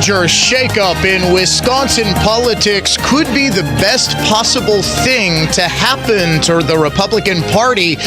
major shakeup in Wisconsin politics could be the best possible thing to happen to the Republican Party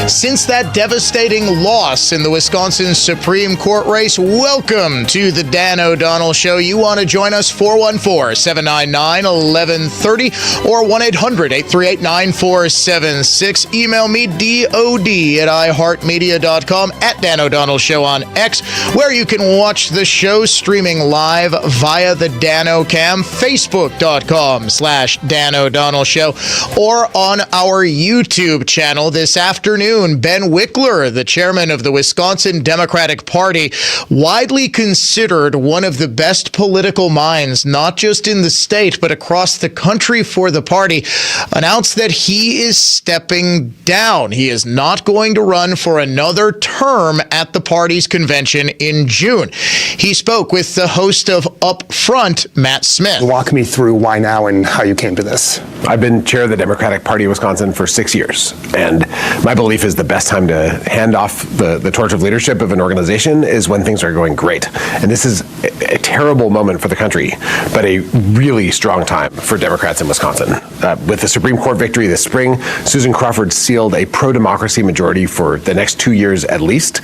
since that devastating loss in the Wisconsin Supreme Court race. Welcome to the Dan O'Donnell Show. You want to join us? 414-799-1130 or 1-800-838-9476. Email me, DOD@iHeartMedia.com, at Dan O'Donnell Show on X, where you can watch the show streaming live via the Dan O'Cam, Facebook.com/Dan O'Donnell Show, or on our YouTube channel this afternoon. Ben Wickler, the chairman of the Wisconsin Democratic Party, widely considered one of the best political minds, not just in the state, but across the country for the party, announced that he is stepping down. He is not going to run for another term at the party's convention in June. He spoke with the host of Up Front, Matt Smith. Walk me through why now and how you came to this. I've been chair of the Democratic Party of Wisconsin for 6 years, and my belief is the best time to hand off the torch of leadership of an organization is when things are going great. And this is a terrible moment for the country, but a really strong time for Democrats in Wisconsin. With the Supreme Court victory this spring, Susan Crawford sealed a pro-democracy majority for the next 2 years at least.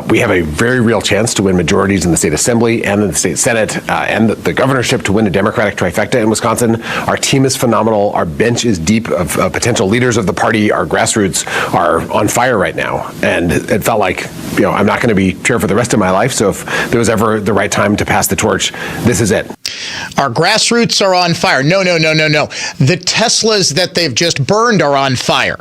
We have a very real chance to win majorities in the state assembly and in the state senate and the governorship to win a Democratic trifecta in Wisconsin. Our team is phenomenal. Our bench is deep of potential leaders of the party. Our grassroots are on fire right now. And it felt like, I'm not going to be chair for the rest of my life. So if there was ever the right time to pass the torch, this is it. Our grassroots are on fire. No. The Teslas that they've just burned are on fire.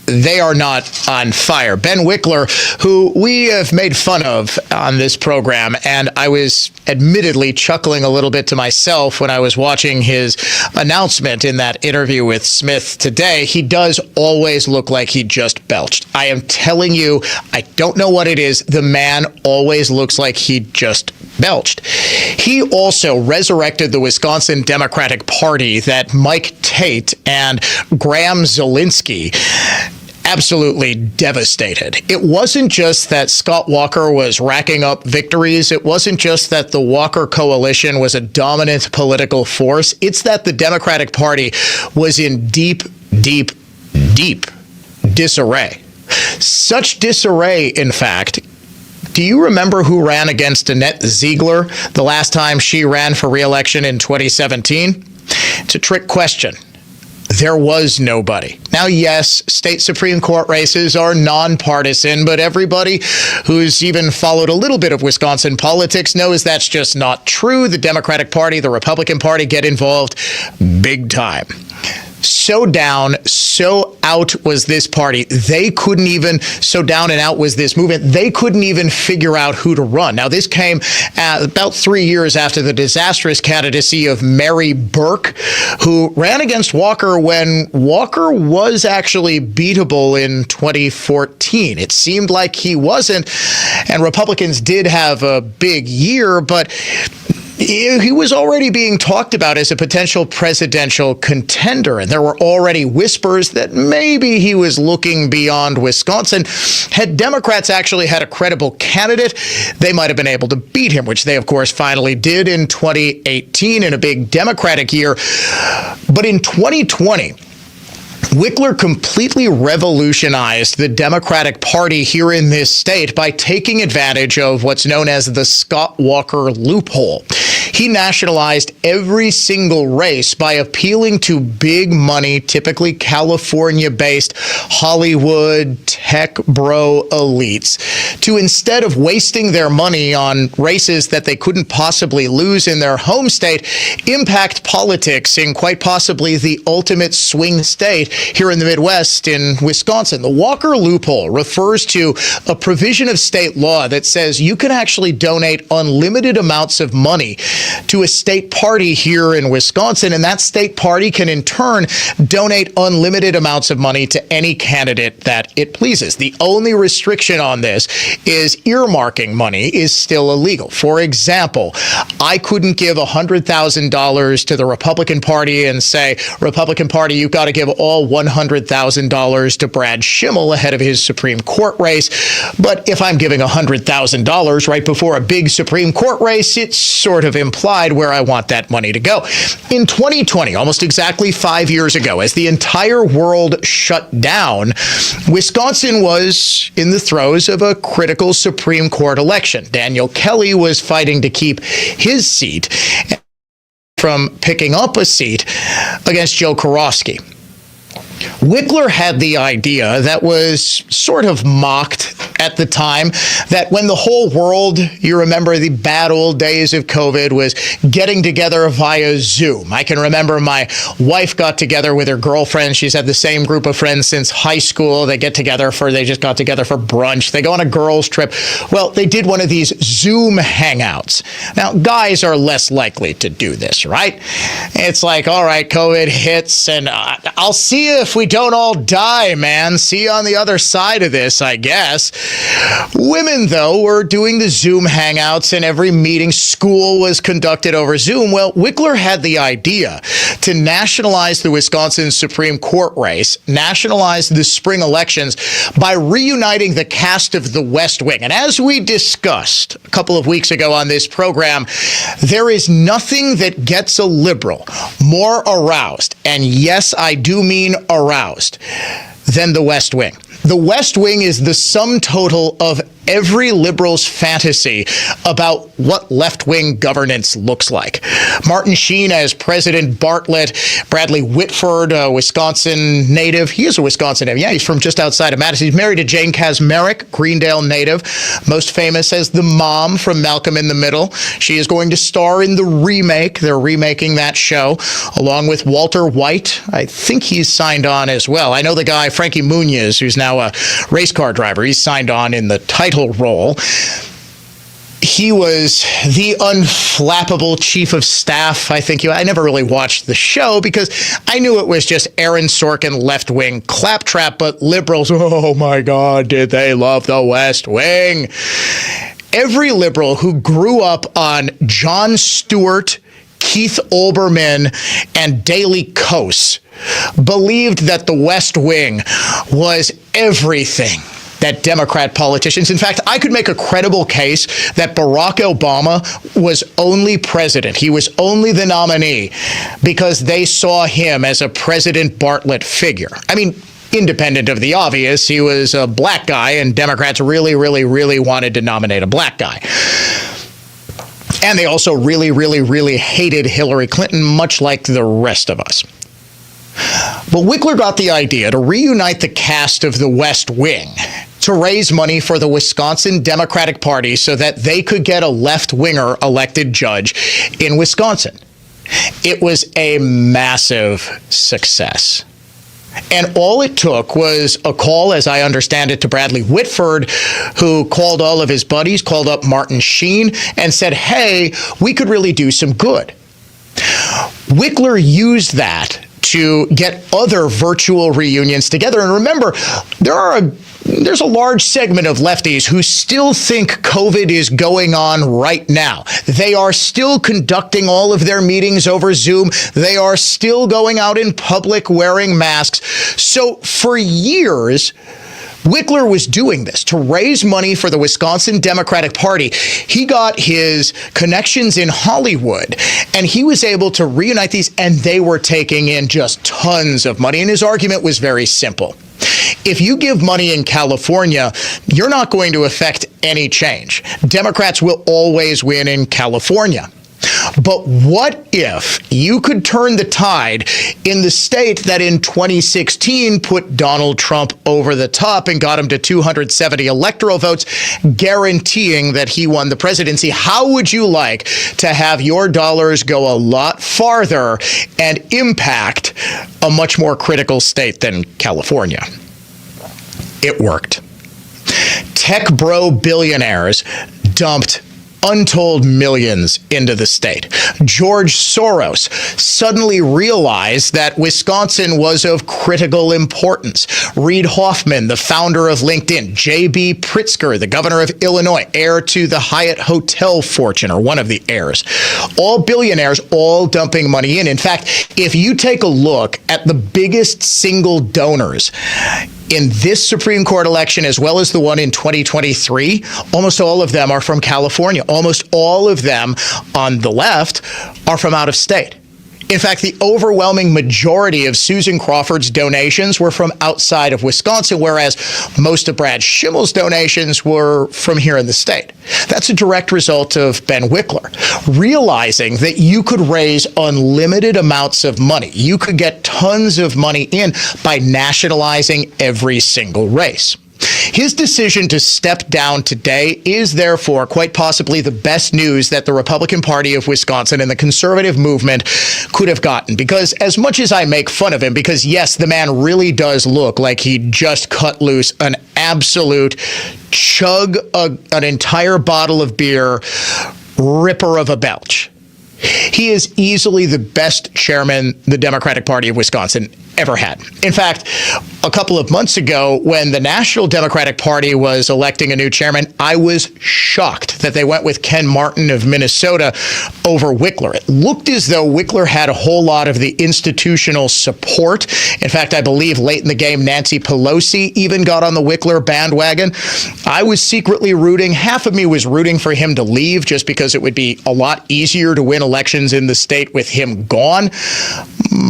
They are not on fire. Ben Wickler, who we have made fun of on this program, and I was admittedly chuckling a little bit to myself when I was watching his announcement in that interview with Smith today. He does always look like he just belched. I am telling you, I don't know what it is. The man always looks like he just belched. He also resurrected the Wisconsin Democratic Party that Mike Tate and Graham Zielinski absolutely devastated. It wasn't just that Scott Walker was racking up victories. It wasn't just that the Walker coalition was a dominant political force. It's that the Democratic Party was in deep disarray. Such disarray, in fact. Do you remember who ran against Annette Ziegler the last time she ran for re-election in 2017? It's a trick question. There was nobody. Now, yes, state Supreme Court races are nonpartisan, but everybody who's even followed a little bit of Wisconsin politics knows that's just not true. The Democratic Party, the Republican Party get involved big time. So down, so out was this party. They couldn't even, so down and out was this movement, they couldn't even figure out who to run. Now, this came about 3 years after the disastrous candidacy of Mary Burke, who ran against Walker when Walker was actually beatable in 2014. It seemed like he wasn't, and Republicans did have a big year, but he was already being talked about as a potential presidential contender, and there were already whispers that maybe he was looking beyond Wisconsin. Had Democrats actually had a credible candidate, they might have been able to beat him, which they, of course, finally did in 2018 in a big Democratic year. But in 2020, Wickler completely revolutionized the Democratic Party here in this state by taking advantage of what's known as the Scott Walker loophole. He nationalized every single race by appealing to big money, typically California-based Hollywood tech bro elites to, instead of wasting their money on races that they couldn't possibly lose in their home state, impact politics in quite possibly the ultimate swing state here in the Midwest, in Wisconsin. The Walker loophole refers to a provision of state law that says you can actually donate unlimited amounts of money to a state party here in Wisconsin, and that state party can in turn donate unlimited amounts of money to any candidate that it pleases. The only restriction on this is earmarking money is still illegal. For example, I couldn't give $100,000 to the Republican Party and say, Republican Party, you've got to give all $100,000 to Brad Schimmel ahead of his Supreme Court race. But if I'm giving $100,000 right before a big Supreme Court race, it's sort of implied where I want that money to go. In 2020, almost exactly 5 years ago, as the entire world shut down, Wisconsin was in the throes of a critical Supreme Court election. Daniel Kelly was fighting to keep his seat from picking up a seat against Joe Karofsky. Wickler had the idea that was sort of mocked at the time, that when the whole world, you remember the bad old days of COVID, was getting together via Zoom. I can remember my wife got together with her girlfriend. She's had the same group of friends since high school. They just got together for brunch. They go on a girls' trip. Well, they did one of these Zoom hangouts. Now, guys are less likely to do this, right? It's like, all right, COVID hits, and I'll see you if we don't all die, man. See you on the other side of this, I guess. Women, though, were doing the Zoom hangouts, and every meeting, school was conducted over Zoom. Well, Wickler had the idea to nationalize the Wisconsin Supreme Court race, nationalize the spring elections by reuniting the cast of the West Wing. And as we discussed a couple of weeks ago on this program, there is nothing that gets a liberal more aroused, and yes, I do mean aroused, than the West Wing. The West Wing is the sum total of every liberal's fantasy about what left-wing governance looks like. Martin Sheen as President Bartlett, Bradley Whitford, a Wisconsin native. He is a Wisconsin native. Yeah, he's from just outside of Madison. He's married to Jane Kazmarek, Greendale native, most famous as the mom from Malcolm in the Middle. She is going to star in the remake. They're remaking that show, along with Walter White. I think he's signed on as well. I know the guy, Frankie Muniz, who's now a race car driver. He's signed on in the title role. He was the unflappable chief of staff. I never really watched the show because I knew it was just Aaron Sorkin left-wing claptrap, but liberals, oh my God, did they love the West Wing. Every liberal who grew up on Jon Stewart, Keith Olbermann, and Daley Kos believed that the West Wing was everything that Democrat politicians, in fact, I could make a credible case that Barack Obama was only president. He was only the nominee because they saw him as a President Bartlett figure. I mean, independent of the obvious, he was a black guy, and Democrats really, really, really wanted to nominate a black guy. And they also really, really, really hated Hillary Clinton, much like the rest of us. But Wickler got the idea to reunite the cast of the West Wing to raise money for the Wisconsin Democratic Party so that they could get a left-winger elected judge in Wisconsin. It was a massive success. And all it took was a call, as I understand it, to Bradley Whitford, who called all of his buddies, called up Martin Sheen, and said, hey, we could really do some good. Wickler used that to get other virtual reunions together. And remember, there's a large segment of lefties who still think COVID is going on right now. They are still conducting all of their meetings over Zoom. They are still going out in public wearing masks. So for years, Wickler was doing this to raise money for the Wisconsin Democratic Party. He got his connections in Hollywood, and he was able to reunite these, and they were taking in just tons of money. And his argument was very simple. If you give money in California, you're not going to affect any change. Democrats will always win in California. But what if you could turn the tide in the state that in 2016 put Donald Trump over the top and got him to 270 electoral votes, guaranteeing that he won the presidency? How would you like to have your dollars go a lot farther and impact a much more critical state than California? It worked. Tech bro billionaires dumped untold millions into the state. George Soros suddenly realized that Wisconsin was of critical importance. Reid Hoffman, the founder of LinkedIn, J.B. Pritzker, the governor of Illinois, heir to the Hyatt Hotel fortune, or one of the heirs. All billionaires, all dumping money in. In fact, if you take a look at the biggest single donors in this Supreme Court election, as well as the one in 2023, almost all of them are from California. Almost all of them on the left are from out of state. In fact, the overwhelming majority of Susan Crawford's donations were from outside of Wisconsin, whereas most of Brad Schimmel's donations were from here in the state. That's a direct result of Ben Wickler realizing that you could raise unlimited amounts of money. You could get tons of money in by nationalizing every single race. His decision to step down today is therefore quite possibly the best news that the Republican Party of Wisconsin and the conservative movement could have gotten. Because as much as I make fun of him, because yes, the man really does look like he just cut loose an absolute an entire bottle of beer, ripper of a belch. He is easily the best chairman the Democratic Party of Wisconsin ever had. In fact, a couple of months ago, when the National Democratic Party was electing a new chairman, I was shocked that they went with Ken Martin of Minnesota over Wickler. It looked as though Wickler had a whole lot of the institutional support. In fact, I believe late in the game, Nancy Pelosi even got on the Wickler bandwagon. I was secretly rooting. Half of me was rooting for him to leave just because it would be a lot easier to win elections in the state with him gone,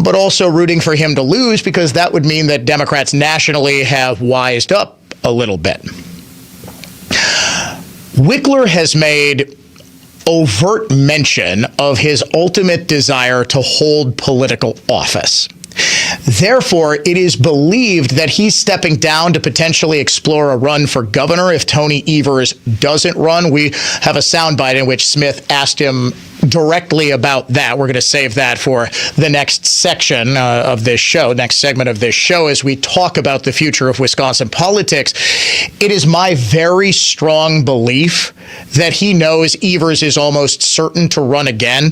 but also rooting for him to lose because that would mean that Democrats nationally have wised up a little bit. Wickler has made overt mention of his ultimate desire to hold political office. Therefore, it is believed that he's stepping down to potentially explore a run for governor if Tony Evers doesn't run. We have a soundbite in which Smith asked him directly about that. We're going to save that for the next section of this show, next segment of this show, as we talk about the future of Wisconsin politics. It is my very strong belief that he knows Evers is almost certain to run again.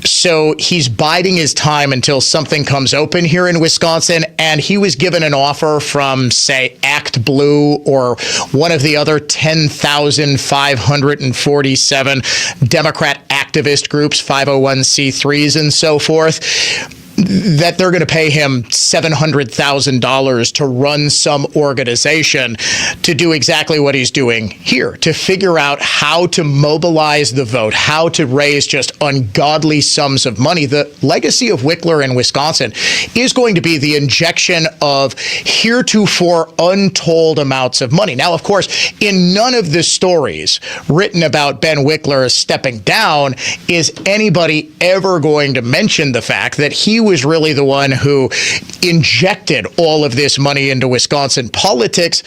So he's biding his time until something comes open here in Wisconsin. And he was given an offer from, say, Act Blue or one of the other 10,547 Democrat activist groups, 501c3s and so forth, that they're going to pay him $700,000 to run some organization to do exactly what he's doing here, to figure out how to mobilize the vote, how to raise just ungodly sums of money. The legacy of Wickler in Wisconsin is going to be the injection of heretofore untold amounts of money. Now, of course, in none of the stories written about Ben Wickler stepping down is anybody ever going to mention the fact that he was really the one who injected all of this money into Wisconsin politics,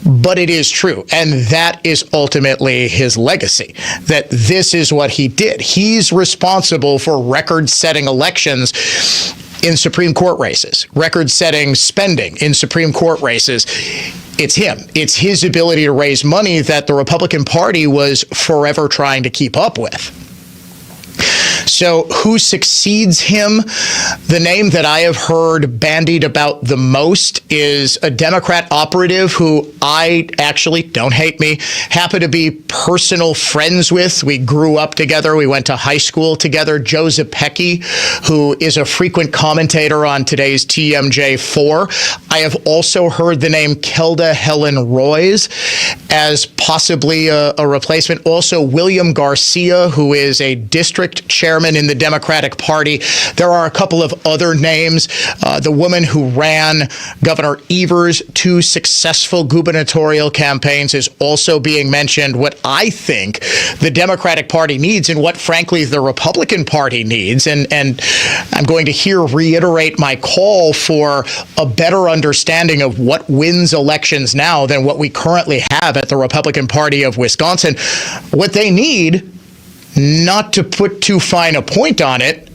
but it is true. And that is ultimately his legacy, that this is what he did. He's responsible for record-setting elections in Supreme Court races, record-setting spending in Supreme Court races. It's him. It's his ability to raise money that the Republican Party was forever trying to keep up with. So who succeeds him? The name that I have heard bandied about the most is a Democrat operative who I actually, don't hate me, happen to be personal friends with. We grew up together. We went to high school together. Joe Zepecki, who is a frequent commentator on today's TMJ4. I have also heard the name Kelda Helen Roys as possibly a replacement. Also, William Garcia, who is a district chairman in the Democratic Party. There are a couple of other names. The woman who ran Governor Evers' two successful gubernatorial campaigns is also being mentioned. What I think the Democratic Party needs and what, frankly, the Republican Party needs, and I'm going to reiterate my call for a better understanding of what wins elections now than what we currently have at the Republican Party of Wisconsin. What they need, not to put too fine a point on it,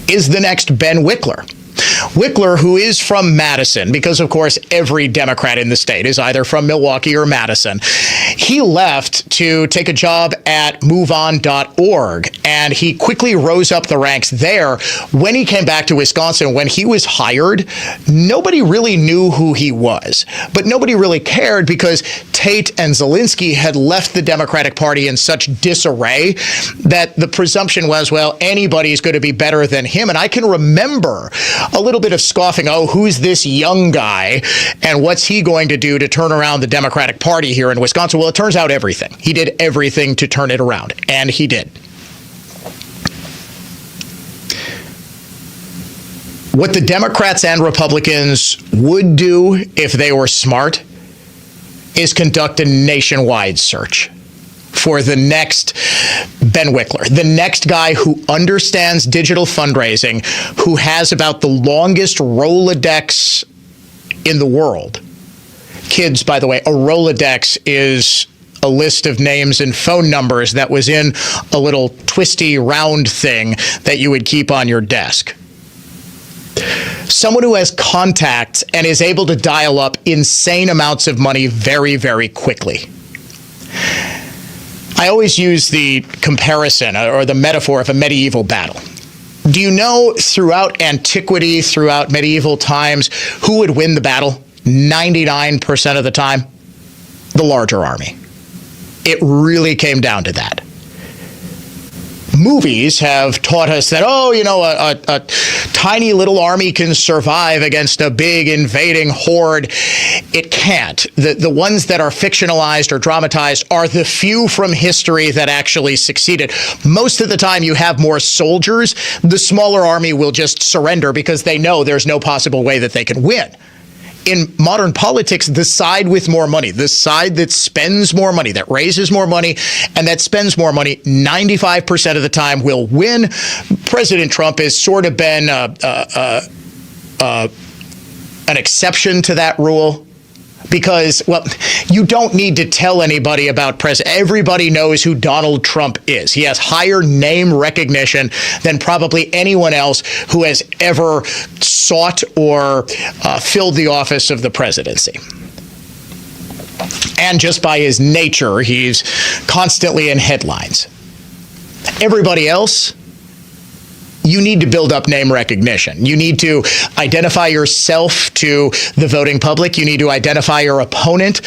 is the next Ben Wickler. Wickler, who is from Madison, because of course every Democrat in the state is either from Milwaukee or Madison, he left to take a job at MoveOn.org, and he quickly rose up the ranks there. When he came back to Wisconsin, when he was hired, nobody really knew who he was, but nobody really cared because Tate and Zelensky had left the Democratic Party in such disarray that the presumption was, well, anybody's going to be better than him. And I can remember a little bit of scoffing, oh, who's this young guy and what's he going to do to turn around the Democratic Party here in Wisconsin? Well, it turns out everything. He did everything to turn it around, and he did. What the Democrats and Republicans would do if they were smart is conduct a nationwide search for the next Ben Wickler, the next guy who understands digital fundraising, who has about the longest Rolodex in the world. Kids, by the way, a Rolodex is a list of names and phone numbers that was in a little twisty round thing that you would keep on your desk. Someone who has contacts and is able to dial up insane amounts of money very, very quickly. I always use the comparison or the metaphor of a medieval battle. Do you know throughout antiquity, throughout medieval times, who would win the battle 99% of the time? The larger army. It really came down to that. Movies have taught us that, a tiny little army can survive against a big invading horde. It can't. The ones that are fictionalized or dramatized are the few from history that actually succeeded. Most of the time you have more soldiers, the smaller army will just surrender because they know there's no possible way that they can win. In modern politics, the side with more money, the side that spends more money, that raises more money, and that spends more money, 95% of the time will win. President Trump has sort of been an exception to that rule because, well, you don't need to tell anybody about President. Everybody knows who Donald Trump is. He has higher name recognition than probably anyone else who has ever sought or filled the office of the presidency. And just by his nature, he's constantly in headlines. Everybody else, you need to build up name recognition. You need to identify yourself to the voting public. You need to identify your opponent.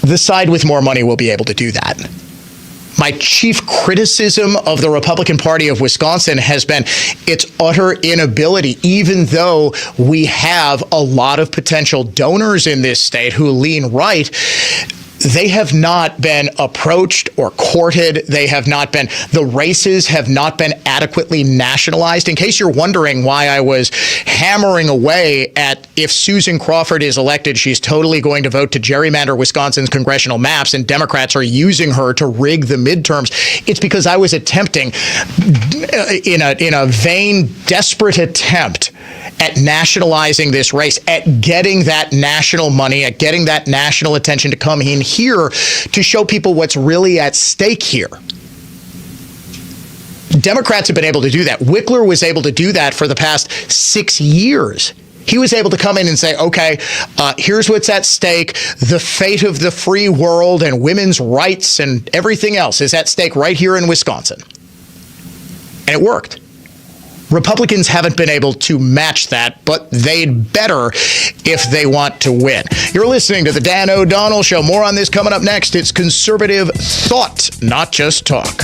The side with more money will be able to do that. My chief criticism of the Republican Party of Wisconsin has been its utter inability, even though we have a lot of potential donors in this state who lean right. They have not been approached or courted. The races have not been adequately nationalized. In case you're wondering why I was hammering away at if Susan Crawford is elected, she's totally going to vote to gerrymander Wisconsin's congressional maps and Democrats are using her to rig the midterms. It's because I was attempting in a vain, desperate attempt at nationalizing this race, at getting that national money, at getting that national attention to come in here to show people what's really at stake here. Democrats have been able to do that. Wickler was able to do that for the past 6 years. He was able to come in and say, okay, here's what's at stake. The fate of the free world and women's rights and everything else is at stake right here in Wisconsin. And it worked. Republicans haven't been able to match that, but they'd better if they want to win. You're listening to The Dan O'Donnell Show. More on this coming up next. It's conservative thought, not just talk.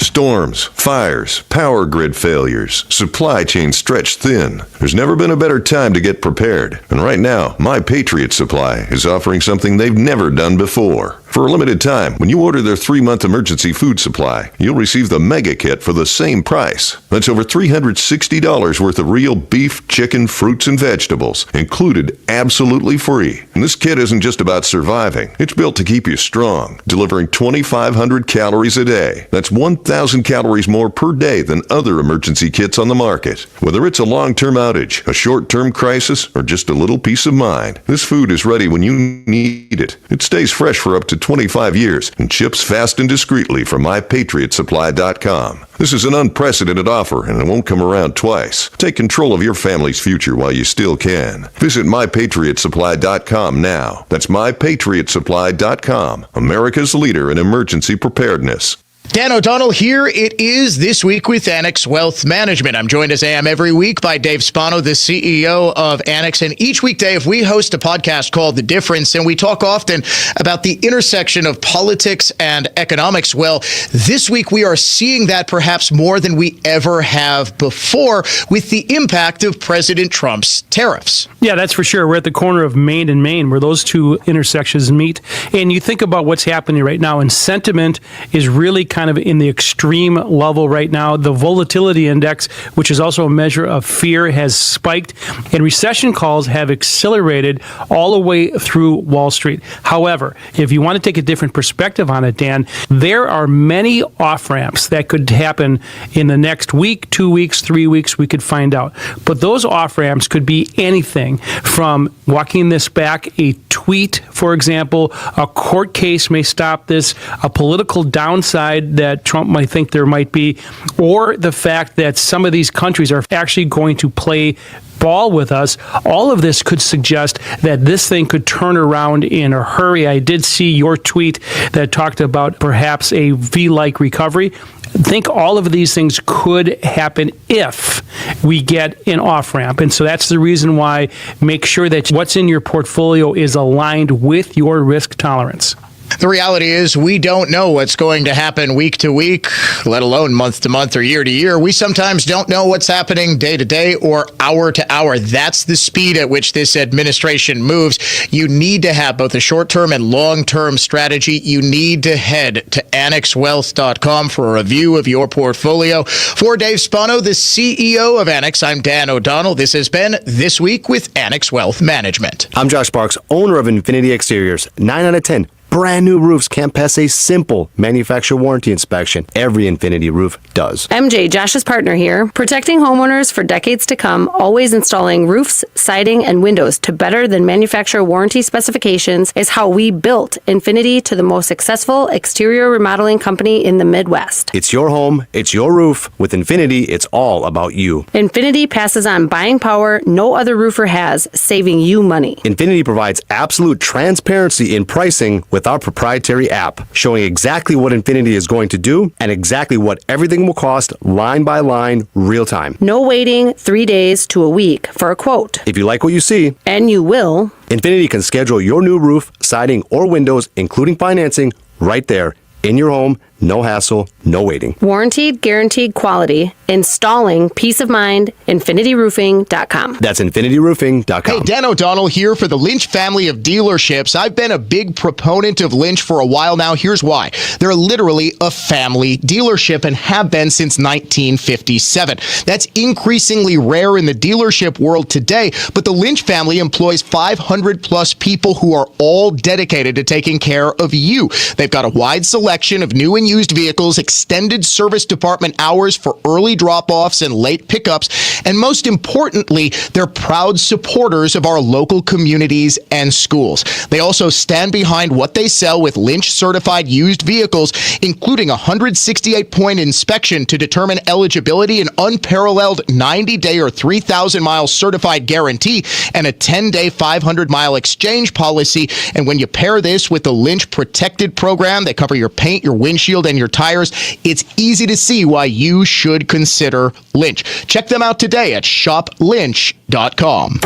Storms, fires, power grid failures, supply chains stretched thin. There's never been a better time to get prepared. And right now, My Patriot Supply is offering something they've never done before. For a limited time, when you order their 3-month emergency food supply, you'll receive the Mega Kit for the same price. That's over $360 worth of real beef, chicken, fruits, and vegetables, included absolutely free. And this kit isn't just about surviving. It's built to keep you strong, delivering 2,500 calories a day. That's 1,000 1,000 calories more per day than other emergency kits on the market. Whether it's a long-term outage, a short-term crisis, or just a little peace of mind, this food is ready when you need it. It stays fresh for up to 25 years and ships fast and discreetly from MyPatriotSupply.com. This is an unprecedented offer, and it won't come around twice. Take control of your family's future while you still can. Visit MyPatriotSupply.com now. That's MyPatriotSupply.com, America's leader in emergency preparedness. Dan O'Donnell here. It is This Week with Annex Wealth Management. I'm joined as I am every week by Dave Spano, the CEO of Annex. And each week, Dave, we host a podcast called The Difference, and we talk often about the intersection of politics and economics. Well, this week we are seeing that perhaps more than we ever have before with the impact of President Trump's tariffs. Yeah, that's for sure. We're at the corner of Main and Main where those two intersections meet. And you think about what's happening right now, and sentiment is really kind of in the extreme level right now. The volatility index, which is also a measure of fear, has spiked, and recession calls have accelerated all the way through Wall Street. However, if you want to take a different perspective on it, Dan, there are many off-ramps that could happen in the next week, 2 weeks, 3 weeks, we could find out. But those off-ramps could be anything from walking this back, a tweet, for example, a court case may stop this, a political downside that Trump might think there might be, or the fact that some of these countries are actually going to play ball with us. All of this could suggest that this thing could turn around in a hurry. I did see your tweet that talked about perhaps a V-like recovery. I think all of these things could happen if we get an off-ramp. And so that's the reason why make sure that what's in your portfolio is aligned with your risk tolerance. The reality is we don't know what's going to happen week to week, let alone month to month or year to year. We sometimes don't know what's happening day to day or hour to hour. That's the speed at which this administration moves. You need to have both a short-term and long-term strategy. You need to head to AnnexWealth.com for a review of your portfolio. For Dave Spano, the CEO of Annex, I'm Dan O'Donnell. This has been This Week with Annex Wealth Management. I'm Josh Sparks, owner of Infinity Exteriors. 9 out of 10. Brand new roofs can't pass a simple manufacturer warranty inspection. Every Infinity roof does. MJ, Josh's partner here, protecting homeowners for decades to come, always installing roofs, siding, and windows to better than manufacturer warranty specifications is how we built Infinity to the most successful exterior remodeling company in the Midwest. It's your home, it's your roof. With Infinity, it's all about you. Infinity passes on buying power no other roofer has, saving you money. Infinity provides absolute transparency in pricing with our proprietary app, showing exactly what Infinity is going to do and exactly what everything will cost line by line, real time. No waiting 3 days to a week for a quote. If you like what you see, and you will, Infinity can schedule your new roof, siding, or windows, including financing, right there in your home. No hassle, no waiting. Warranted, guaranteed quality. Installing peace of mind. InfinityRoofing.com. That's InfinityRoofing.com. Hey, Dan O'Donnell here for the Lynch family of dealerships. I've been a big proponent of Lynch for a while now. Here's why. They're literally a family dealership and have been since 1957. That's increasingly rare in the dealership world today, but the Lynch family employs 500 plus people who are all dedicated to taking care of you. They've got a wide selection of new and used vehicles, extended service department hours for early drop-offs and late pickups, and most importantly, they're proud supporters of our local communities and schools. They also stand behind what they sell with Lynch-certified used vehicles, including a 168-point inspection to determine eligibility, an unparalleled 90-day or 3,000-mile certified guarantee, and a 10-day 500-mile exchange policy. And when you pair this with the Lynch Protected program, they cover your paint, your windshield, and your tires, it's easy to see why you should consider Lynch. Check them out today at shoplynch.com.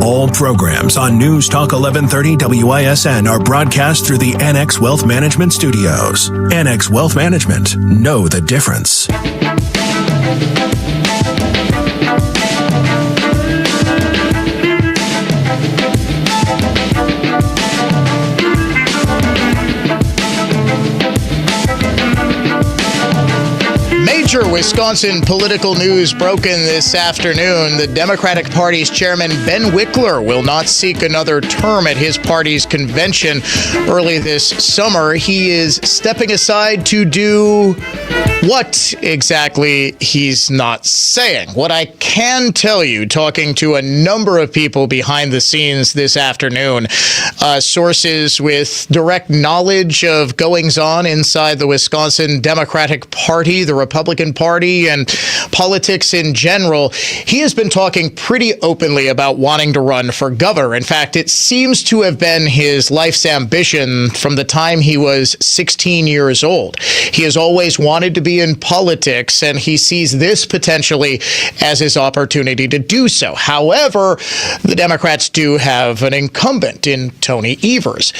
All programs on News Talk 1130 WISN are broadcast through the Annex Wealth Management Studios. Annex Wealth Management. Know the difference. Major Wisconsin political news broken this afternoon. The Democratic Party's chairman, Ben Wickler, will not seek another term at his party's convention early this summer. He is stepping aside to do what exactly he's not saying. What I can tell you, talking to a number of people behind the scenes this afternoon, sources with direct knowledge of goings-on inside the Wisconsin Democratic Party, the Republican Party, and politics in general, he has been talking pretty openly about wanting to run for governor. In fact, it seems to have been his life's ambition from the time he was 16 years old. He has always wanted to be in politics, and he sees this potentially as his opportunity to do so. However, the Democrats do have an incumbent in Tony Evers.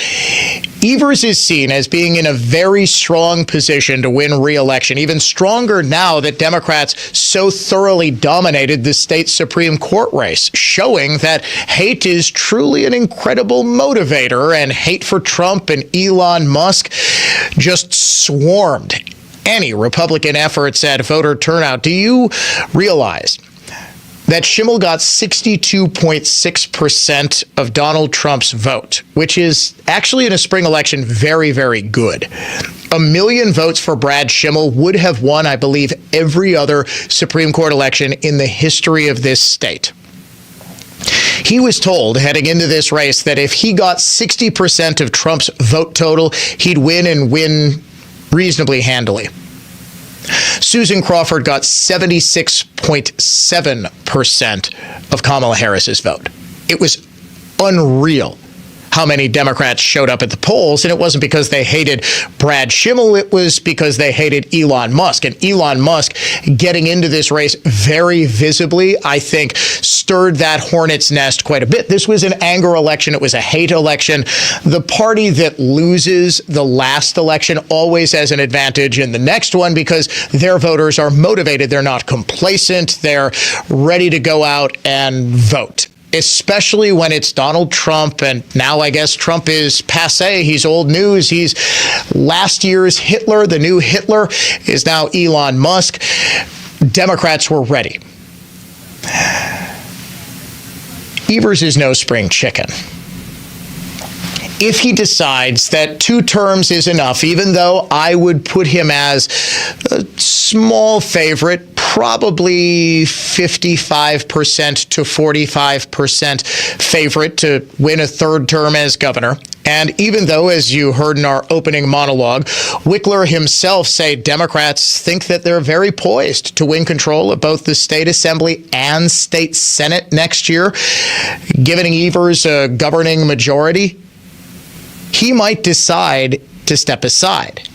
Evers is seen as being in a very strong position to win re-election, even stronger now that Democrats so thoroughly dominated the state Supreme Court race, showing that hate is truly an incredible motivator, and hate for Trump and Elon Musk just swarmed any Republican efforts at voter turnout. Do you realize that Schimmel got 62.6% of Donald Trump's vote, which is actually in a spring election very, very good. 1 million votes for Brad Schimmel would have won, I believe, every other Supreme Court election in the history of this state. He was told heading into this race that if he got 60% of Trump's vote total, he'd win and win reasonably handily. Susan Crawford got 76.7% of Kamala Harris's vote. It was unreal how many Democrats showed up at the polls, and it wasn't because they hated Brad Schimmel, it was because they hated Elon Musk. And Elon Musk getting into this race very visibly, I think, stirred that hornet's nest quite a bit. This was an anger election. It was a hate election. The party that loses the last election always has an advantage in the next one because their voters are motivated. They're not complacent. They're ready to go out and vote, especially when it's Donald Trump. And now I guess Trump is passé. He's old news. He's last year's Hitler. The new Hitler is now Elon Musk. Democrats were ready. Evers is no spring chicken. If he decides that 2 terms is enough, even though I would put him as a small favorite, probably 55% to 45% favorite to win a 3rd term as governor. And even though, as you heard in our opening monologue, Wickler himself say Democrats think that they're very poised to win control of both the state assembly and state senate next year, giving Evers a governing majority, he might decide to step aside.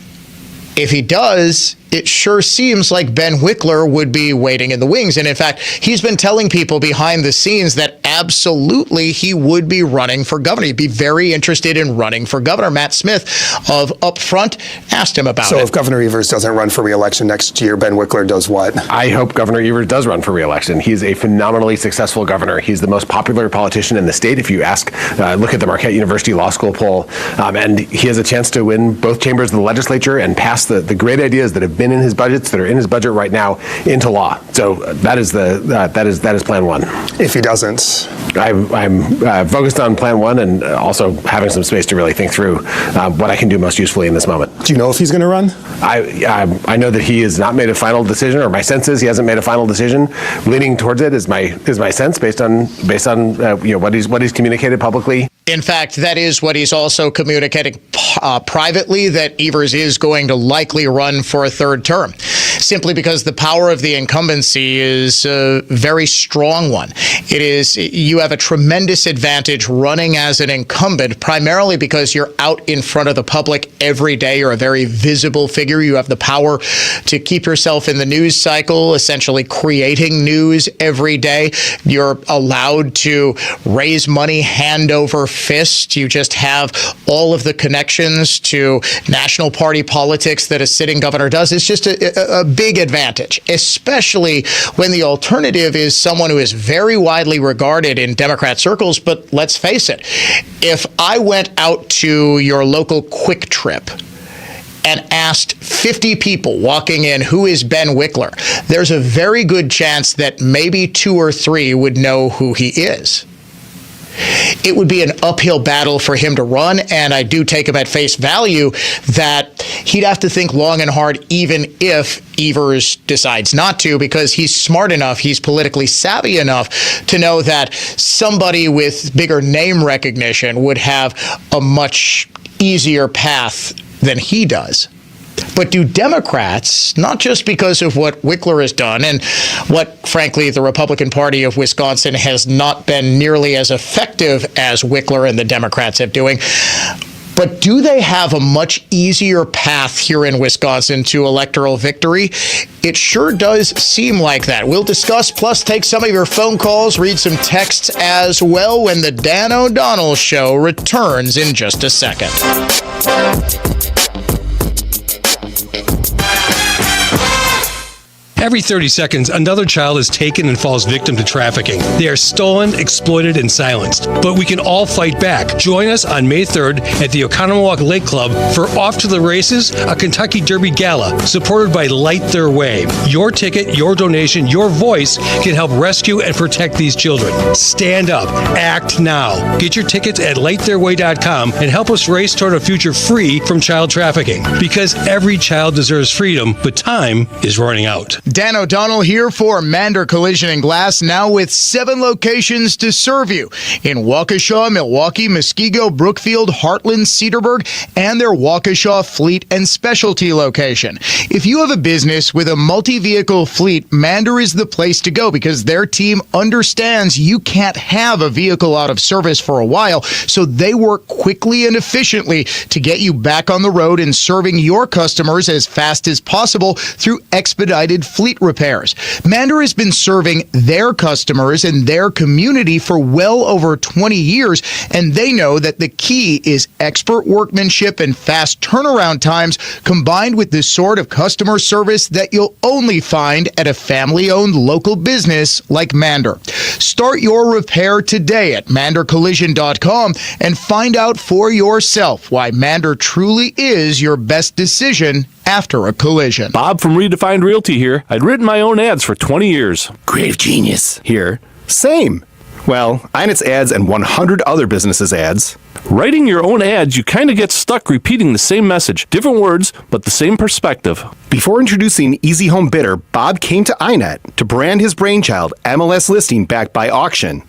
If he does, it sure seems like Ben Wickler would be waiting in the wings. And in fact, he's been telling people behind the scenes that absolutely he would be running for governor. He'd be very interested in running for governor. Matt Smith of Upfront asked him about it. So if Governor Evers doesn't run for re-election next year, Ben Wickler does what? I hope Governor Evers does run for re-election. He's a phenomenally successful governor. He's the most popular politician in the state. If you look at the Marquette University Law School poll, and he has a chance to win both chambers of the legislature and pass the great ideas that have been in his budgets, that are in his budget right now, into law. So that is plan 1. If he doesn't, I'm focused on plan 1 and also having some space to really think through what I can do most usefully in this moment. do you know if he's going to run? I know that he has not made a final decision, or my sense is he hasn't made a final decision. Leaning towards it is my sense based on what he's communicated publicly. In fact, that is what he's also communicating privately, that Evers is going to likely run for a 3rd term, simply because the power of the incumbency is a very strong one. You have a tremendous advantage running as an incumbent, primarily because you're out in front of the public every day. You're a very visible figure. You have the power to keep yourself in the news cycle, essentially creating news every day. You're allowed to raise money hand over fist. You just have all of the connections to national party politics that a sitting governor does. It's just a big advantage, especially when the alternative is someone who is very widely regarded in Democrat circles. But let's face it, if I went out to your local Quick Trip and asked 50 people walking in who is Ben Wickler, there's a very good chance that maybe 2 or 3 would know who he is. it would be an uphill battle for him to run, and I do take him at face value that he'd have to think long and hard even if Evers decides not to, because he's smart enough, he's politically savvy enough to know that somebody with bigger name recognition would have a much easier path than he does. But do Democrats, not just because of what Wickler has done and what, frankly, the Republican Party of Wisconsin has not been nearly as effective as Wickler and the Democrats have doing, but do they have a much easier path here in Wisconsin to electoral victory? It sure does seem like that. We'll discuss, plus take some of your phone calls, read some texts as well when the Dan O'Donnell Show returns in just a second. Every 30 seconds, another child is taken and falls victim to trafficking. They are stolen, exploited, and silenced. But we can all fight back. Join us on May 3rd at the Oconomowoc Lake Club for Off to the Races, a Kentucky Derby Gala, supported by Light Their Way. Your ticket, your donation, your voice can help rescue and protect these children. Stand up. Act now. Get your tickets at lighttheirway.com and help us race toward a future free from child trafficking. Because every child deserves freedom, but time is running out. Dan O'Donnell here for Mander Collision and Glass, now with 7 locations to serve you in Waukesha, Milwaukee, Muskego, Brookfield, Heartland, Cedarburg, and their Waukesha Fleet and Specialty location. If you have a business with a multi-vehicle fleet, Mander is the place to go because their team understands you can't have a vehicle out of service for a while, so they work quickly and efficiently to get you back on the road and serving your customers as fast as possible through expedited fleet repairs. Mander has been serving their customers and their community for well over 20 years, and they know that the key is expert workmanship and fast turnaround times combined with the sort of customer service that you'll only find at a family-owned local business like Mander. Start your repair today at mandercollision.com and find out for yourself why Mander truly is your best decision after a collision. Bob from Redefined Realty here. I'd written my own ads for 20 years. Creative genius. Here. Same. Well, Inet's ads and 100 other businesses' ads. Writing your own ads, you kind of get stuck repeating the same message. Different words, but the same perspective. Before introducing Easy Home Bidder, Bob came to Inet to brand his brainchild, MLS Listing Backed by Auction.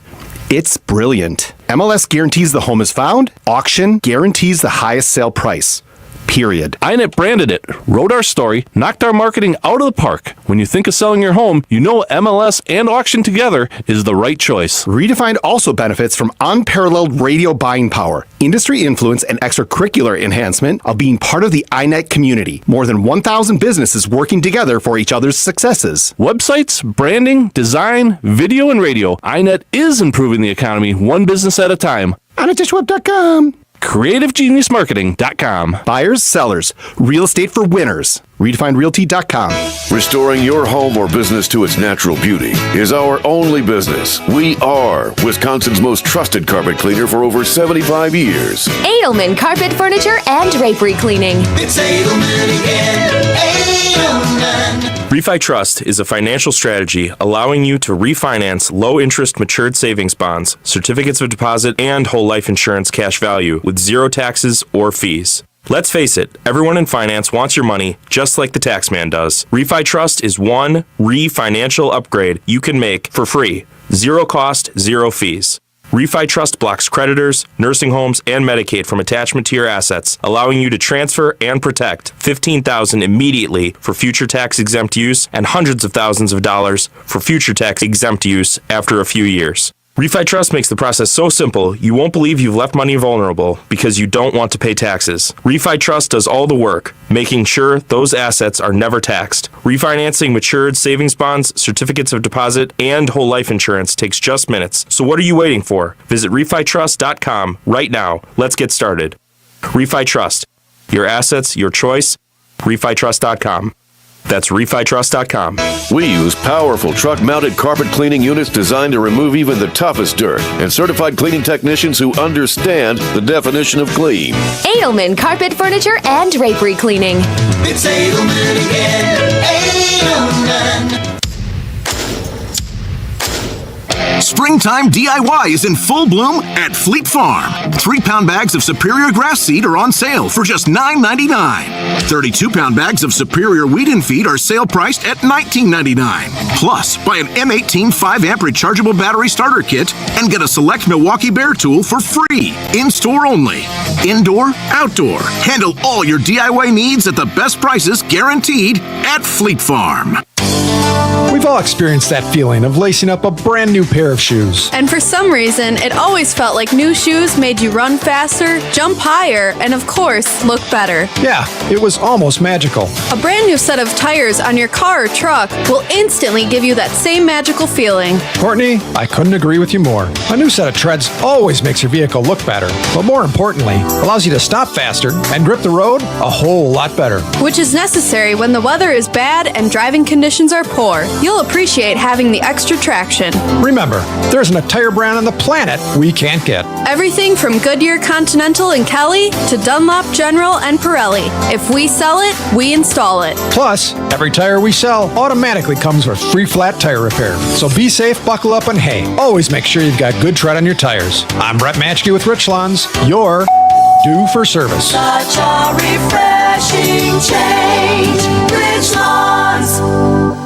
It's brilliant. MLS guarantees the home is found. Auction guarantees the highest sale price. Period. Inet branded it, wrote our story, knocked our marketing out of the park. When you think of selling your home, you know MLS and auction together is the right choice. Redefined also benefits from unparalleled radio buying power, industry influence, and extracurricular enhancement of being part of the Inet community. More than 1,000 businesses working together for each other's successes. Websites, branding, design, video, and radio. Inet is improving the economy one business at a time. InetDishWeb.com. CreativeGeniusMarketing.com. Buyers, sellers, real estate for winners. RedefinedRealty.com. Restoring your home or business to its natural beauty is our only business. We are Wisconsin's most trusted carpet cleaner for over 75 years. Edelman Carpet Furniture and Drapery Cleaning. It's Edelman again. Edelman. Refi Trust is a financial strategy allowing you to refinance low-interest matured savings bonds, certificates of deposit, and whole life insurance cash value with zero taxes or fees. Let's face it, everyone in finance wants your money just like the taxman does. Refi Trust is one financial upgrade you can make for free. Zero cost, zero fees. Refi Trust blocks creditors, nursing homes, and Medicaid from attachment to your assets, allowing you to transfer and protect $15,000 immediately for future tax-exempt use and hundreds of thousands of dollars for future tax-exempt use after a few years. Refi Trust makes the process so simple, you won't believe you've left money vulnerable because you don't want to pay taxes. Refi Trust does all the work, making sure those assets are never taxed. Refinancing matured savings bonds, certificates of deposit, and whole life insurance takes just minutes. So what are you waiting for? Visit refitrust.com right now. Let's get started. Refi Trust. Your assets, your choice. refitrust.com. That's refitrust.com. We use powerful truck-mounted carpet cleaning units designed to remove even the toughest dirt and certified cleaning technicians who understand the definition of clean. Edelman Carpet Furniture and Drapery Cleaning. It's Edelman again. Edelman. Springtime DIY is in full bloom at Fleet Farm. 3-pound bags of Superior grass seed are on sale for just $9.99. 32-pound bags of Superior wheat and feed are sale priced at $19.99. Plus, buy an M18 5-amp rechargeable battery starter kit and get a select Milwaukee Bear tool for free. In-store only. Indoor, outdoor. Handle all your DIY needs at the best prices guaranteed at Fleet Farm. We've all experienced that feeling of lacing up a brand new pair of shoes. And for some reason, it always felt like new shoes made you run faster, jump higher, and of course, look better. Yeah, it was almost magical. A brand new set of tires on your car or truck will instantly give you that same magical feeling. Courtney, I couldn't agree with you more. A new set of treads always makes your vehicle look better, but more importantly, allows you to stop faster and grip the road a whole lot better. Which is necessary when the weather is bad and driving conditions are poor. You'll appreciate having the extra traction. Remember, there isn't a tire brand on the planet we can't get. Everything from Goodyear Continental and Kelly to Dunlop General and Pirelli. If we sell it, we install it. Plus, every tire we sell automatically comes with free flat tire repair. So be safe, buckle up, and hey, always make sure you've got good tread on your tires. I'm Brett Matchke with Richlands. You're due for service. Such a refreshing change. Richlands.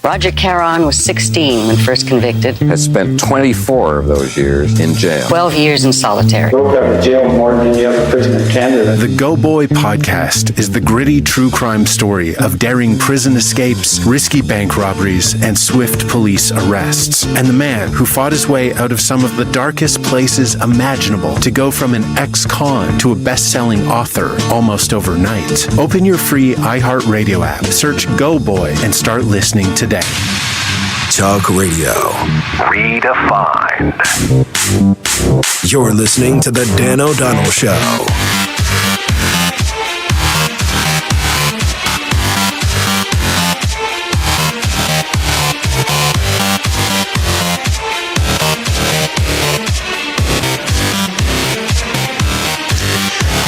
Roger Caron was 16 when first convicted. Has spent 24 of those years in jail. 12 years in solitary. Broke out of jail more than any other prison in Canada. The Go Boy podcast is the gritty true crime story of daring prison escapes, risky bank robberies, and swift police arrests. And the man who fought his way out of some of the darkest places imaginable to go from an ex-con to a best-selling author almost overnight. Open your free iHeartRadio app, search Go Boy, and start listening today. Talk radio. Redefined. You're listening to The Dan O'Donnell Show.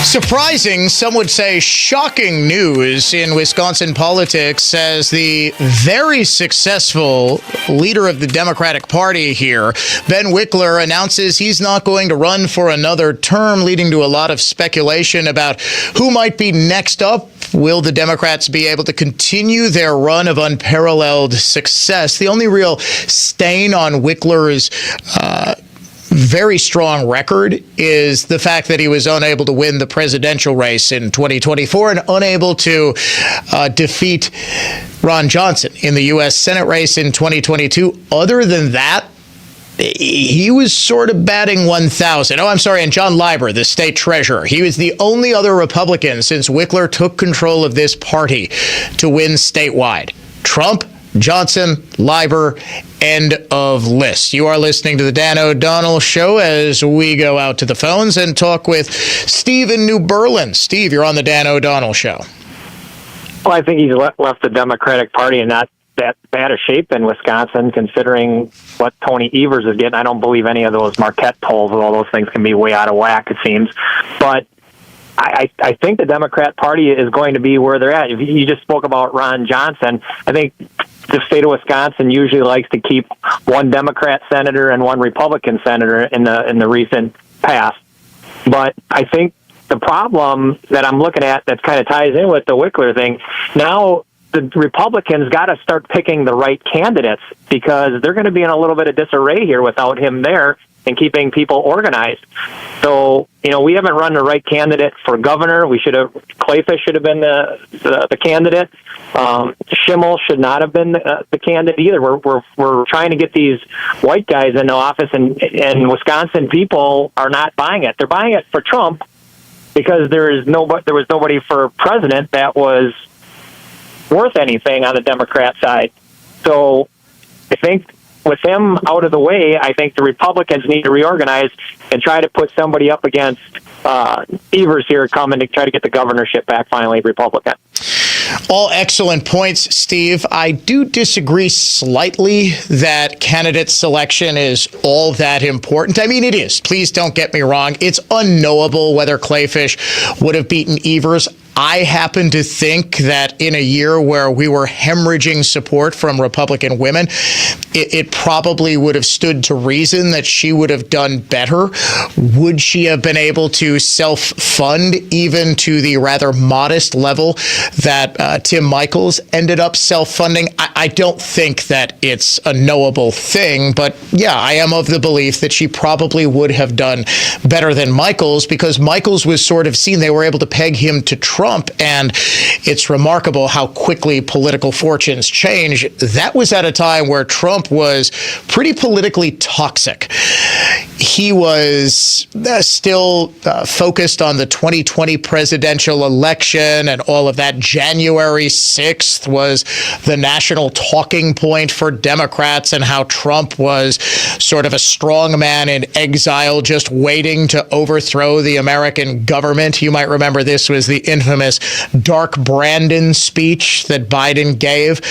Surprising, some would say shocking news in Wisconsin politics as the very successful leader of the Democratic Party here, Ben Wickler, announces he's not going to run for another term, leading to a lot of speculation about who might be next up. Will the Democrats be able to continue their run of unparalleled success? The only real stain on Wickler's very strong record is the fact that he was unable to win the presidential race in 2024 and unable to defeat Ron Johnson in the U.S. Senate race in 2022. Other than that, he was sort of batting 1,000. Oh, I'm sorry, and John Leiber, the state treasurer. He was the only other Republican since Wickler took control of this party to win statewide. Trump, Johnson, Leiber, end of list. You are listening to the Dan O'Donnell Show as we go out to the phones and talk with Steve in New Berlin. Steve, you're on the Dan O'Donnell Show. Well, I think he's left the Democratic Party in not that bad a shape in Wisconsin, considering what Tony Evers is getting. I don't believe any of those Marquette polls, all those things can be way out of whack, it seems. But I think the Democrat Party is going to be where they're at. If you just spoke about Ron Johnson, I think the state of Wisconsin usually likes to keep one Democrat senator and one Republican senator in the recent past. But I think the problem that I'm looking at that kind of ties in with the Wickler thing, now the Republicans got to start picking the right candidates because they're going to be in a little bit of disarray here without him there and keeping people organized. So, we haven't run the right candidate for governor. Clayfish should have been the candidate. Schimmel should not have been the candidate either. We're trying to get these white guys into office, and Wisconsin people are not buying it. They're buying it for Trump because there was nobody for president that was worth anything on the Democrat side. So I think with him out of the way, I think the Republicans need to reorganize and try to put somebody up against Evers here coming to try to get the governorship back finally Republican. All excellent points, Steve. I do disagree slightly that candidate selection is all that important. I mean, it is. Please don't get me wrong. It's unknowable whether Clayfish would have beaten Evers. I happen to think that in a year where we were hemorrhaging support from Republican women, it probably would have stood to reason that she would have done better. Would she have been able to self-fund even to the rather modest level that Tim Michels ended up self-funding? I don't think that it's a knowable thing, but yeah, I am of the belief that she probably would have done better than Michels, because Michels was sort of seen, they were able to peg him to Trump, and it's remarkable how quickly political fortunes change. That was at a time where Trump was pretty politically toxic. He was still focused on the 2020 presidential election and all of that. January 6th was the national talking point for Democrats, and how Trump was sort of a strong man in exile just waiting to overthrow the American government. You might remember this was the infamous Dark Brandon speech that Biden gave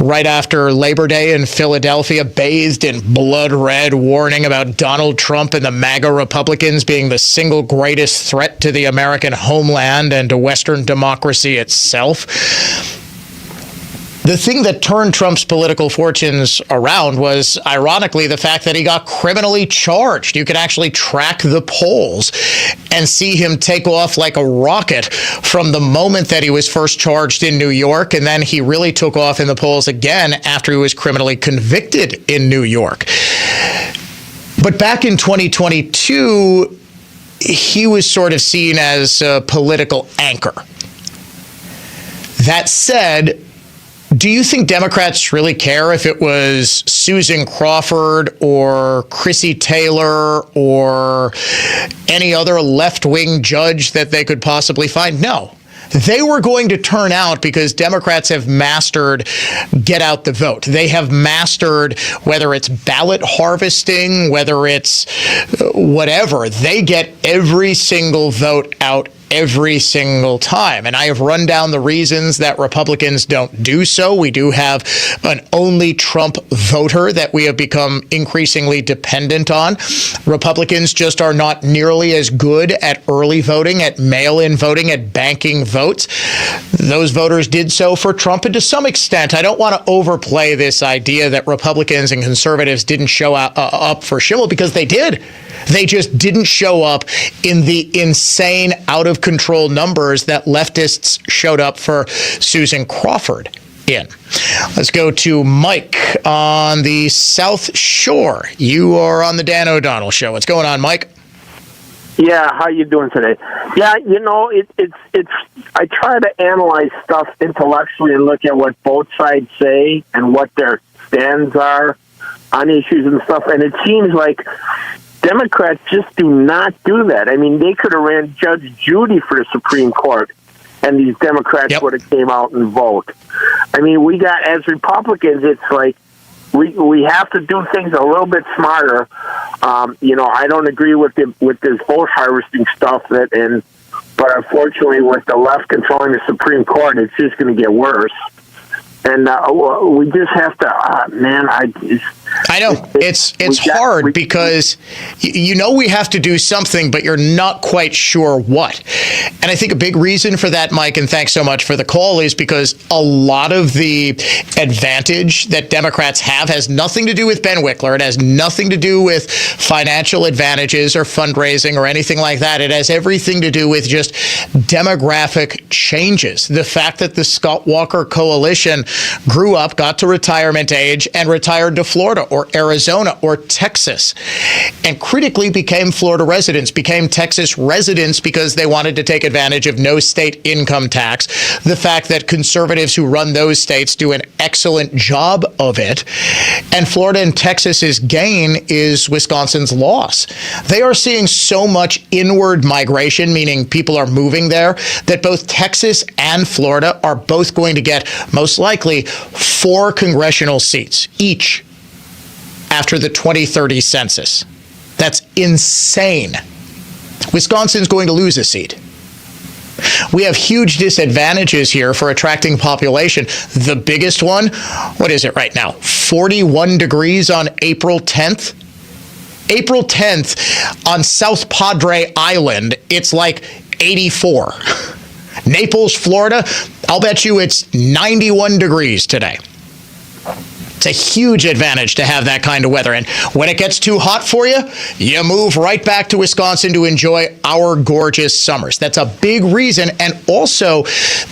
right after Labor Day in Philadelphia, bathed in blood red, warning about Donald Trump and the MAGA Republicans being the single greatest threat to the American homeland and to Western democracy itself. The thing that turned Trump's political fortunes around was, ironically, the fact that he got criminally charged. You could actually track the polls and see him take off like a rocket from the moment that he was first charged in New York, and then he really took off in the polls again after he was criminally convicted in New York. But back in 2022, he was sort of seen as a political anchor. That said, do you think Democrats really care if it was Susan Crawford or Chrissy Taylor or any other left-wing judge that they could possibly find? No. They were going to turn out because Democrats have mastered get out the vote. They have mastered, whether it's ballot harvesting, whether it's whatever, they get every single vote out every single time. And I have run down the reasons that Republicans don't do so. We do have an only Trump voter that we have become increasingly dependent on. Republicans just are not nearly as good at early voting, at mail-in voting, at banking votes. Those voters did so for Trump, and to some extent, I don't want to overplay this idea that Republicans and conservatives didn't show up for Schimmel, because they did. They just didn't show up in the insane, out-of-control numbers that leftists showed up for Susan Crawford in. Let's go to Mike on the South Shore. You are on the Dan O'Donnell Show. What's going on, Mike? Yeah, how you doing today? Yeah, you know, it's. I try to analyze stuff intellectually and look at what both sides say and what their stands are on issues and stuff, and it seems like Democrats just do not do that. I mean, they could have ran Judge Judy for the Supreme Court, and these Democrats would have came out and vote. I mean, we got, as Republicans, it's like we have to do things a little bit smarter. You know, I don't agree with this vote harvesting stuff, but unfortunately, with the left controlling the Supreme Court, it's just going to get worse. And we just have to, man, I know it's hard because you know we have to do something, but you're not quite sure what. And I think a big reason for that, Mike, and thanks so much for the call, is because a lot of the advantage that Democrats have has nothing to do with Ben Wickler. It has nothing to do with financial advantages or fundraising or anything like that. It has everything to do with just demographic changes. The fact that the Scott Walker coalition grew up, got to retirement age, and retired to Florida or Arizona or Texas, and critically became Florida residents, became Texas residents because they wanted to take advantage of no state income tax. The fact that conservatives who run those states do an excellent job of it. And Florida and Texas's gain is Wisconsin's loss. They are seeing so much inward migration, meaning people are moving there, that both Texas and Florida are both going to get, most likely, 4 congressional seats each after the 2030 census. That's insane. Wisconsin's going to lose a seat. We have huge disadvantages here for attracting population. The biggest one, what is it right now? 41 degrees on April 10th? April 10th on South Padre Island, it's like 84. Naples, Florida, I'll bet you it's 91 degrees today. It's a huge advantage to have that kind of weather. And when it gets too hot for you, you move right back to Wisconsin to enjoy our gorgeous summers. That's a big reason. And also,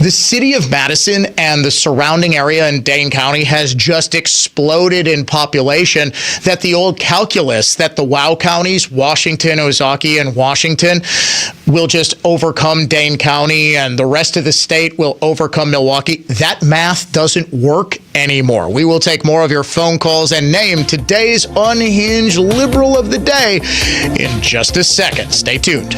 the city of Madison and the surrounding area in Dane County has just exploded in population, that the old calculus that the WOW counties, Washington, Ozaukee, and Washington, will just overcome Dane County and the rest of the state will overcome Milwaukee. That math doesn't work anymore. We will take more of your phone calls and name today's unhinged liberal of the day in just a second. Stay tuned.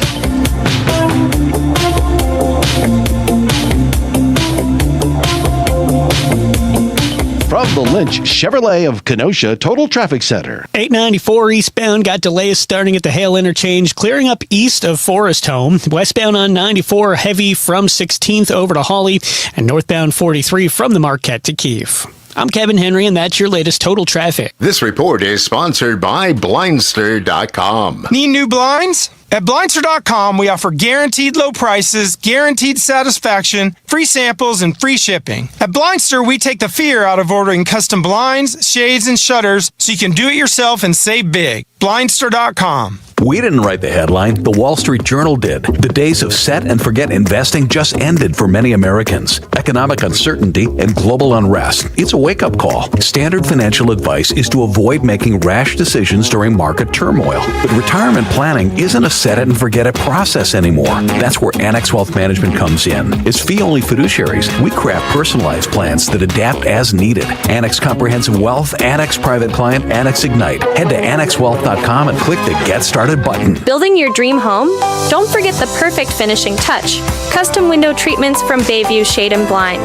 From the Lynch Chevrolet of Kenosha Total Traffic Center. 894 eastbound got delays starting at the Hale interchange, clearing up east of Forest Home. Westbound on 94 heavy from 16th over to Hawley, and northbound 43 from the Marquette to Kiev. I'm Kevin Henry, and that's your latest total traffic. This report is sponsored by Blindster.com. Need new blinds? At Blindster.com, we offer guaranteed low prices, guaranteed satisfaction, free samples, and free shipping. At Blindster, we take the fear out of ordering custom blinds, shades, and shutters so you can do it yourself and save big. Blindster.com. We didn't write the headline, the Wall Street Journal did. The days of set and forget investing just ended for many Americans. Economic uncertainty and global unrest. It's a wake-up call. Standard financial advice is to avoid making rash decisions during market turmoil. But retirement planning isn't a set it and forget it process anymore. That's where Annex Wealth Management comes in. As fee-only fiduciaries, we craft personalized plans that adapt as needed. Annex Comprehensive Wealth, Annex Private Client, Annex Ignite. Head to AnnexWealth.com and click the Get Started button. Building your dream home? Don't forget the perfect finishing touch. Custom window treatments from Bayview Shade and Blind.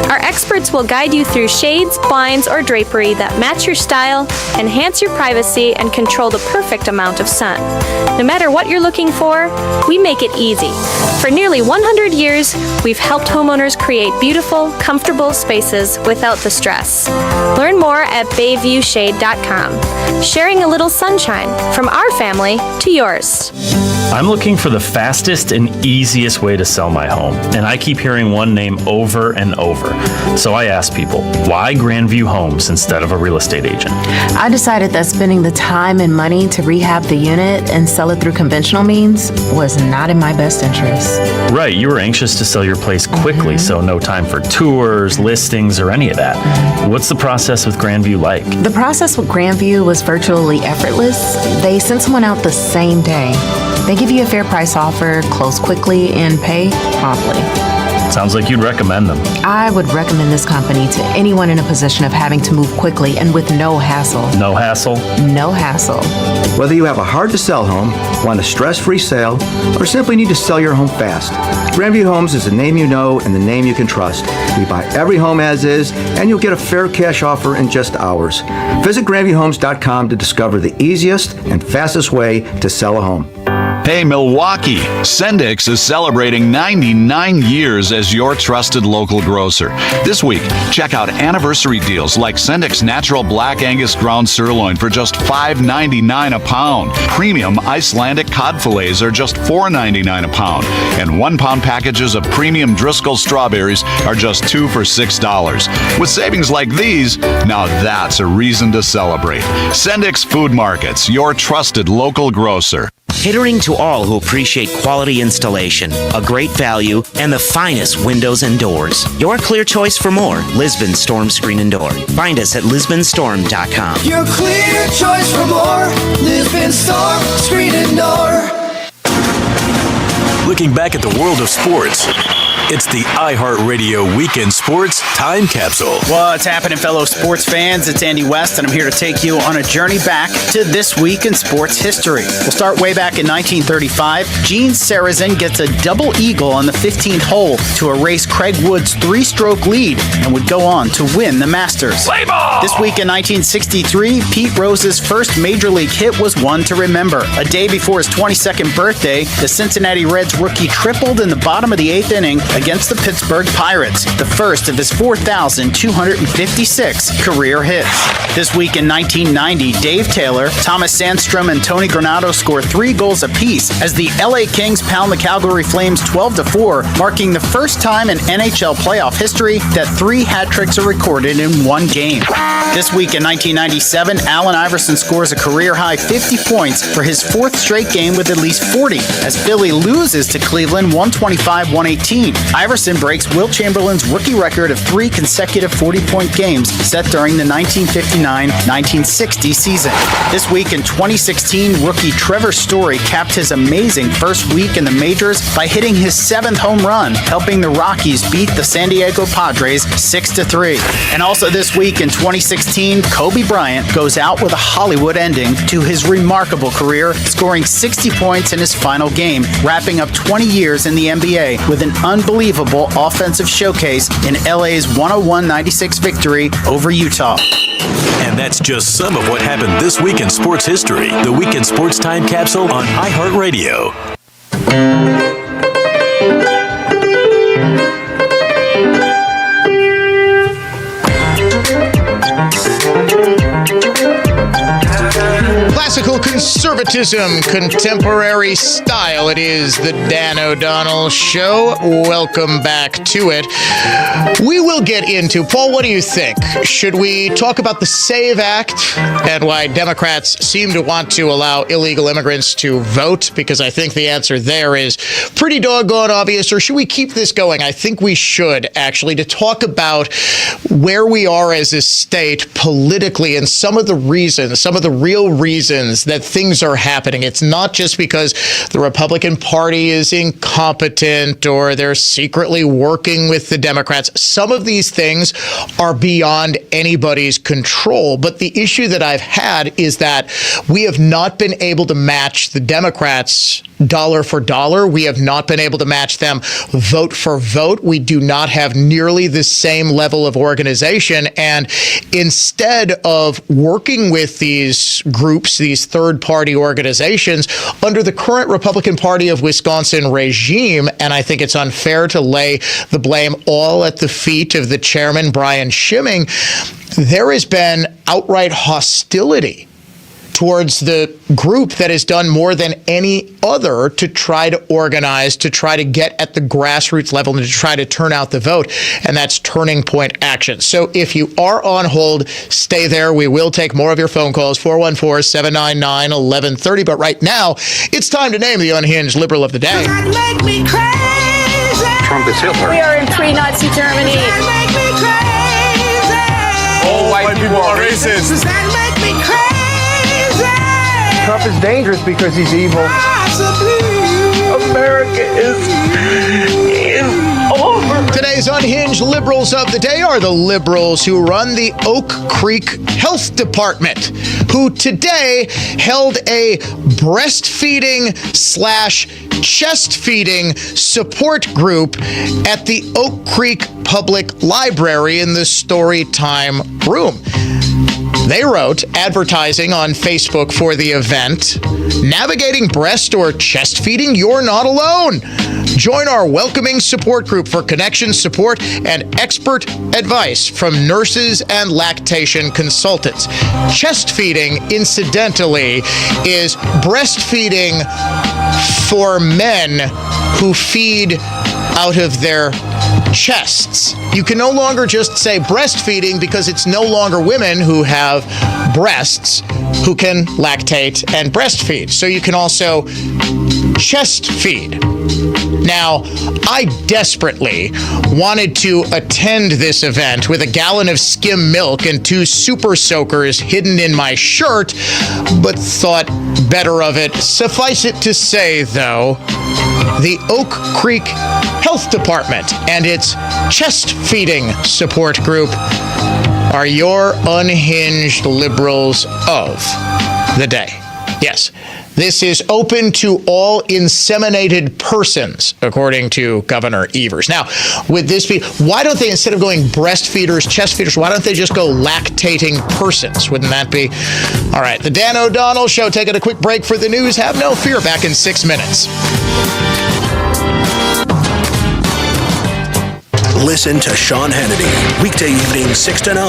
Our experts will guide you through shades, blinds, or drapery that match your style, enhance your privacy, and control the perfect amount of sun. No matter what you're looking for, we make it easy. For nearly 100 years, we've helped homeowners create beautiful, comfortable spaces without the stress. Learn more at BayviewShade.com. Sharing a little sunshine from our family to yours. I'm looking for the fastest and easiest way to sell my home, and I keep hearing one name over and over. So I ask people, why Grandview Homes instead of a real estate agent? I decided that spending the time and money to rehab the unit and sell it through conventional means was not in my best interest. Right, you were anxious to sell your place quickly, so no time for tours, listings, or any of that. What's the process with Grandview like? The process with Grandview was virtually effortless. They sent someone out the same day. They give you a fair price offer, close quickly, and pay promptly. Sounds like you'd recommend them. I would recommend this company to anyone in a position of having to move quickly and with no hassle. No hassle? No hassle. Whether you have a hard-to-sell home, want a stress-free sale, or simply need to sell your home fast, Grandview Homes is the name you know and the name you can trust. We buy every home as is, and you'll get a fair cash offer in just hours. Visit GrandviewHomes.com to discover the easiest and fastest way to sell a home. Hey Milwaukee, Sendix is celebrating 99 years as your trusted local grocer. This week, check out anniversary deals like Sendix Natural Black Angus Ground Sirloin for just $5.99 a pound. Premium Icelandic cod fillets are just $4.99 a pound. And 1 pound packages of premium Driscoll strawberries are just $2 for $6. With savings like these, now that's a reason to celebrate. Sendix Food Markets, your trusted local grocer. Catering to all who appreciate quality installation, a great value, and the finest windows and doors. Your clear choice for more, Lisbon Storm Screen and Door. Find us at lisbonstorm.com. Your clear choice for more, Lisbon Storm Screen and Door. Looking back at the world of sports, it's the iHeartRadio Weekend Sports Time Capsule. What's happening, fellow sports fans? It's Andy West, and I'm here to take you on a journey back to this week in sports history. We'll start way back in 1935. Gene Sarazen gets a double eagle on the 15th hole to erase Craig Wood's 3-stroke lead and would go on to win the Masters. Play ball! This week in 1963, Pete Rose's first major league hit was one to remember. A day before his 22nd birthday, the Cincinnati Reds rookie tripled in the bottom of the 8th inning against the Pittsburgh Pirates, the first of his 4,256 career hits. This week in 1990, Dave Taylor, Thomas Sandstrom, and Tony Granato score 3 goals apiece as the LA Kings pound the Calgary Flames 12-4, marking the first time in NHL playoff history that 3 hat tricks are recorded in one game. This week in 1997, Allen Iverson scores a career-high 50 points for his 4th straight game with at least 40, as Philly loses to Cleveland 125-118. Iverson breaks Wilt Chamberlain's rookie record of 3 consecutive 40-point games set during the 1959-1960 season. This week in 2016, rookie Trevor Story capped his amazing first week in the majors by hitting his 7th home run, helping the Rockies beat the San Diego Padres 6-3. And also this week in 2016, Kobe Bryant goes out with a Hollywood ending to his remarkable career, scoring 60 points in his final game, wrapping up 20 years in the NBA with an unbelievable offensive showcase in LA's 101-96 victory over Utah. And that's just some of what happened this week in sports history. The Week in Sports Time Capsule on iHeartRadio. Classical conservatism, contemporary style. It is the Dan O'Donnell Show. Welcome back to it. We will get into, Paul, what do you think? Should we talk about the SAVE Act and why Democrats seem to want to allow illegal immigrants to vote? Because I think the answer there is pretty doggone obvious. Or should we keep this going? I think we should, actually, to talk about where we are as a state politically and some of the reasons, some of the real reasons that things are happening. It's not just because the Republican Party is incompetent or they're secretly working with the Democrats. Some of these things are beyond anybody's control. But the issue that I've had is that we have not been able to match the Democrats dollar for dollar. We have not been able to match them vote for vote. We do not have nearly the same level of organization. And instead of working with these groups, these third-party organizations, under the current Republican Party of Wisconsin regime, and I think it's unfair to lay the blame all at the feet of the chairman, Brian Schimming, there has been outright hostility towards the group that has done more than any other to try to organize, to try to get at the grassroots level and to try to turn out the vote, and that's Turning Point Action. So if you are on hold, stay there. We will take more of your phone calls, 414-799-1130. But right now, it's time to name the unhinged liberal of the day. Make me crazy. Trump is Hitler. We are in pre-Nazi Germany. Make me crazy. All white people are racist. Does that make me crazy? Trump is dangerous because he's evil. America is over. Today's unhinged liberals of the day are the liberals who run the Oak Creek Health Department, who today held a breastfeeding/chest feeding support group at the Oak Creek Public Library in the Storytime room. They wrote advertising on Facebook for the event. Navigating breast or chest feeding? You're not alone. Join our welcoming support group for connection, support, and expert advice from nurses and lactation consultants. Chest feeding, incidentally, is breastfeeding for men who feed out of their chests. You can no longer just say breastfeeding because it's no longer women who have breasts who can lactate and breastfeed. So you can also chest feed. Now, I desperately wanted to attend this event with a gallon of skim milk and 2 super soakers hidden in my shirt, but thought better of it. Suffice it to say, though, the Oak Creek Health Department and its chest feeding support group are your unhinged liberals of the day. Yes, this is open to all inseminated persons, according to Governor Evers. Now, would this be, why don't they, instead of going breastfeeders, chest feeders, why don't they just go lactating persons? Wouldn't that be? All right, the Dan O'Donnell Show, taking a quick break for the news. Have no fear, back in 6 minutes. Listen to Sean Hannity, weekday evenings 6 to 9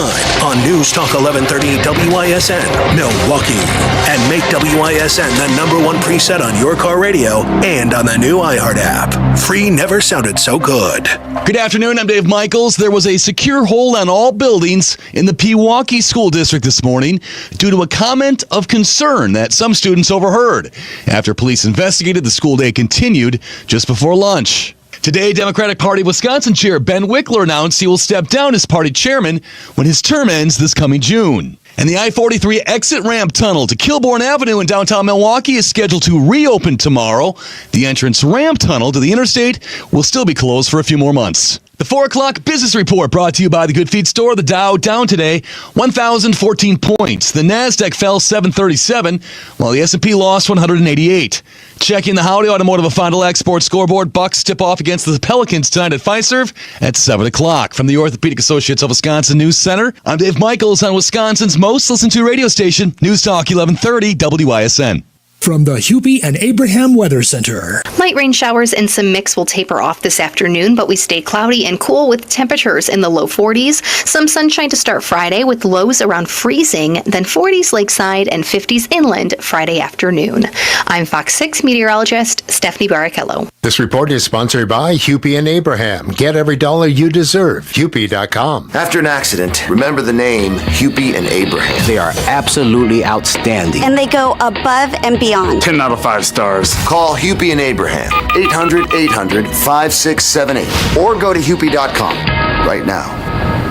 on News Talk 1130 WISN, Milwaukee. And make WISN the #1 preset on your car radio and on the new iHeart app. Free never sounded so good. Good afternoon, I'm Dave Michaels. There was a secure hold on all buildings in the Pewaukee School District this morning due to a comment of concern that some students overheard. After police investigated, the school day continued just before lunch. Today, Democratic Party of Wisconsin Chair Ben Wickler announced he will step down as party chairman when his term ends this coming June. And the I-43 exit ramp tunnel to Kilbourne Avenue in downtown Milwaukee is scheduled to reopen tomorrow. The entrance ramp tunnel to the interstate will still be closed for a few more months. The 4 o'clock business report brought to you by the Good Feet store. The Dow down today, 1,014 points. The NASDAQ fell 737, while the S&P lost 188. Checking the Howdy Automotive and Fond du Lac Sports scoreboard. Bucks tip off against the Pelicans tonight at Fiserv at 7 o'clock. From the Orthopedic Associates of Wisconsin News Center, I'm Dave Michaels on Wisconsin's most listened to radio station, News Talk 1130 WISN. From the Hupy and Abraham Weather Center. Light rain showers and some mix will taper off this afternoon, but we stay cloudy and cool with temperatures in the low 40s. Some sunshine to start Friday with lows around freezing, then 40s lakeside and 50s inland Friday afternoon. I'm Fox 6 meteorologist Stephanie Barrichello. This report is sponsored by Hupy and Abraham. Get every dollar you deserve. Hupy.com. After an accident, remember the name Hupy and Abraham. They are absolutely outstanding. And they go above and beyond. 10 out of 5 stars. Call Hupy and Abraham, 800-800-5678, or go to Hupy.com right now.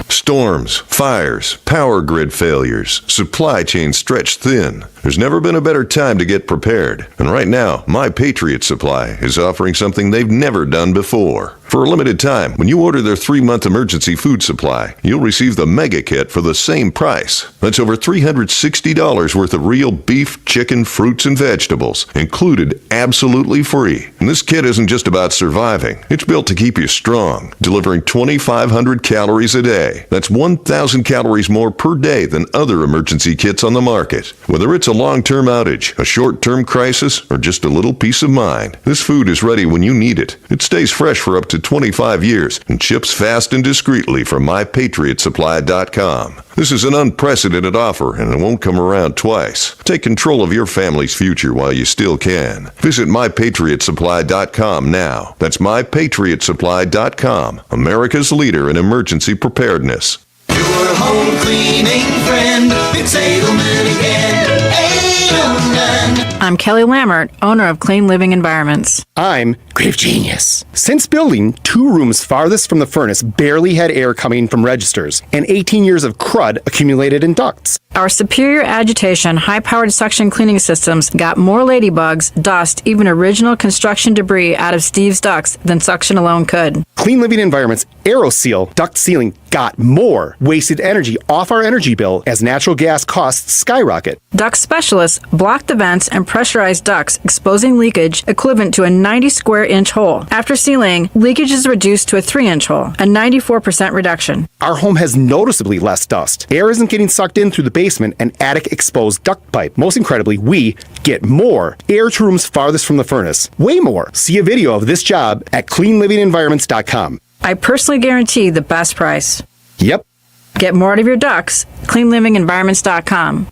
Storms, fires, power grid failures, supply chains stretched thin. There's never been a better time to get prepared. And right now, My Patriot Supply is offering something they've never done before. For a limited time, when you order their 3-month emergency food supply, you'll receive the Mega Kit for the same price. That's over $360 worth of real beef, chicken, fruits, and vegetables, included absolutely free. And this kit isn't just about surviving. It's built to keep you strong, delivering 2,500 calories a day. That's 1,000 calories more per day than other emergency kits on the market. Whether it's a long-term outage, a short-term crisis, or just a little peace of mind, this food is ready when you need it. It stays fresh for up to 25 years and ships fast and discreetly from MyPatriotSupply.com. This is an unprecedented offer and it won't come around twice. Take control of your family's future while you still can. Visit MyPatriotSupply.com now. That's MyPatriotSupply.com, America's leader in emergency preparedness. Your home cleaning friend, it's Edelman again. Edelman. I'm Kelly Lammert, owner of Clean Living Environments. I'm Grave Genius. Since building 2 rooms farthest from the furnace barely had air coming from registers, and 18 years of crud accumulated in ducts. Our superior agitation, high-powered suction cleaning systems got more ladybugs, dust, even original construction debris out of Steve's ducts than suction alone could. Clean Living Environments AeroSeal duct sealing got more wasted energy off our energy bill as natural gas costs skyrocket. Duct specialists blocked the vents and pressurized ducts, exposing leakage equivalent to a 90 square inch hole. After sealing, leakage is reduced to a 3-inch hole, a 94% reduction. Our home has noticeably less dust. Air isn't getting sucked in through the basement and attic exposed duct pipe. Most incredibly, we get more air to rooms farthest from the furnace. Way more. See a video of this job at cleanlivingenvironments.com. I personally guarantee the best price. Yep. Get more out of your ducts, cleanlivingenvironments.com.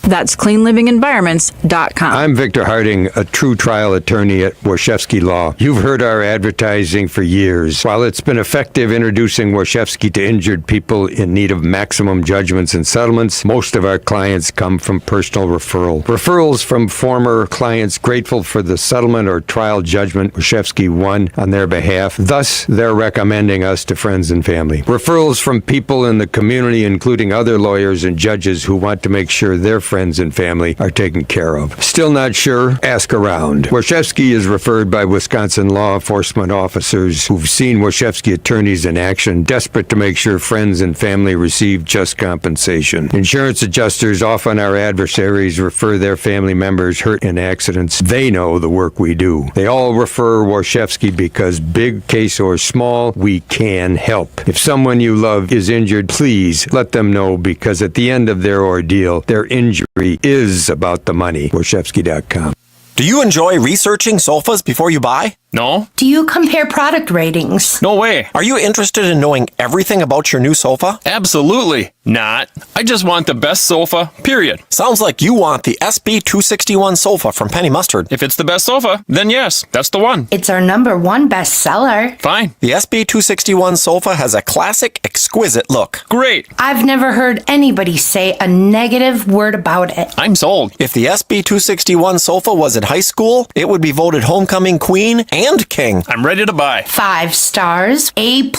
That's cleanlivingenvironments.com. I'm Victor Harding, a true trial attorney at Warshevsky Law. You've heard our advertising for years. While it's been effective introducing Warshevsky to injured people in need of maximum judgments and settlements, most of our clients come from personal referral. Referrals from former clients grateful for the settlement or trial judgment Warshevsky won on their behalf. Thus, they're recommending us to friends and family. Referrals from people in the community, including other lawyers and judges who want to make sure their friends and family are taken care of. Still not sure? Ask around. Warshevsky is referred by Wisconsin law enforcement officers who've seen Warshevsky attorneys in action, desperate to make sure friends and family receive just compensation. Insurance adjusters, often our adversaries, refer their family members hurt in accidents. They know the work we do. They all refer Warshevsky because, big case or small, we can help. If someone you love is injured, please let them know, because at the end of their ordeal, their injury is about the money. Warshevsky.com. Do you enjoy researching sofas before you buy? No. Do you compare product ratings? No way. Are you interested in knowing everything about your new sofa? Absolutely not. I just want the best sofa, period. Sounds like you want the SB261 sofa from Penny Mustard. If it's the best sofa, then yes, that's the one. It's our #1 bestseller. Fine. The SB261 sofa has a classic, exquisite look. Great. I've never heard anybody say a negative word about it. I'm sold. If the SB261 sofa was in high school, it would be voted homecoming queen and king. I'm ready to buy. 5 stars, A+,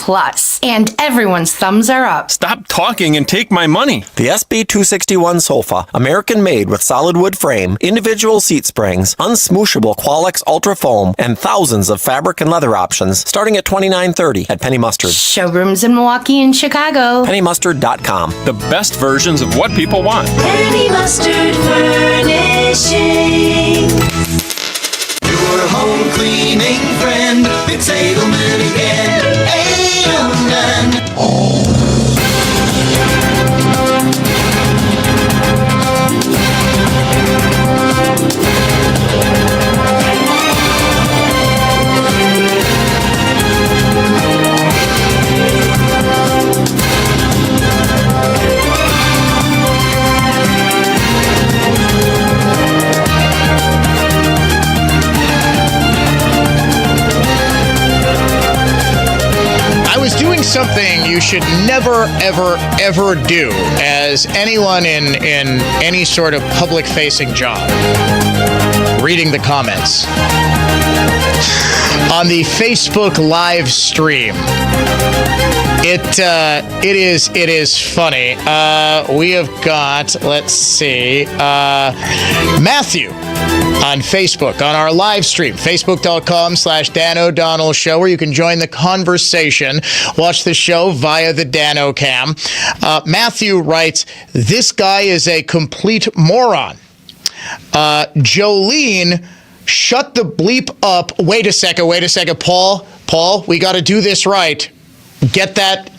and everyone's thumbs are up. Stop talking and take my money. The SB261 sofa, American made with solid wood frame, individual seat springs, unsmooshable Qualex Ultra Foam, and thousands of fabric and leather options, starting at $29.30 at Penny Mustard. Showrooms in Milwaukee and Chicago. PennyMustard.com. The best versions of what people want. Penny Mustard Furnishing. Your home cleaning friend. It's Edelman again. Edelman. I was doing something you should never, ever, ever do as anyone in any sort of public-facing job. Reading the comments on the Facebook live stream. It is funny. We have got, let's see, Matthew on Facebook, on our live stream, facebook.com/Dan O'Donnell Show, where you can join the conversation, watch the show via the Dan O'Cam. Matthew writes, "This guy is a complete moron. Jolene, shut the bleep up." Wait a second, Paul, we got to do this right. Get that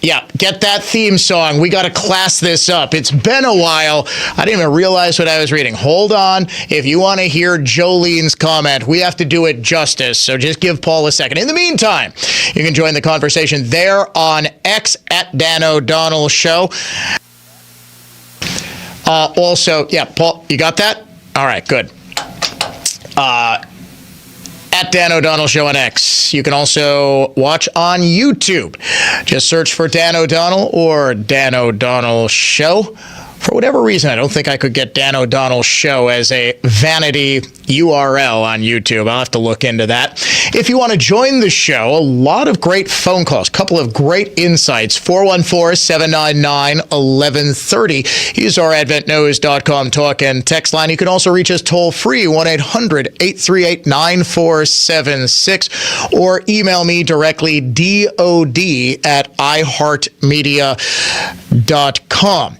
theme song. We got to class this up. It's been a while. I didn't even realize what I was reading. Hold on. If you want to hear Jolene's comment, we have to do it justice. So just give Paul a second. In the meantime, you can join the conversation there on X at Dan O'Donnell Show. Also, Paul, you got that? All right, good. At Dan O'Donnell Show on X. You can also watch on YouTube. Just search for Dan O'Donnell or Dan O'Donnell Show. For whatever reason, I don't think I could get Dan O'Donnell Show as a vanity URL on YouTube. I'll have to look into that. If you want to join the show, a lot of great phone calls, a couple of great insights. 414-799-1130. Use our AdventNews.com talk and text line. You can also reach us toll free, 1-800-838-9476, or email me directly, dod@iheartmedia.com.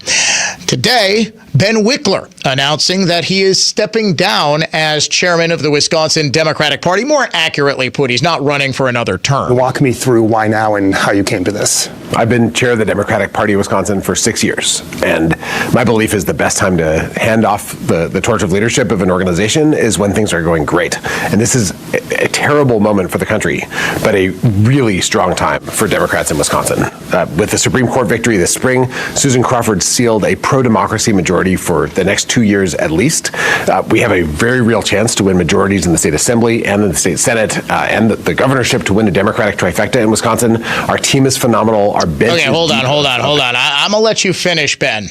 Today, Ben Wickler announcing that he is stepping down as chairman of the Wisconsin Democratic Party. More accurately put, he's not running for another term. Walk me through why now and how you came to this. I've been chair of the Democratic Party of Wisconsin for 6 years, and my belief is the best time to hand off the torch of leadership of an organization is when things are going great. And this is a terrible moment for the country, but a really strong time for Democrats in Wisconsin. With the Supreme Court victory this spring, Susan Crawford sealed a pro-democracy majority for the next 2 years at least. We have a very real chance to win majorities in the state assembly and in the state senate and the governorship to win a Democratic trifecta in Wisconsin. Our team is phenomenal. Our bench Okay, hold on. I'm going to let you finish, Ben.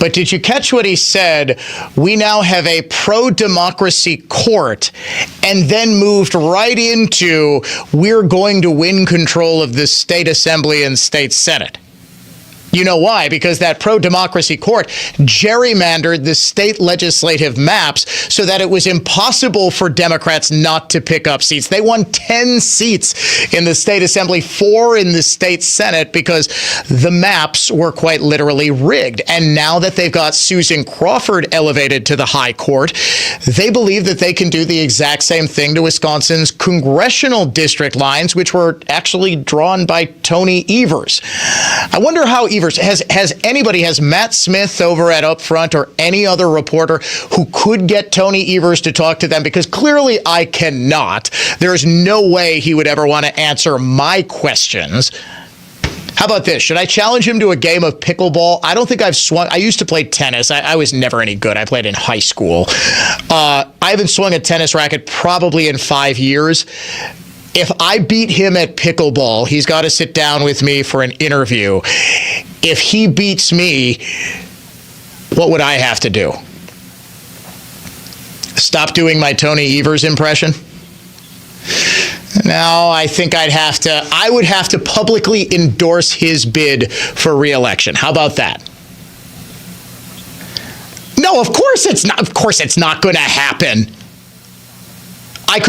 But did you catch what he said? We now have a pro-democracy court, and then moved right into we're going to win control of the state assembly and state senate. You know why? Because that pro-democracy court gerrymandered the state legislative maps so that it was impossible for Democrats not to pick up seats. They won 10 seats in the state assembly, 4 in the state senate, because the maps were quite literally rigged. And now that they've got Susan Crawford elevated to the high court, they believe that they can do the exact same thing to Wisconsin's congressional district lines, which were actually drawn by Tony Evers. I wonder how Evers Evers, has Matt Smith over at Upfront or any other reporter who could get Tony Evers to talk to them? Because clearly I cannot. There's no way he would ever want to answer my questions. How about this? Should I challenge him to a game of pickleball? I don't think I've swung. I used to play tennis. I was never any good. I played in high school. I haven't swung a tennis racket probably in 5 years. If I beat him at pickleball, he's got to sit down with me for an interview. If he beats me, what would I have to do? Stop doing my Tony Evers impression? No, I think I would have to publicly endorse his bid for re-election. How about that? No, of course it's not going to happen. I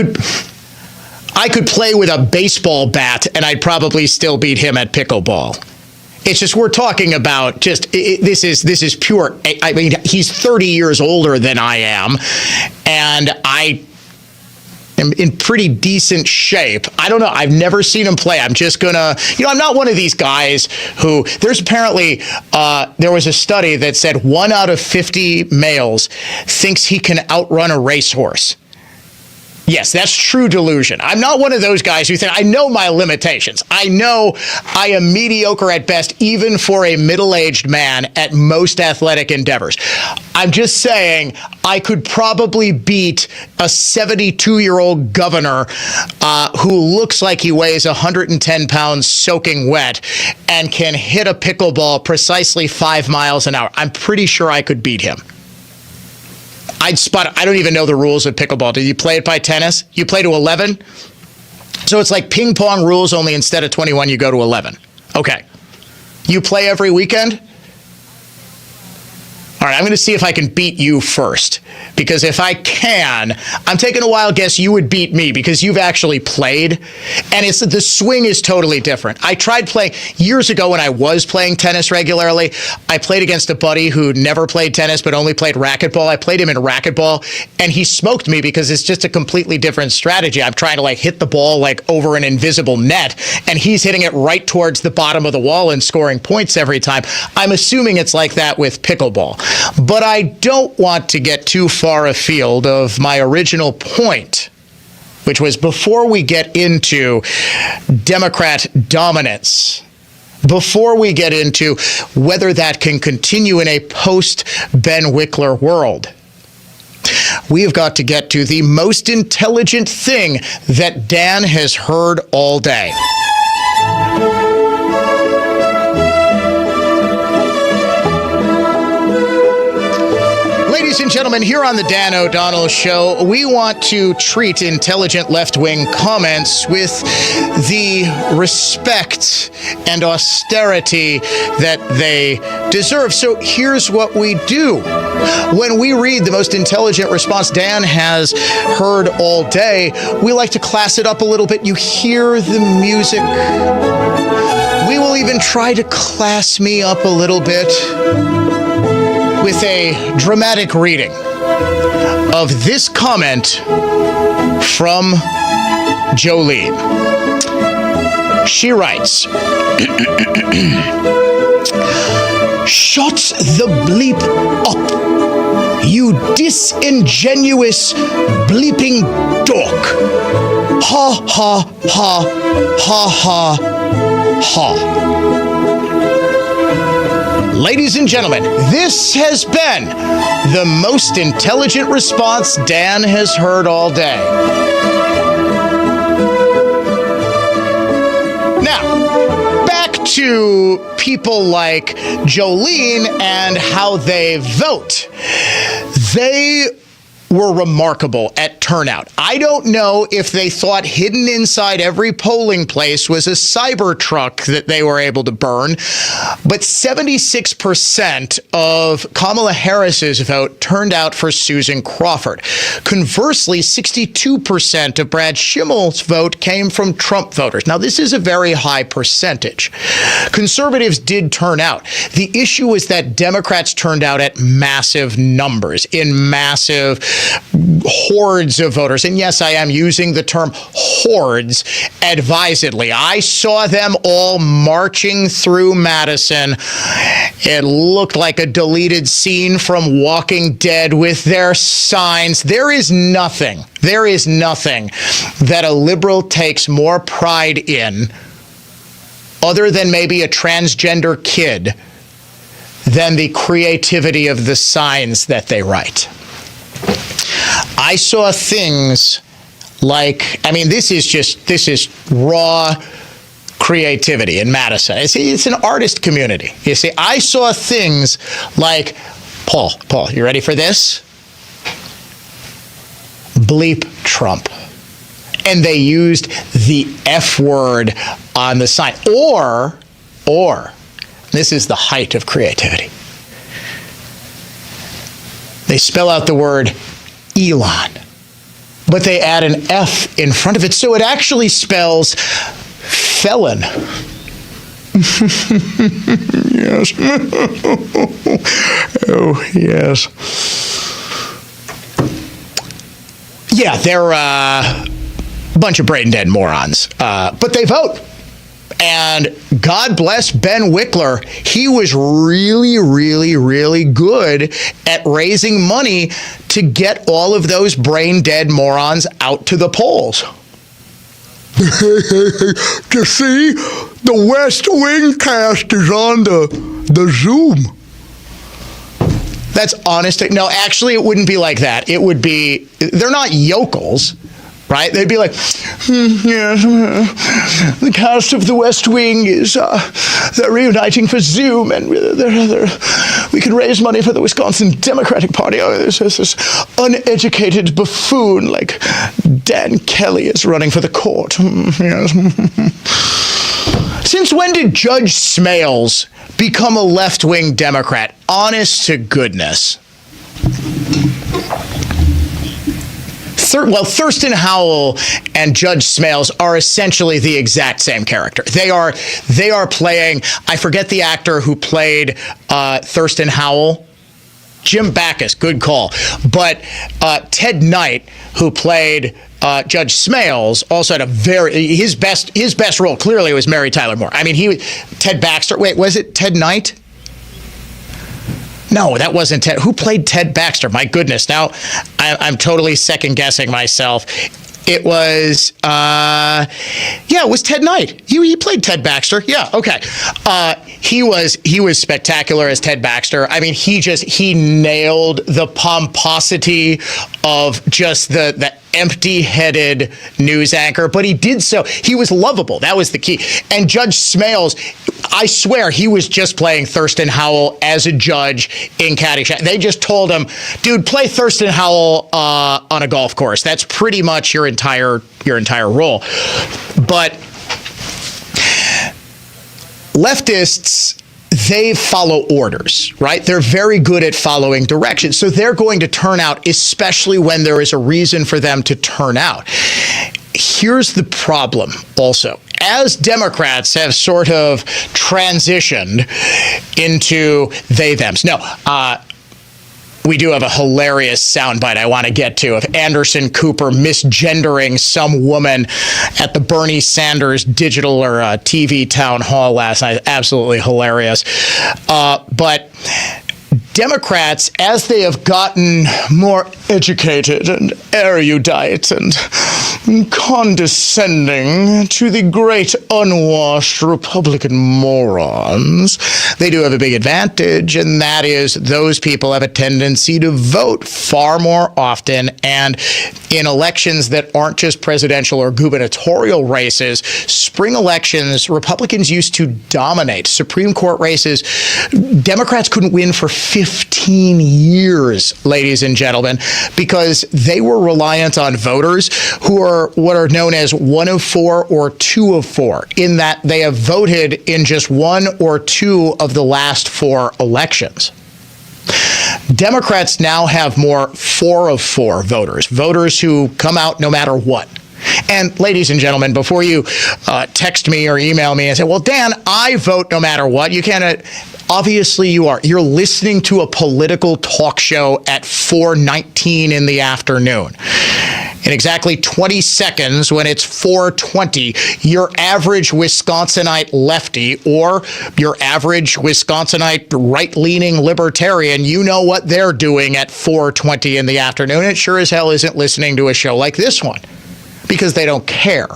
could play with a baseball bat and I'd probably still beat him at pickleball. It's just we're talking about this is pure. I mean, he's 30 years older than I am, and I am in pretty decent shape. I don't know. I've never seen him play. I'm just gonna, I'm not one of these guys who, there's apparently, there was a study that said 1 out of 50 males thinks he can outrun a racehorse. Yes, that's true delusion. I'm not one of those guys who think, I know my limitations. I know I am mediocre at best, even for a middle-aged man at most athletic endeavors. I'm just saying I could probably beat a 72-year-old governor who looks like he weighs 110 pounds soaking wet and can hit a pickleball precisely 5 miles an hour. I'm pretty sure I could beat him. I don't even know the rules of pickleball. Do you play it by tennis? You play to 11? So it's like ping pong rules, only instead of 21, you go to 11. Okay. You play every weekend? All right, I'm going to see if I can beat you first. Because if I can, I'm taking a wild guess you would beat me because you've actually played. And the swing is totally different. I tried playing years ago when I was playing tennis regularly. I played against a buddy who never played tennis but only played racquetball. I played him in racquetball and he smoked me because it's just a completely different strategy. I'm trying to hit the ball over an invisible net and he's hitting it right towards the bottom of the wall and scoring points every time. I'm assuming it's like that with pickleball. But I don't want to get too far afield of my original point, which was before we get into Democrat dominance, before we get into whether that can continue in a post-Ben Wickler world, we have got to get to the most intelligent thing that Dan has heard all day. Ladies and gentlemen, here on the Dan O'Donnell Show, we want to treat intelligent left-wing comments with the respect and austerity that they deserve. So here's what we do. When we read the most intelligent response Dan has heard all day, we like to class it up a little bit. You hear the music. We will even try to class me up a little bit with a dramatic reading of this comment from Jolene. She writes, "Shut the bleep up, you disingenuous bleeping dork. Ha ha ha ha ha ha." Ladies and gentlemen, this has been the most intelligent response Dan has heard all day. Now, back to people like Jolene and how they vote. They were remarkable at turnout. I don't know if they thought hidden inside every polling place was a cyber truck that they were able to burn, but 76% of Kamala Harris's vote turned out for Susan Crawford. Conversely, 62% of Brad Schimmel's vote came from Trump voters. Now, this is a very high percentage. Conservatives did turn out. The issue was that Democrats turned out at massive numbers, in massive hordes of voters. And yes, I am using the term hordes advisedly. I saw them all marching through Madison. It looked like a deleted scene from Walking Dead with their signs. There is nothing that a liberal takes more pride in, other than maybe a transgender kid, than the creativity of the signs that they write. I saw things like, this is raw creativity in Madison. It's an artist community. You see, I saw things like, Paul, you ready for this? Bleep Trump. And they used the F word on the sign. Or, this is the height of creativity, they spell out the word Elon, but they add an F in front of it, so it actually spells felon. Yes. Oh, yes. Yeah, they're a bunch of brain dead morons, but they vote. And God bless Ben Wickler. He was really, really, really good at raising money to get all of those brain dead morons out to the polls. To see, the West Wing cast is on the Zoom. That's honest. No, actually, it wouldn't be like that. It would be, they're not yokels. Right? They'd be like, yes, the cast of The West Wing is, they're reuniting for Zoom, and we can raise money for the Wisconsin Democratic Party. Oh, there's this uneducated buffoon like Dan Kelly is running for the court. Yes. Since when did Judge Smales become a left-wing Democrat? Honest to goodness. Well, Thurston Howell and Judge Smales are essentially the exact same character. They are playing, I forget the actor who played Thurston Howell. Jim Backus, good call. But Ted Knight, who played Judge Smales, also had his best role clearly was Mary Tyler Moore. Ted Baxter. Wait, was it Ted Knight? No, that wasn't Ted. Who played Ted Baxter? My goodness. Now I'm totally second guessing myself. It was, it was Ted Knight. He played Ted Baxter. Yeah, okay. He was spectacular as Ted Baxter. He nailed the pomposity of just the empty-headed news anchor, but he did so. He was lovable. That was the key. And Judge Smales, I swear, he was just playing Thurston Howell as a judge in Caddyshack. They just told him, dude, play Thurston Howell on a golf course. That's pretty much your entire role. But leftists, they follow orders, right? They're very good at following directions. So they're going to turn out, especially when there is a reason for them to turn out. Here's the problem also. As Democrats have sort of transitioned into they-thems. No, we do have a hilarious soundbite I want to get to of Anderson Cooper misgendering some woman at the Bernie Sanders digital or TV town hall last night. Absolutely hilarious. But Democrats, as they have gotten more educated and erudite and condescending to the great unwashed Republican morons, they do have a big advantage, and that is those people have a tendency to vote far more often, and in elections that aren't just presidential or gubernatorial races, spring elections, Republicans used to dominate. Supreme Court races, Democrats couldn't win for 15 years, ladies and gentlemen, because they were reliant on voters who are what are known as 1 of 4 or 2 of 4, in that they have voted in just 1 or 2 of the last 4 elections. Democrats now have more 4 of 4 voters who come out no matter what. And ladies and gentlemen, before you text me or email me and say, well, Dan, I vote no matter what. You can't. Obviously you are. You're listening to a political talk show at 4:19 in the afternoon. In exactly 20 seconds, when it's 4:20, your average Wisconsinite lefty or your average Wisconsinite right-leaning libertarian, you know what they're doing at 4:20 in the afternoon. It sure as hell isn't listening to a show like this one because they don't care.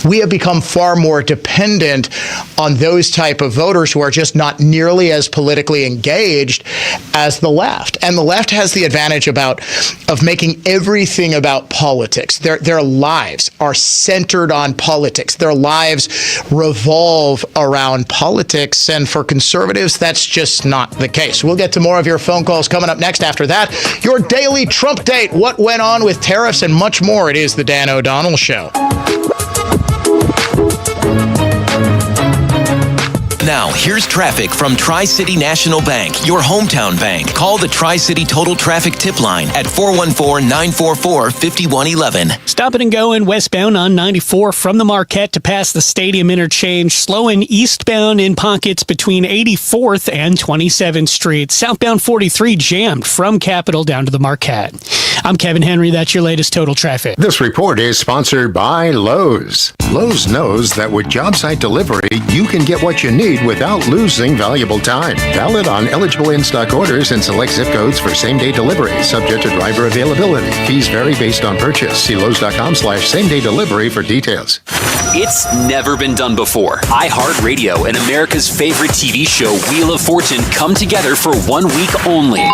We have become far more dependent on those type of voters who are just not nearly as politically engaged as the left. And the left has the advantage of making everything about politics. Their lives are centered on politics. Their lives revolve around politics. And for conservatives, that's just not the case. We'll get to more of your phone calls coming up next. After that, your daily Trump date, what went on with tariffs, and much more. It is the Dan O'Donnell Show. Now, here's traffic from Tri-City National Bank, your hometown bank. Call the Tri-City Total Traffic Tip Line at 414-944-5111. Stopping and going westbound on 94 from the Marquette to past the Stadium Interchange. Slowing eastbound in pockets between 84th and 27th Street. Southbound 43 jammed from Capitol down to the Marquette. I'm Kevin Henry. That's your latest total traffic. This report is sponsored by Lowe's. Lowe's knows that with job site delivery, you can get what you need without losing valuable time. Valid on eligible in-stock orders and select zip codes for same-day delivery, subject to driver availability. Fees vary based on purchase. See Lowe's.com/same-day delivery for details. It's never been done before. iHeartRadio and America's favorite TV show, Wheel of Fortune, come together for 1 week only.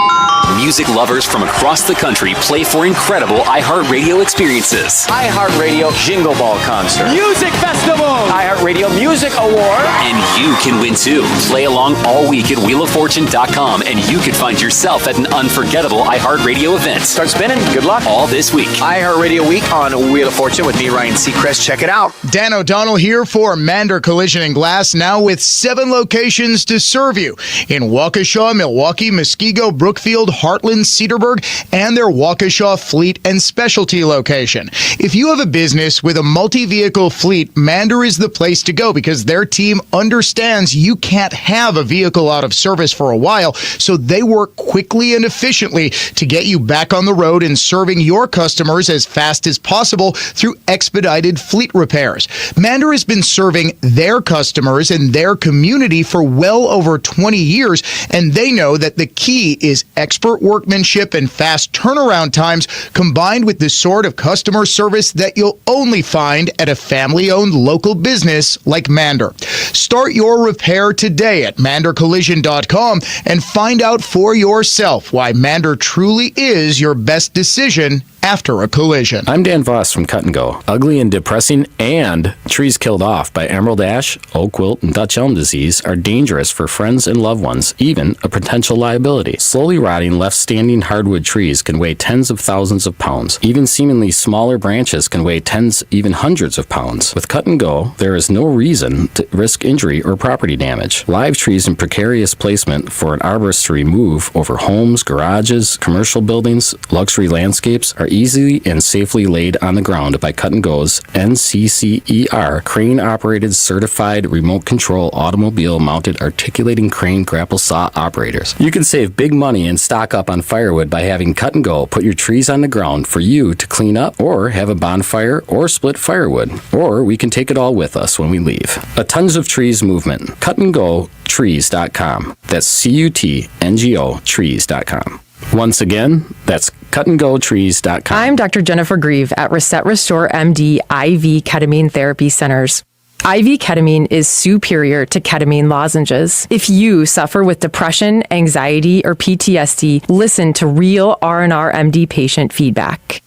Music lovers from across the country play for incredible iHeartRadio experiences. iHeartRadio Jingle Ball Concert. Music Festival. iHeartRadio Music Award. And you can win too. Play along all week at wheeloffortune.com and you could find yourself at an unforgettable iHeartRadio event. Start spinning. Good luck. All this week. iHeartRadio Week on Wheel of Fortune with me, Ryan Seacrest. Check it out. Dan O'Donnell here for Mander Collision and Glass, now with 7 locations to serve you in Waukesha, Milwaukee, Muskego, Brookfield, Heartland, Cedarburg, and their Waukesha Fleet and Specialty location. If you have a business with a multi-vehicle fleet, Mander is the place to go because their team understands you can't have a vehicle out of service for a while, so they work quickly and efficiently to get you back on the road and serving your customers as fast as possible through expedited fleet repairs. Mander has been serving their customers and their community for well over 20 years, and they know that the key is expert workmanship and fast turnaround times combined with the sort of customer service that you'll only find at a family-owned local business like Mander. Start your repair today at mandercollision.com and find out for yourself why Mander truly is your best decision after a collision. I'm Dan Voss from Cut & Go. Ugly and depressing and trees killed off by emerald ash, oak wilt, and Dutch elm disease are dangerous for friends and loved ones, even a potential liability. Slowly rotting, left-standing hardwood trees can weigh tens of thousands of pounds. Even seemingly smaller branches can weigh tens, even hundreds of pounds. With Cut & Go, there is no reason to risk injury or property damage. Live trees in precarious placement for an arborist to remove over homes, garages, commercial buildings, luxury landscapes are easily and safely laid on the ground by Cut & Go's NCCER crane-operated certified remote control automobile mounted articulating crane grapple saw operators. You can save big money and stock up on firewood by having Cut & Go put your trees on the ground for you to clean up or have a bonfire or split firewood, or we can take it all with us when we leave. A Tons of Trees movement. cutandgotrees.com. That's CUTNGO trees.com. Once again, that's cutandgotrees.com. I'm Dr. Jennifer Grieve at Reset Restore MD IV Ketamine Therapy Centers. IV ketamine is superior to ketamine lozenges. If you suffer with depression, anxiety, or PTSD, listen to real R&R MD patient feedback.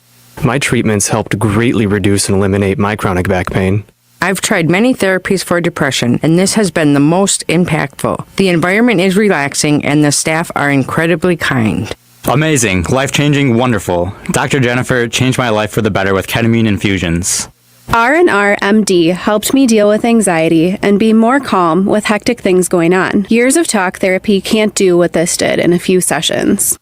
My treatments helped greatly reduce and eliminate my chronic back pain. I've tried many therapies for depression, and this has been the most impactful. The environment is relaxing, and the staff are incredibly kind. Amazing, life-changing, wonderful. Dr. Jennifer changed my life for the better with ketamine infusions. R&R MD helped me deal with anxiety and be more calm with hectic things going on. Years of talk therapy can't do what this did in a few sessions.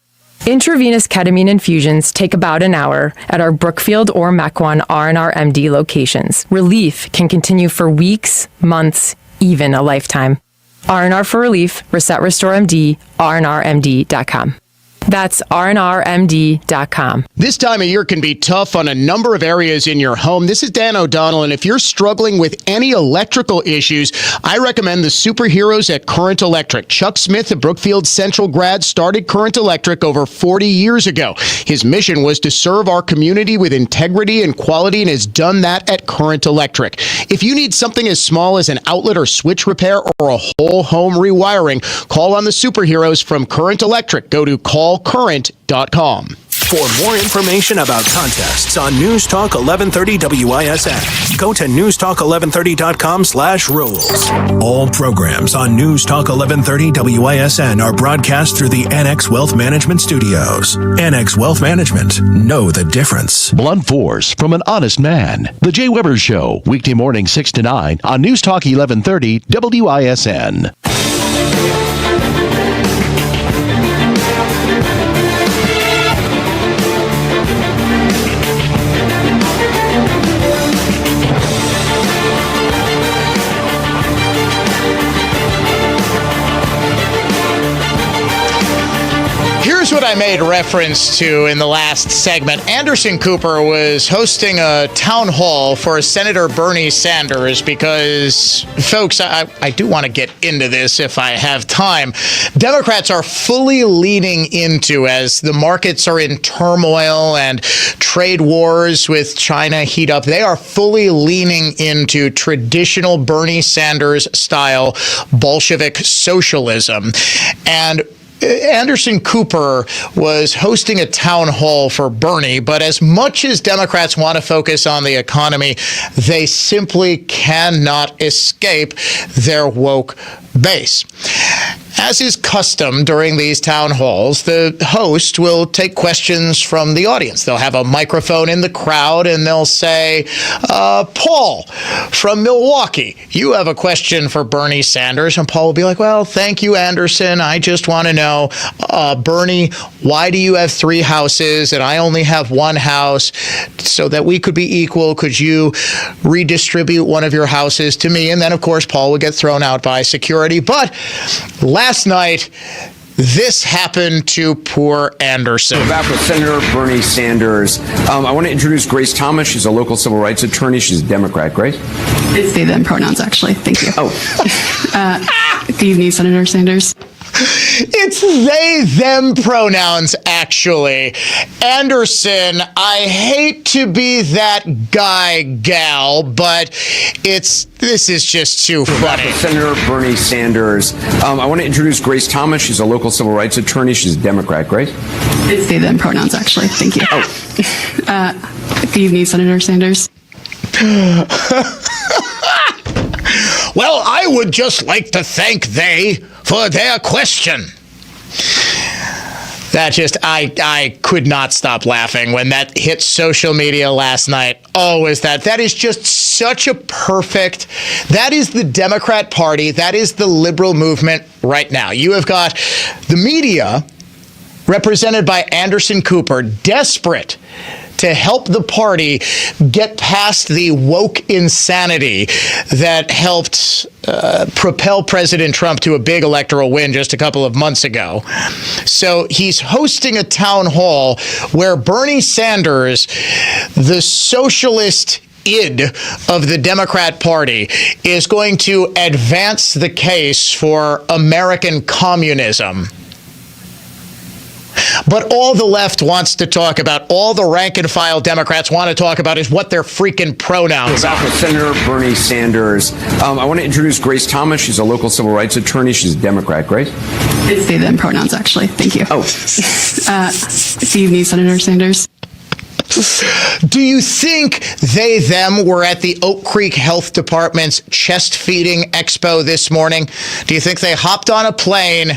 Intravenous ketamine infusions take about an hour at our Brookfield or Mequon R&R MD locations. Relief can continue for weeks, months, even a lifetime. R&R for Relief, Reset Restore MD, rnrmd.com. That's rnrmd.com. This time of year can be tough on a number of areas in your home. This is Dan O'Donnell, and if you're struggling with any electrical issues, I recommend the superheroes at Current Electric. Chuck Smith, a Brookfield Central grad, started Current Electric over 40 years ago. His mission was to serve our community with integrity and quality, and has done that at Current Electric. If you need something as small as an outlet or switch repair or a whole home rewiring, call on the superheroes from Current Electric. Go to callcurrent.com. For more information about contests on News Talk 1130 WISN, go to newstalk1130.com/rules. All programs on News Talk 1130 WISN are broadcast through the Annex Wealth Management Studios. Annex Wealth Management. Know the difference. Blunt force from an honest man. The Jay Weber Show, weekday morning 6 to 9 on News Talk 1130 WISN. Here's what I made reference to in the last segment. Anderson Cooper was hosting a town hall for Senator Bernie Sanders because, folks, I do want to get into this if I have time. Democrats are fully leaning into, as the markets are in turmoil and trade wars with China heat up, they are fully leaning into traditional Bernie Sanders style Bolshevik socialism. And Anderson Cooper was hosting a town hall for Bernie, but as much as Democrats want to focus on the economy, they simply cannot escape their woke base. As is custom during these town halls, the host will take questions from the audience. They'll have a microphone in the crowd and they'll say, Paul from Milwaukee, you have a question for Bernie Sanders. And Paul will be like, well, thank you, Anderson. I just want to know, Bernie, why do you have 3 houses and I only have 1 house? So that we could be equal, could you redistribute one of your houses to me? And then, of course, Paul would get thrown out by security. But last night, this happened to poor Anderson. We're back with Senator Bernie Sanders. I want to introduce Grace Thomas. She's a local civil rights attorney. She's a Democrat. Grace? It's they, them pronouns, actually. Thank you. Oh. Good evening, Senator Sanders. It's they, them pronouns, actually. Anderson, I hate to be that guy, gal, but this is just too funny. Senator Bernie Sanders. I want to introduce Grace Thomas. She's a local civil rights attorney. She's a Democrat. Grace? It's they, them pronouns, actually. Thank you. Oh. Good evening, Senator Sanders. Well, I would just like to thank they for their question. That just, I could not stop laughing when that hit social media last night. Oh, that is just such a perfect, that is the Democrat Party, that is the liberal movement right now. You have got the media, represented by Anderson Cooper, desperate to help the party get past the woke insanity that helped propel President Trump to a big electoral win just a couple of months ago. So he's hosting a town hall where Bernie Sanders, the socialist id of the Democrat Party, is going to advance the case for American communism. But all the left wants to talk about, all the rank and file Democrats want to talk about, is what their freaking pronouns are. With Senator Bernie Sanders. I want to introduce Grace Thomas. She's a local civil rights attorney. She's a Democrat. Grace? It's they, them pronouns, actually. Thank you. Oh. Good evening, Senator Sanders. Do you think they, them were at the Oak Creek Health Department's chest feeding expo this morning? Do you think they hopped on a plane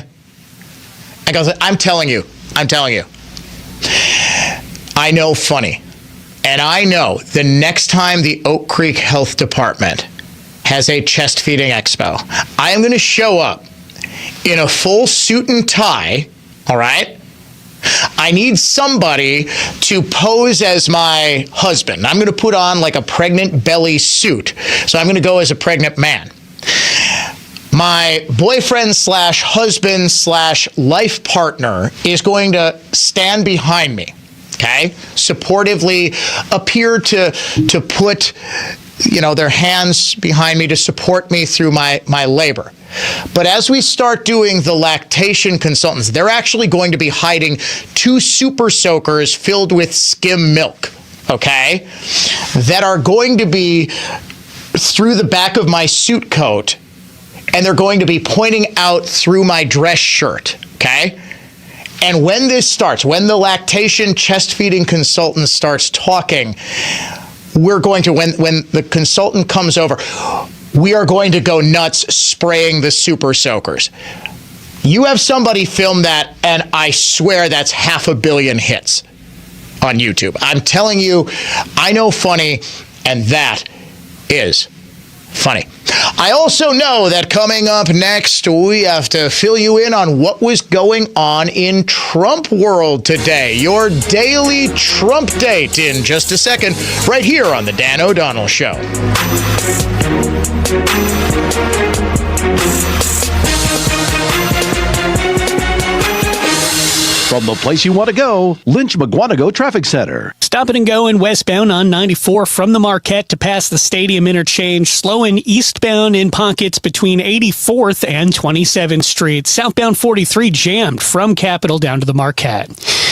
and goes, I'm telling you, I know funny. And I know the next time the Oak Creek Health Department has a chest feeding expo, I am going to show up in a full suit and tie, all right? I need somebody to pose as my husband. I'm going to put on like a pregnant belly suit. So I'm going to go as a pregnant man. my boyfriend slash husband slash life partner is going to stand behind me, okay? Supportively appear to put, their hands behind me to support me through my labor. But as we start doing the lactation consultants, they're actually going to be hiding 2 super soakers filled with skim milk, okay? That are going to be through the back of my suit coat, and they're going to be pointing out through my dress shirt, okay? And when this starts, when the lactation chest feeding consultant starts talking, we're going to, when the consultant comes over, we are going to go nuts spraying the super soakers. You have somebody film that, and I swear that's 500 million hits on YouTube. I'm telling you, I know funny, and that is funny. I also know that coming up next, we have to fill you in on what was going on in Trump world today. Your daily Trump date in just a second, right here on The Dan O'Donnell Show. From the place you want to go, Lynch McGuanago Traffic Center. Stopping and going westbound on 94 from the Marquette to past the Stadium interchange. Slowing eastbound in pockets between 84th and 27th Street. Southbound 43 jammed from Capitol down to the Marquette.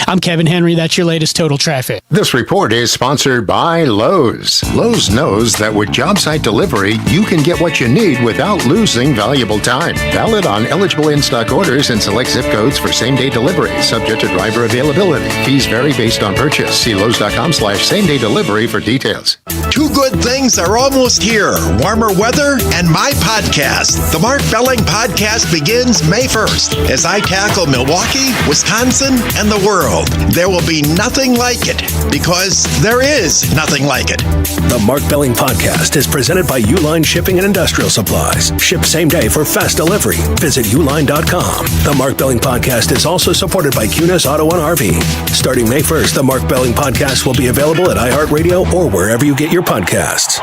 I'm Kevin Henry. That's your latest total traffic. This report is sponsored by Lowe's. Lowe's knows that with job site delivery, you can get what you need without losing valuable time. Valid on eligible in-stock orders and select zip codes for same-day delivery, subject to driver availability. Fees vary based on purchase. See Lowe's.com/same-day delivery for details. 2 good things are almost here. Warmer weather and my podcast. The Mark Belling Podcast begins May 1st as I tackle Milwaukee, Wisconsin, and the world. There will be nothing like it because there is nothing like it. The Mark Belling Podcast is presented by Uline Shipping and Industrial Supplies. Ship same day for fast delivery. Visit uline.com. The Mark Belling Podcast is also supported by Cunis Auto and RV. Starting May 1st, the Mark Belling Podcast will be available at iHeartRadio or wherever you get your podcasts.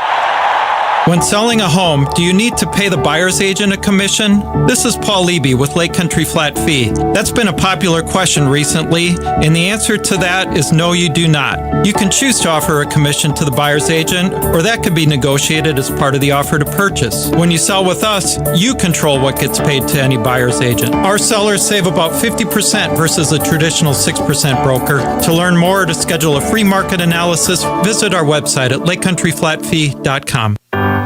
When selling a home, do you need to pay the buyer's agent a commission? This is Paul Leby with Lake Country Flat Fee. That's been a popular question recently, and the answer to that is no, you do not. You can choose to offer a commission to the buyer's agent, or that could be negotiated as part of the offer to purchase. When you sell with us, you control what gets paid to any buyer's agent. Our sellers save about 50% versus a traditional 6% broker. To learn more or to schedule a free market analysis, visit our website at lakecountryflatfee.com.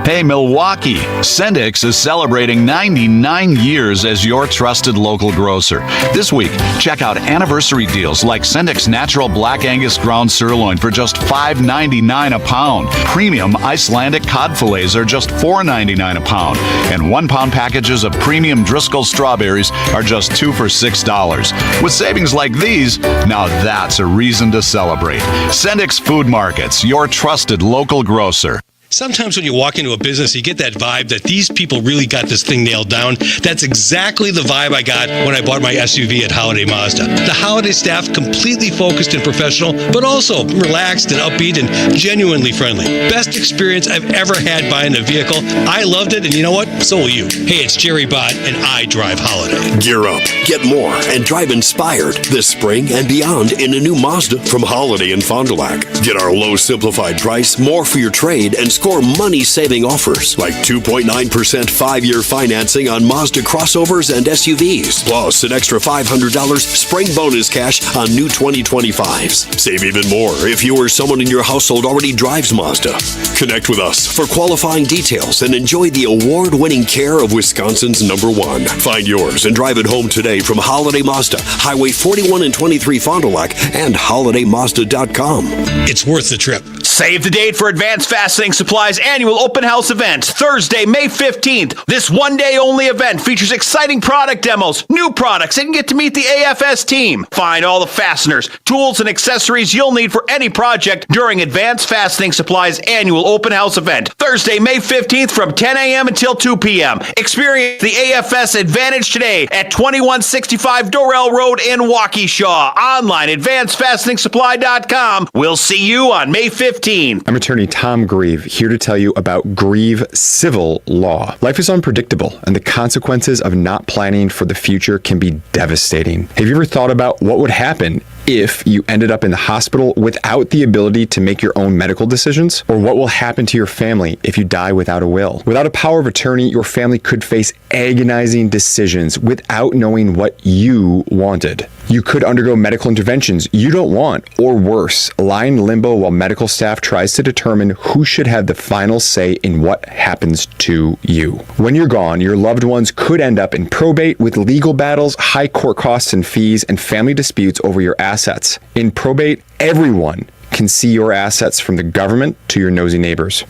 Hey Milwaukee, Sendix is celebrating 99 years as your trusted local grocer. This week, check out anniversary deals like Sendix Natural Black Angus Ground Sirloin for just $5.99 a pound. Premium Icelandic cod fillets are just $4.99 a pound. And 1-pound packages of premium Driscoll strawberries are just 2 for $6. With savings like these, now that's a reason to celebrate. Sendix Food Markets, your trusted local grocer. Sometimes when you walk into a business, you get that vibe that these people really got this thing nailed down. That's exactly the vibe I got when I bought my SUV at Holiday Mazda. The Holiday staff completely focused and professional, but also relaxed and upbeat and genuinely friendly. Best experience I've ever had buying a vehicle. I loved it, and you know what? So will you. Hey, it's Jerry Bott, and I drive Holiday. Gear up, get more, and drive inspired this spring and beyond in a new Mazda from Holiday in Fond du Lac. Get our low simplified price, more for your trade, and score money-saving offers like 2.9% 5-year financing on Mazda crossovers and SUVs, plus an extra $500 spring bonus cash on new 2025s. Save even more if you or someone in your household already drives Mazda. Connect with us for qualifying details and enjoy the award-winning care of Wisconsin's #1. Find yours and drive it home today from Holiday Mazda, Highway 41 and 23 Fond du Lac, and holidaymazda.com. It's worth the trip. Save the date for Advanced Fastening Supplies annual open house event, Thursday, May 15th. This one-day only event features exciting product demos, new products, and get to meet the AFS team. Find all the fasteners, tools, and accessories you'll need for any project during Advanced Fastening Supplies annual open house event, Thursday, May 15th from 10 a.m. until 2 p.m. Experience the AFS Advantage today at 2165 Dorrell Road in Waukesha. Online, advancedfasteningsupply.com. We'll see you on May 15th. 15. I'm attorney Tom Grieve, here to tell you about Grieve Civil Law. Life is unpredictable, and the consequences of not planning for the future can be devastating. Have you ever thought about what would happen if you ended up in the hospital without the ability to make your own medical decisions? Or what will happen to your family if you die without a will? Without a power of attorney, your family could face agonizing decisions without knowing what you wanted. You could undergo medical interventions you don't want, or worse, lie in limbo while medical staff tries to determine who should have the final say in what happens to you. When you're gone, your loved ones could end up in probate with legal battles, high court costs and fees, and family disputes over your assets. In probate, everyone can see your assets, from the government to your nosy neighbors.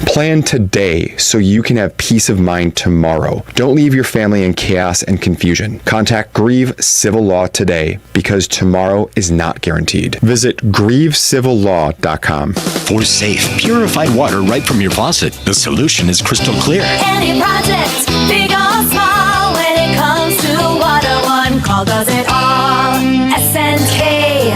Plan today so you can have peace of mind tomorrow. Don't leave your family in chaos and confusion. Contact Grieve Civil Law today, because tomorrow is not guaranteed. Visit grievecivillaw.com. For safe, purified water right from your faucet, the solution is crystal clear. Any project, big or small, when it comes to water, one call does it all. S&K,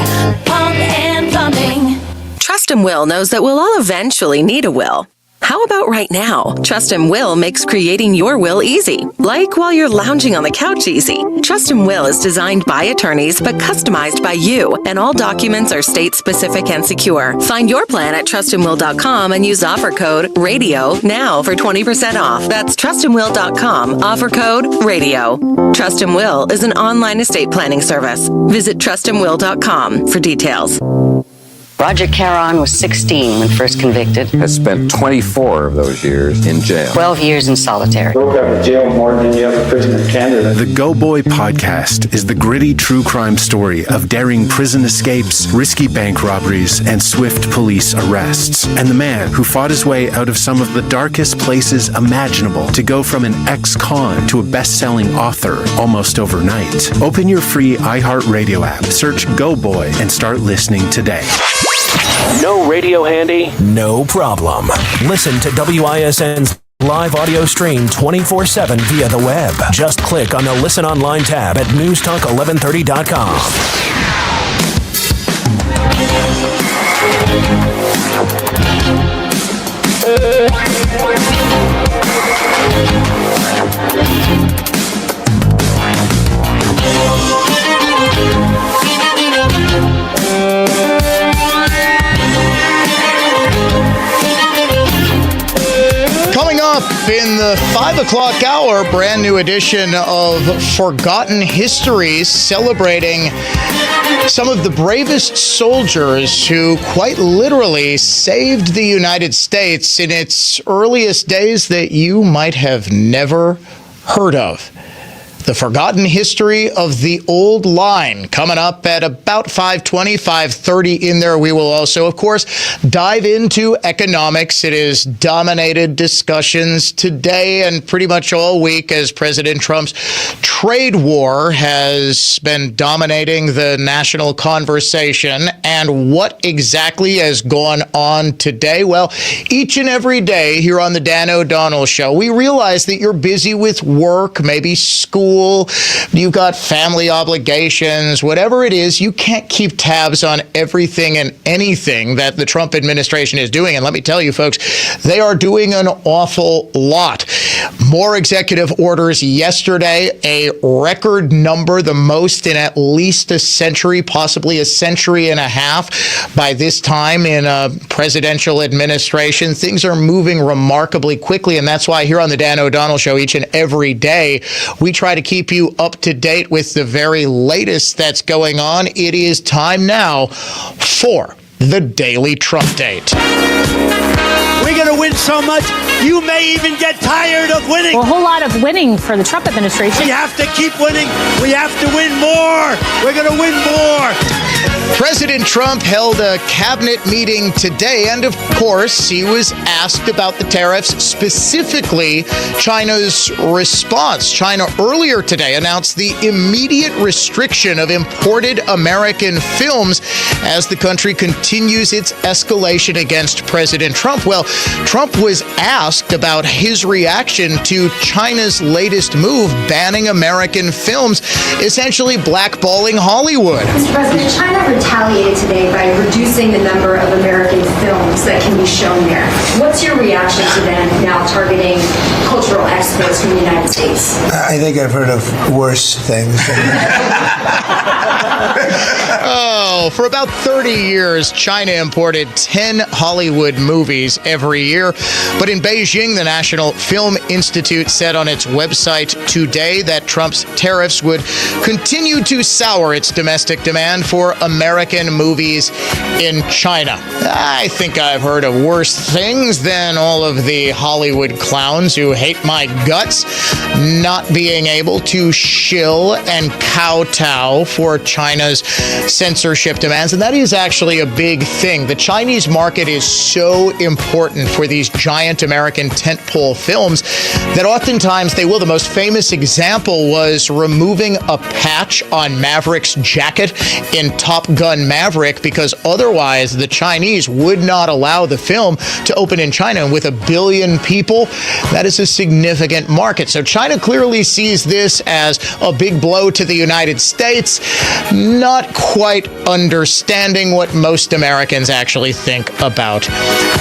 pump and plumbing. Trust and Will knows that we'll all eventually need a will. How about right now? Trust and Will makes creating your will easy, like while you're lounging on the couch easy. Trust and Will is designed by attorneys but customized by you, and all documents are state-specific and secure. Find your plan at trustandwill.com and use offer code RADIO now for 20% off. That's trustandwill.com, offer code RADIO. Trust and Will is an online estate planning service. Visit trustandwill.com for details. Roger Caron was 16 when first convicted. Has spent 24 of those years in jail. 12 years in solitary. Broke out of jail more than you ever prison in Canada. The Go Boy podcast is the gritty true crime story of daring prison escapes, risky bank robberies, and swift police arrests. And the man who fought his way out of some of the darkest places imaginable to go from an ex-con to a best-selling author almost overnight. Open your free iHeartRadio app, search Go Boy, and start listening today. No radio handy? No problem. Listen to WISN's live audio stream 24/7 via the web. Just click on the Listen Online tab at newstalk1130.com. Coming up in the 5 o'clock hour, brand new edition of Forgotten Histories, celebrating some of the bravest soldiers who quite literally saved the United States in its earliest days that you might have never heard of. The Forgotten History of the Old Line, coming up at about 5:20, 5:30 in there. We will also, of course, dive into economics. It has dominated discussions today and pretty much all week as President Trump's trade war has been dominating the national conversation. And what exactly has gone on today? Well, each and every day here on the Dan O'Donnell Show, we realize that you're busy with work, maybe school, you've got family obligations, whatever it is, you can't keep tabs on everything and anything that the Trump administration is doing. And let me tell you, folks, they are doing an awful lot. More executive orders yesterday, a record number, the most in at least a century, possibly a century and a half by this time in a presidential administration. Things are moving remarkably quickly, and that's why here on the Dan O'Donnell Show each and every day, we try to keep you up to date with the very latest that's going on. It is time now for the Daily Trump Date. We're going to win so much, you may even get tired of winning. Well, a whole lot of winning for the Trump administration. We have to keep winning. We have to win more. We're going to win more. President Trump held a cabinet meeting today, and of course, he was asked about the tariffs, specifically China's response. China earlier today announced the immediate restriction of imported American films as the country continues its escalation against President Trump. Well, Trump was asked about his reaction to China's latest move, banning American films, essentially blackballing Hollywood. Mr. President, China China retaliated today by reducing the number of American films that can be shown there. What's your reaction to them now targeting cultural exports from the United States? I think I've heard of worse things than Oh, for about 30 years, China imported 10 Hollywood movies every year. But in Beijing, the National Film Institute said on its website today that Trump's tariffs would continue to sour its domestic demand for American movies in China. I think I've heard of worse things than all of the Hollywood clowns who hate my guts not being able to shill and kowtow for China's censorship demands. And that is actually a big thing. The Chinese market is so important for these giant American tentpole films that oftentimes they will. The most famous example was removing a patch on Maverick's jacket in Top Gun Maverick because otherwise the Chinese would not allow the film to open in China. And with 1 billion people, that is a significant market. So China clearly sees this as a big blow to the United States, not quite understanding what most Americans actually think about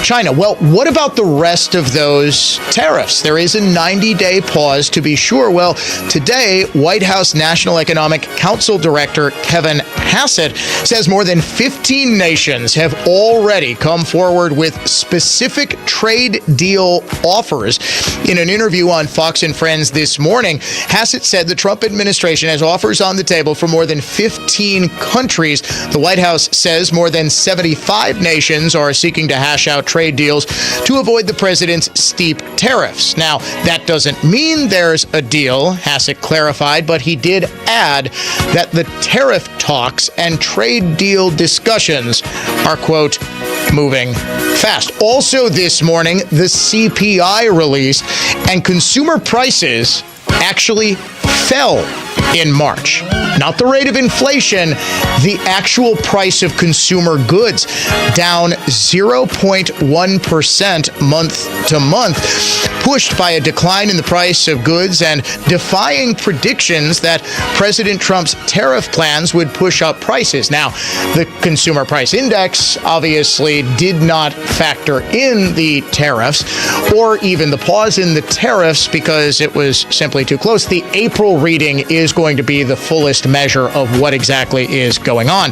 China. Well, what about the rest of those tariffs? There is a 90-day pause to be sure. Well, today, White House National Economic Council Director Kevin Hassett says more than 15 nations have already come forward with specific trade deal offers. In an interview on Fox and Friends this morning, Hassett said the Trump administration has offers on the table for more than 15 countries. The White House says more than 75 nations are seeking to hash out trade deals to avoid the president's steep tariffs. Now, that doesn't mean there's a deal, Hassett clarified, but he did add that the tariff talks and trade deal discussions are, quote, moving fast. Also this morning, the CPI released, and consumer prices actually fell in March. Not the rate of inflation, the actual price of consumer goods, down 0.1% month to month, pushed by a decline in the price of goods and defying predictions that President Trump's tariff plans would push up prices. Now, the Consumer Price Index obviously did not factor in the tariffs or even the pause in the tariffs because it was simply too close. The April reading is going to be the fullest measure of what exactly is going on.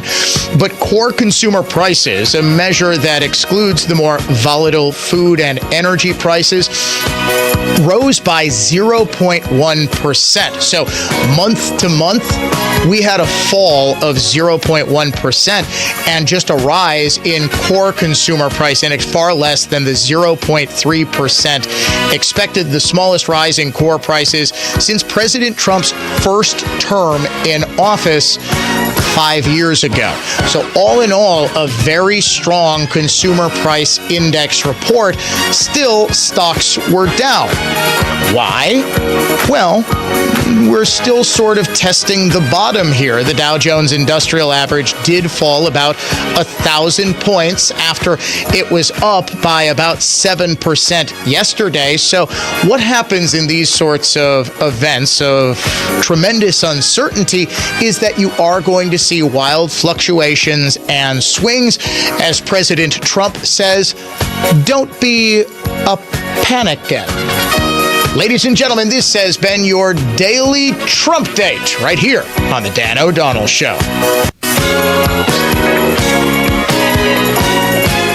But core consumer prices, a measure that excludes the more volatile food and energy prices, rose by 0.1%. So month to month, we had a fall of 0.1% and just a rise in core consumer price index, far less than the 0.3% expected, the smallest rise in core prices since President Trump's first term in office 5 years ago. So all in all, a very strong consumer price index report. Still, stocks were down. Why? Well, we're still sort of testing the bottom here. The Dow Jones Industrial Average did fall about 1,000 points after it was up by about 7% yesterday. So what happens in these sorts of events of tremendous uncertainty is that you are going to see wild fluctuations and swings. As President Trump says, don't be a panic-get. Ladies and gentlemen, this has been your daily Trump Date right here on The Dan O'Donnell Show.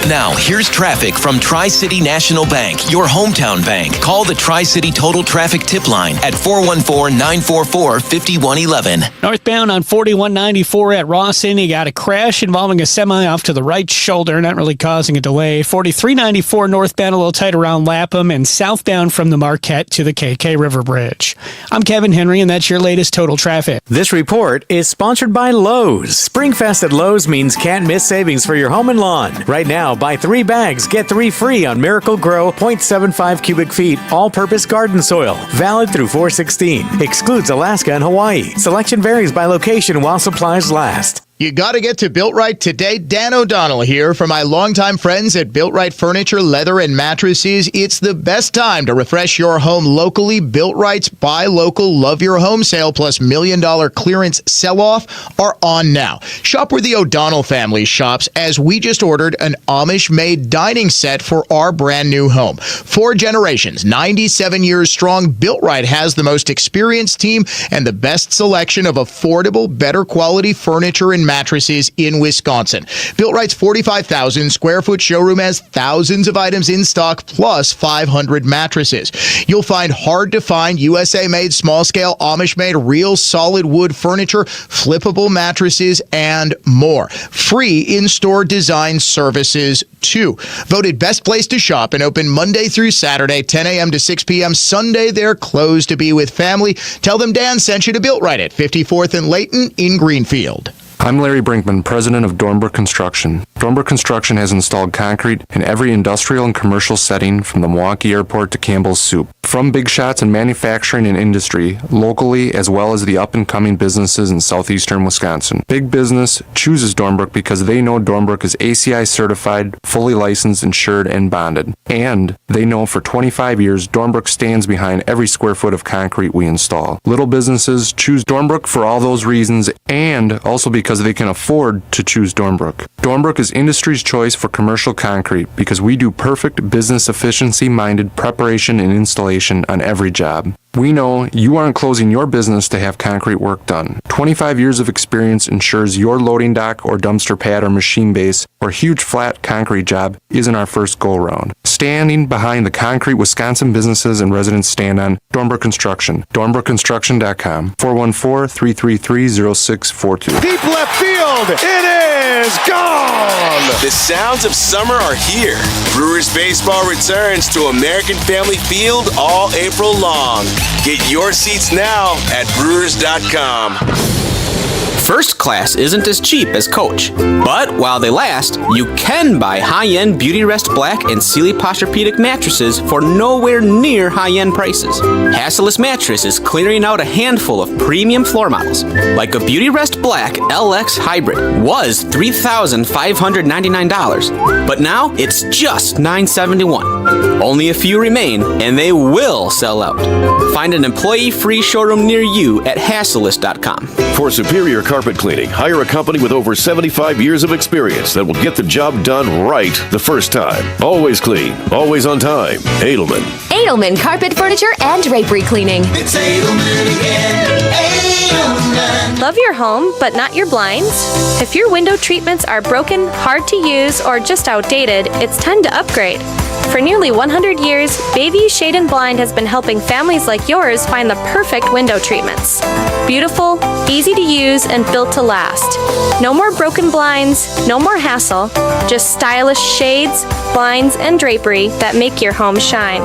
Now, here's traffic from Tri-City National Bank, your hometown bank. Call the Tri-City Total Traffic Tip Line at 414-944-5111. Northbound on 4194 at Rawson, you got a crash involving a semi off to the right shoulder, not really causing a delay. 4394 northbound, a little tight around Lapham, and southbound from the Marquette to the KK River Bridge. I'm Kevin Henry, and that's your latest total traffic. This report is sponsored by Lowe's. Springfest at Lowe's means can't miss savings for your home and lawn. Right now, buy 3 bags, get 3 free on Miracle Grow 0.75 cubic feet all-purpose garden soil. Valid through 4/16. Excludes Alaska and Hawaii. Selection varies by location while supplies last. You got to get to Built Right today. Dan O'Donnell here for my longtime friends at Built Right Furniture, Leather, and Mattresses. It's the best time to refresh your home locally. Built Right's Buy Local, Love Your Home sale plus $1 million clearance sell-off are on now. Shop where the O'Donnell family shops, as we just ordered an Amish-made dining set for our brand new home. 4 generations, 97 years strong, Built Right has the most experienced team and the best selection of affordable, better quality furniture and mattresses in Wisconsin. Built Right's 45,000 square foot showroom has thousands of items in stock plus 500 mattresses. You'll find hard to find USA made, small scale, Amish made, real solid wood furniture, flippable mattresses, and more. Free in-store design services too. Voted best place to shop and open Monday through Saturday, 10 a.m. to 6 p.m. Sunday, they're closed to be with family. Tell them Dan sent you to Built Right at 54th and Layton in Greenfield. I'm Larry Brinkman, president of Dornbrook Construction. Dornbrook Construction has installed concrete in every industrial and commercial setting from the Milwaukee Airport to Campbell's Soup. From big shots in manufacturing and industry, locally as well as the up-and-coming businesses in southeastern Wisconsin. Big business chooses Dornbrook because they know Dornbrook is ACI certified, fully licensed, insured, and bonded. And they know for 25 years, Dornbrook stands behind every square foot of concrete we install. Little businesses choose Dornbrook for all those reasons and also because they can afford to choose Dornbrook. Dornbrook is industry's choice for commercial concrete because we do perfect business efficiency-minded preparation and installation on every job. We know you aren't closing your business to have concrete work done. 25 years of experience ensures your loading dock or dumpster pad or machine base or huge flat concrete job isn't our first go-around. Standing behind the concrete Wisconsin businesses and residents stand on Dornbrook Construction. DornbrookConstruction.com. 414-333-0642. Deep left field. It is gone. The sounds of summer are here. Brewers baseball returns to American Family Field all April long. Get your seats now at Brewers.com. First class isn't as cheap as coach, but while they last, you can buy high-end Beauty Rest Black and Sealy Posturepedic mattresses for nowhere near high-end prices. Hasseless Mattress is clearing out a handful of premium floor models, like a Beauty Rest Black LX Hybrid was $3,599, but now it's just $971. Only a few remain, and they will sell out. Find an employee-free showroom near you at Hasseless.com. For superior carpet cleaning, hire a company with over 75 years of experience that will get the job done right the first time. Always clean, always on time. Edelman. Edelman Carpet Furniture and Drapery Cleaning. It's Edelman again. Edelman. Love your home, but not your blinds? If your window treatments are broken, hard to use, or just outdated, it's time to upgrade. For nearly 100 years, Bayview Shade and Blind has been helping families like yours find the perfect window treatments. Beautiful, easy to use, and built to last. No more broken blinds, no more hassle, just stylish shades, blinds, and drapery that make your home shine.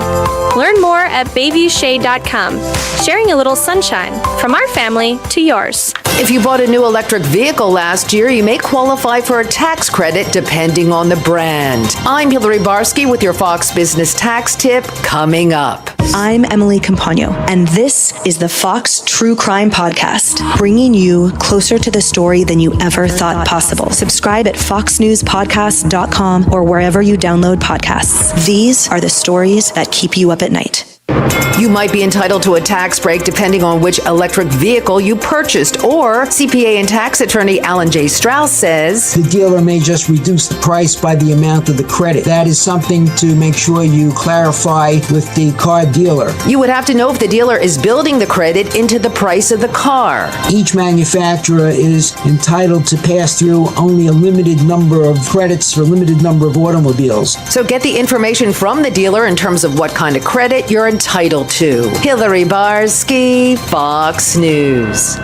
Learn more at BayviewShade.com, sharing a little sunshine from our family to yours. If you bought a new electric vehicle last year, you may qualify for a tax credit depending on the brand. I'm Hillary Barsky with your Fox Business Tax Tip coming up. I'm Emily Campagno, and this is the Fox True Crime Podcast, bringing you closer to the story than you ever thought possible. Subscribe at foxnewspodcast.com or wherever you download podcasts. These are the stories that keep you up at night. You might be entitled to a tax break depending on which electric vehicle you purchased, or CPA and tax attorney Alan J. Strauss says, the dealer may just reduce the price by the amount of the credit. That is something to make sure you clarify with the car dealer. You would have to know if the dealer is building the credit into the price of the car. Each manufacturer is entitled to pass through only a limited number of credits for a limited number of automobiles. So get the information from the dealer in terms of what kind of credit you're entitled to. Hillary Barsky, Fox News.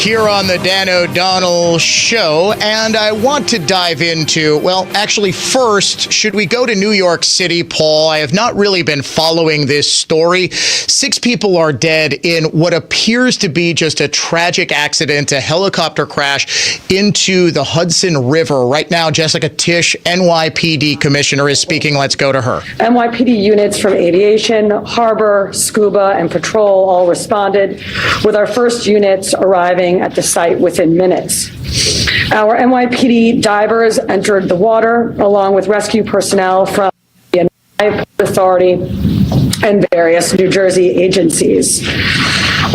here on the Dan O'Donnell Show, and I want to dive into, well, actually, first, should we go to New York City, Paul? I have not really been following this story. 6 people are dead in what appears to be just a tragic accident, a helicopter crash into the Hudson River. Right now, Jessica Tisch, NYPD Commissioner, is speaking. Let's go to her. NYPD units from aviation, harbor, scuba, and patrol all responded, with our first units arriving at the site within minutes. Our NYPD divers entered the water along with rescue personnel from the Port Authority and various New Jersey agencies.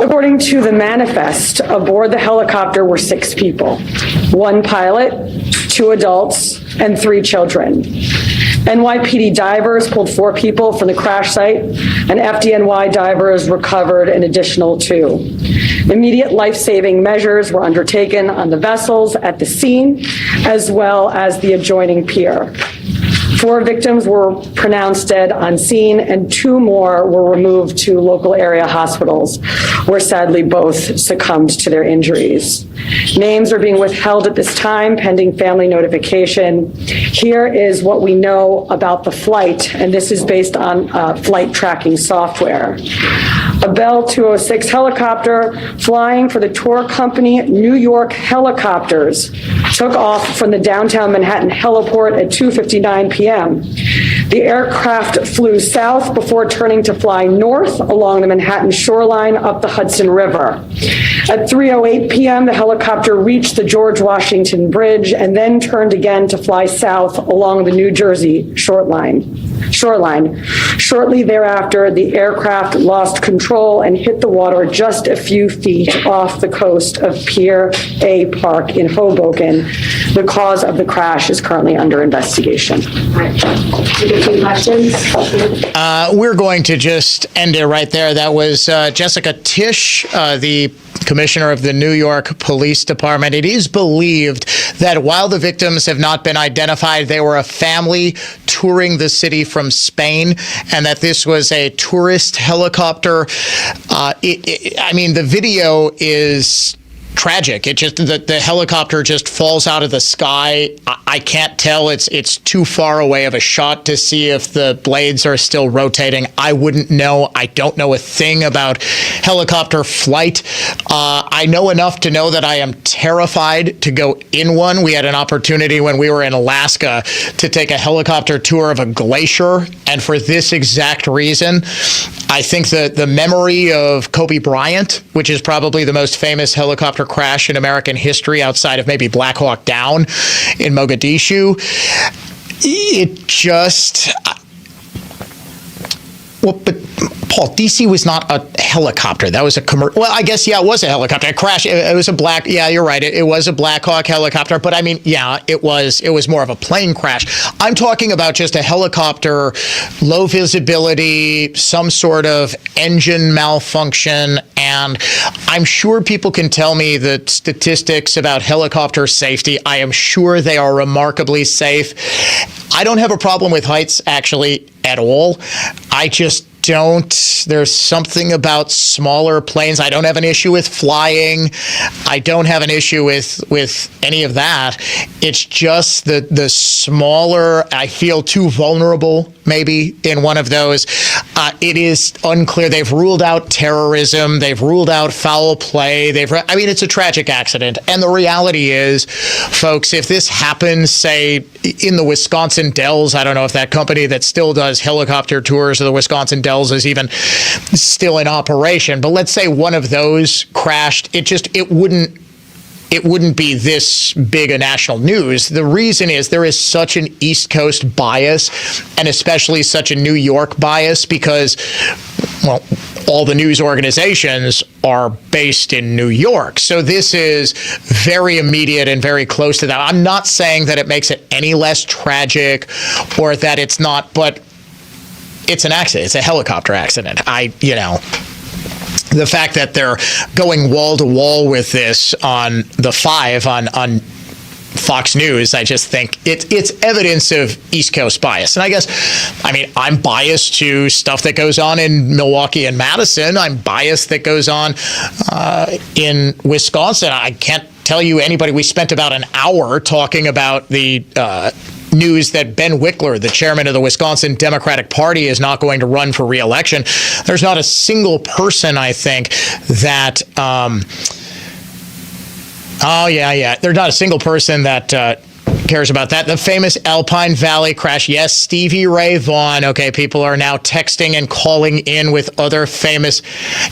According to the manifest, aboard the helicopter were 6 people, 1 pilot, 2 adults, and 3 children. NYPD divers pulled 4 people from the crash site, and FDNY divers recovered an additional 2. Immediate life-saving measures were undertaken on the vessels at the scene, as well as the adjoining pier. 4 victims were pronounced dead on scene, and 2 more were removed to local area hospitals, where sadly both succumbed to their injuries. Names are being withheld at this time, pending family notification. Here is what we know about the flight, and this is based on flight tracking software. A Bell 206 helicopter flying for the tour company New York Helicopters took off from the downtown Manhattan heliport at 2:59 p.m. The aircraft flew south before turning to fly north along the Manhattan shoreline up the Hudson River. At 3:08 p.m., the helicopter reached the George Washington Bridge and then turned again to fly south along the New Jersey shoreline. Shortly thereafter, the aircraft lost control and hit the water just a few feet off the coast of Pier A Park in Hoboken. The cause of the crash is currently under investigation. We're going to just end it right there. That was Jessica Tisch, the Commissioner of the New York Police Department. It is believed that while the victims have not been identified, they were a family touring the city from Spain, and that this was a tourist helicopter. I mean, the video is tragic. It just the helicopter just falls out of the sky. I can't tell. It's too far away of a shot to see if the blades are still rotating. I wouldn't know. I don't know a thing about helicopter flight. I know enough to know that I am terrified to go in one. We had an opportunity when we were in Alaska to take a helicopter tour of a glacier, and for this exact reason, I think that the memory of Kobe Bryant, which is probably the most famous helicopter crash in American history outside of maybe Black Hawk Down in Mogadishu, it just... Well, but Paul, DC was not a helicopter. That was a commercial. Well, I guess, yeah, it was a helicopter. It crashed. It was a black. Yeah, you're right. It was a Black Hawk helicopter. But I mean, yeah, it was more of a plane crash. I'm talking about just a helicopter, low visibility, some sort of engine malfunction. And I'm sure people can tell me the statistics about helicopter safety. I am sure they are remarkably safe. I don't have a problem with heights, actually, at all. I just don't. There's something about smaller planes. I don't have an issue with flying. I don't have an issue with any of that. It's just the smaller, I feel too vulnerable maybe in one of those. It is unclear. They've ruled out terrorism. They've ruled out foul play. I mean, it's a tragic accident. And the reality is, folks, if this happens, say, in the Wisconsin Dells, I don't know if that company that still does helicopter tours of the Wisconsin Dells is even still in operation. But let's say one of those crashed. It wouldn't be this big a national news. The reason is there is such an East Coast bias, and especially such a New York bias, because, well, all the news organizations are based in New York. So this is very immediate and very close to that. I'm not saying that it makes it any less tragic or that it's not, but it's an accident. It's a helicopter accident. The fact that they're going wall to wall with this on the 5 on Fox News, I just think it's evidence of East Coast bias. And I guess, I'm biased to stuff that goes on in Milwaukee and Madison. I'm biased that goes on in Wisconsin. I can't tell you anybody. We spent about an hour talking about the news that Ben Wickler, the chairman of the Wisconsin Democratic Party, is not going to run for re-election. There's not a single person, I think, that... There's not a single person that cares about that. The famous Alpine Valley crash. Yes, Stevie Ray Vaughan. Okay, people are now texting and calling in with other famous...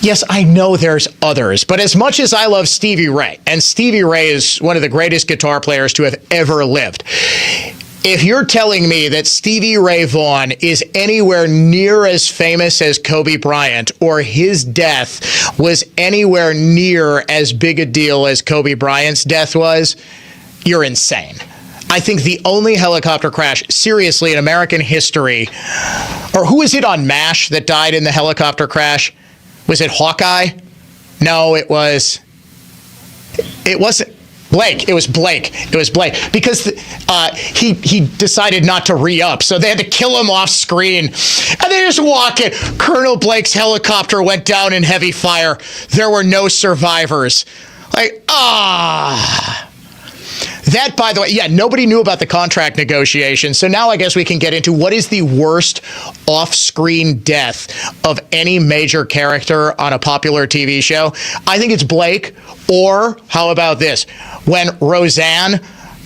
Yes, I know there's others, but as much as I love Stevie Ray, and Stevie Ray is one of the greatest guitar players to have ever lived, if you're telling me that Stevie Ray Vaughan is anywhere near as famous as Kobe Bryant, or his death was anywhere near as big a deal as Kobe Bryant's death was, you're insane. I think the only helicopter crash, seriously, in American history, or who was it on MASH that died in the helicopter crash? Was it Hawkeye? No, it wasn't. Blake. It was Blake. Because he decided not to re-up, so they had to kill him off screen. And they just walk in. Colonel Blake's helicopter went down in heavy fire. There were no survivors. That, by the way, nobody knew about the contract negotiations. So now I guess we can get into what is the worst off-screen death of any major character on a popular TV show. I think it's Blake, or how about this? When Roseanne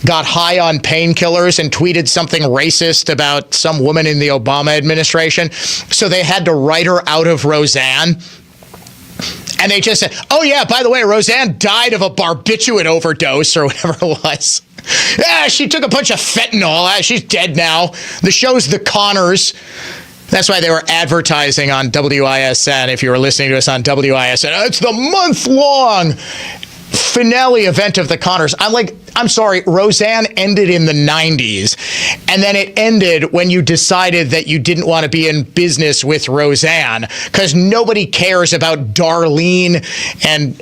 got high on painkillers and tweeted something racist about some woman in the Obama administration, so they had to write her out of Roseanne. And they just said, oh, yeah, by the way, Roseanne died of a barbiturate overdose or whatever it was. Yeah, she took a bunch of fentanyl. She's dead now. The show's The Connors. That's why they were advertising on WISN. If you were listening to us on WISN, it's the month-long finale event of The Connors. I'm sorry, Roseanne ended in the 90s, and then it ended when you decided that you didn't want to be in business with Roseanne because nobody cares about Darlene and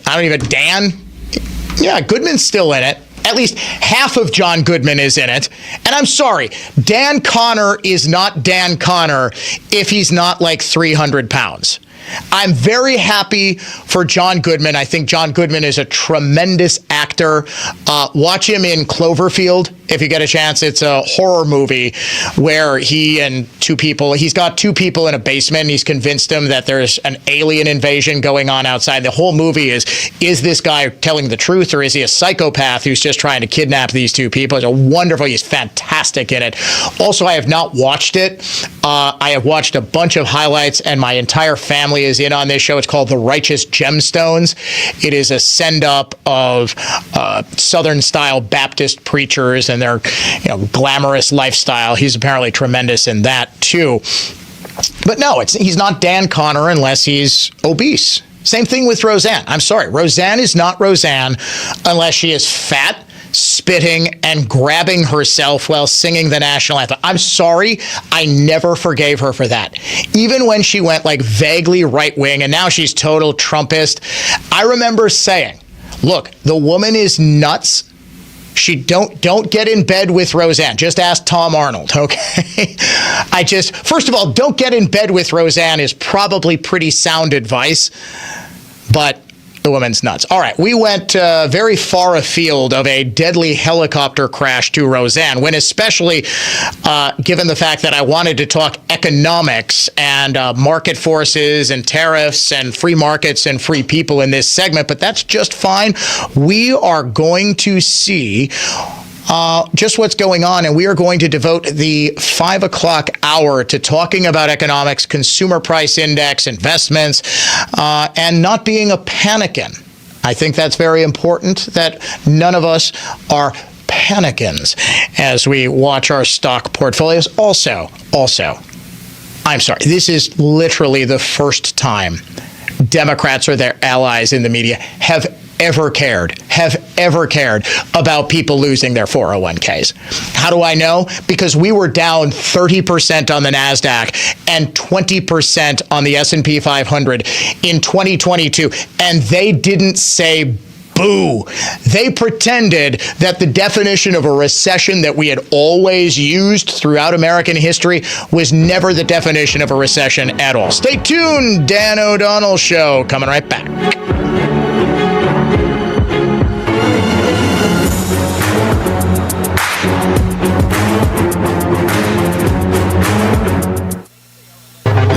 Dan. Yeah, Goodman's still in it. At least half of John Goodman is in it. And I'm sorry, Dan Connor is not Dan Connor if he's not like 300 pounds. I'm very happy for John Goodman. I think John Goodman is a tremendous actor. Watch him in Cloverfield if you get a chance. It's a horror movie where he's got two people in a basement, and he's convinced them that there's an alien invasion going on outside. The whole movie is this guy telling the truth, or is he a psychopath who's just trying to kidnap these two people? He's fantastic in it. Also, I have not watched it. I have watched a bunch of highlights, and my entire family is in on this show. It's called The Righteous Gemstones. It is a send-up of Southern-style Baptist preachers and their glamorous lifestyle. He's apparently tremendous in that, too. But no, he's not Dan Connor unless he's obese. Same thing with Roseanne. I'm sorry. Roseanne is not Roseanne unless she is fat, spitting, and grabbing herself while singing the national anthem. I'm sorry, I never forgave her for that. Even when she went vaguely right-wing, and now she's total Trumpist, I remember saying, look, the woman is nuts. She don't get in bed with Roseanne. Just ask Tom Arnold, okay? First of all, don't get in bed with Roseanne is probably pretty sound advice, but the woman's nuts. All right, we went very far afield of a deadly helicopter crash to Roseanne, when especially given the fact that I wanted to talk economics and market forces and tariffs and free markets and free people in this segment, but that's just fine. We are going to see just what's going on, and we are going to devote the 5 o'clock hour to talking about economics, consumer price index, investments, and not being a panickin. I think that's very important, that none of us are panicins as we watch our stock portfolios. Also, I'm sorry, this is literally the first time Democrats or their allies in the media have ever cared about people losing their 401ks. How do I know? Because we were down 30% on the NASDAQ and 20% on the S&P 500 in 2022, and they didn't say Boo. They pretended that the definition of a recession that we had always used throughout American history was never the definition of a recession at all. Stay tuned, Dan O'Donnell Show, coming right back.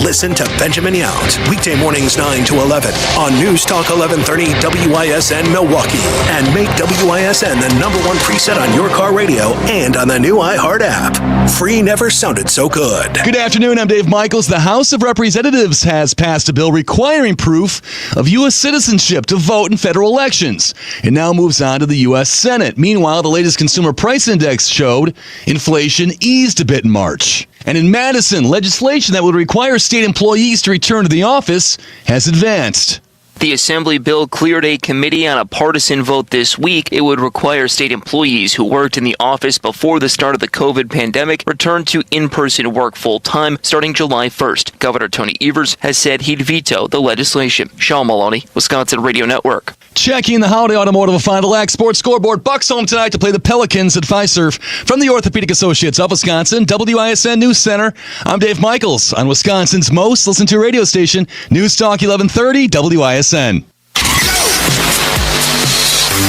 Listen to Benjamin Yount, weekday mornings 9 to 11 on News Talk 1130 WISN Milwaukee. And make WISN the #1 preset on your car radio and on the new iHeart app. Free never sounded so good. Good afternoon, I'm Dave Michaels. The House of Representatives has passed a bill requiring proof of U.S. citizenship to vote in federal elections. It now moves on to the U.S. Senate. Meanwhile, the latest consumer price index showed inflation eased a bit in March. And in Madison, legislation that would require state employees to return to the office has advanced. The Assembly bill cleared a committee on a partisan vote this week. It would require state employees who worked in the office before the start of the COVID pandemic return to in-person work full-time starting July 1st. Governor Tony Evers has said he'd veto the legislation. Sean Maloney, Wisconsin Radio Network. Checking the Holiday Automotive Final Act Sports Scoreboard. Bucks home tonight to play the Pelicans at Fiserv. From the Orthopedic Associates of Wisconsin, WISN News Center, I'm Dave Michaels on Wisconsin's most listened to radio station, News Talk 1130 WISN.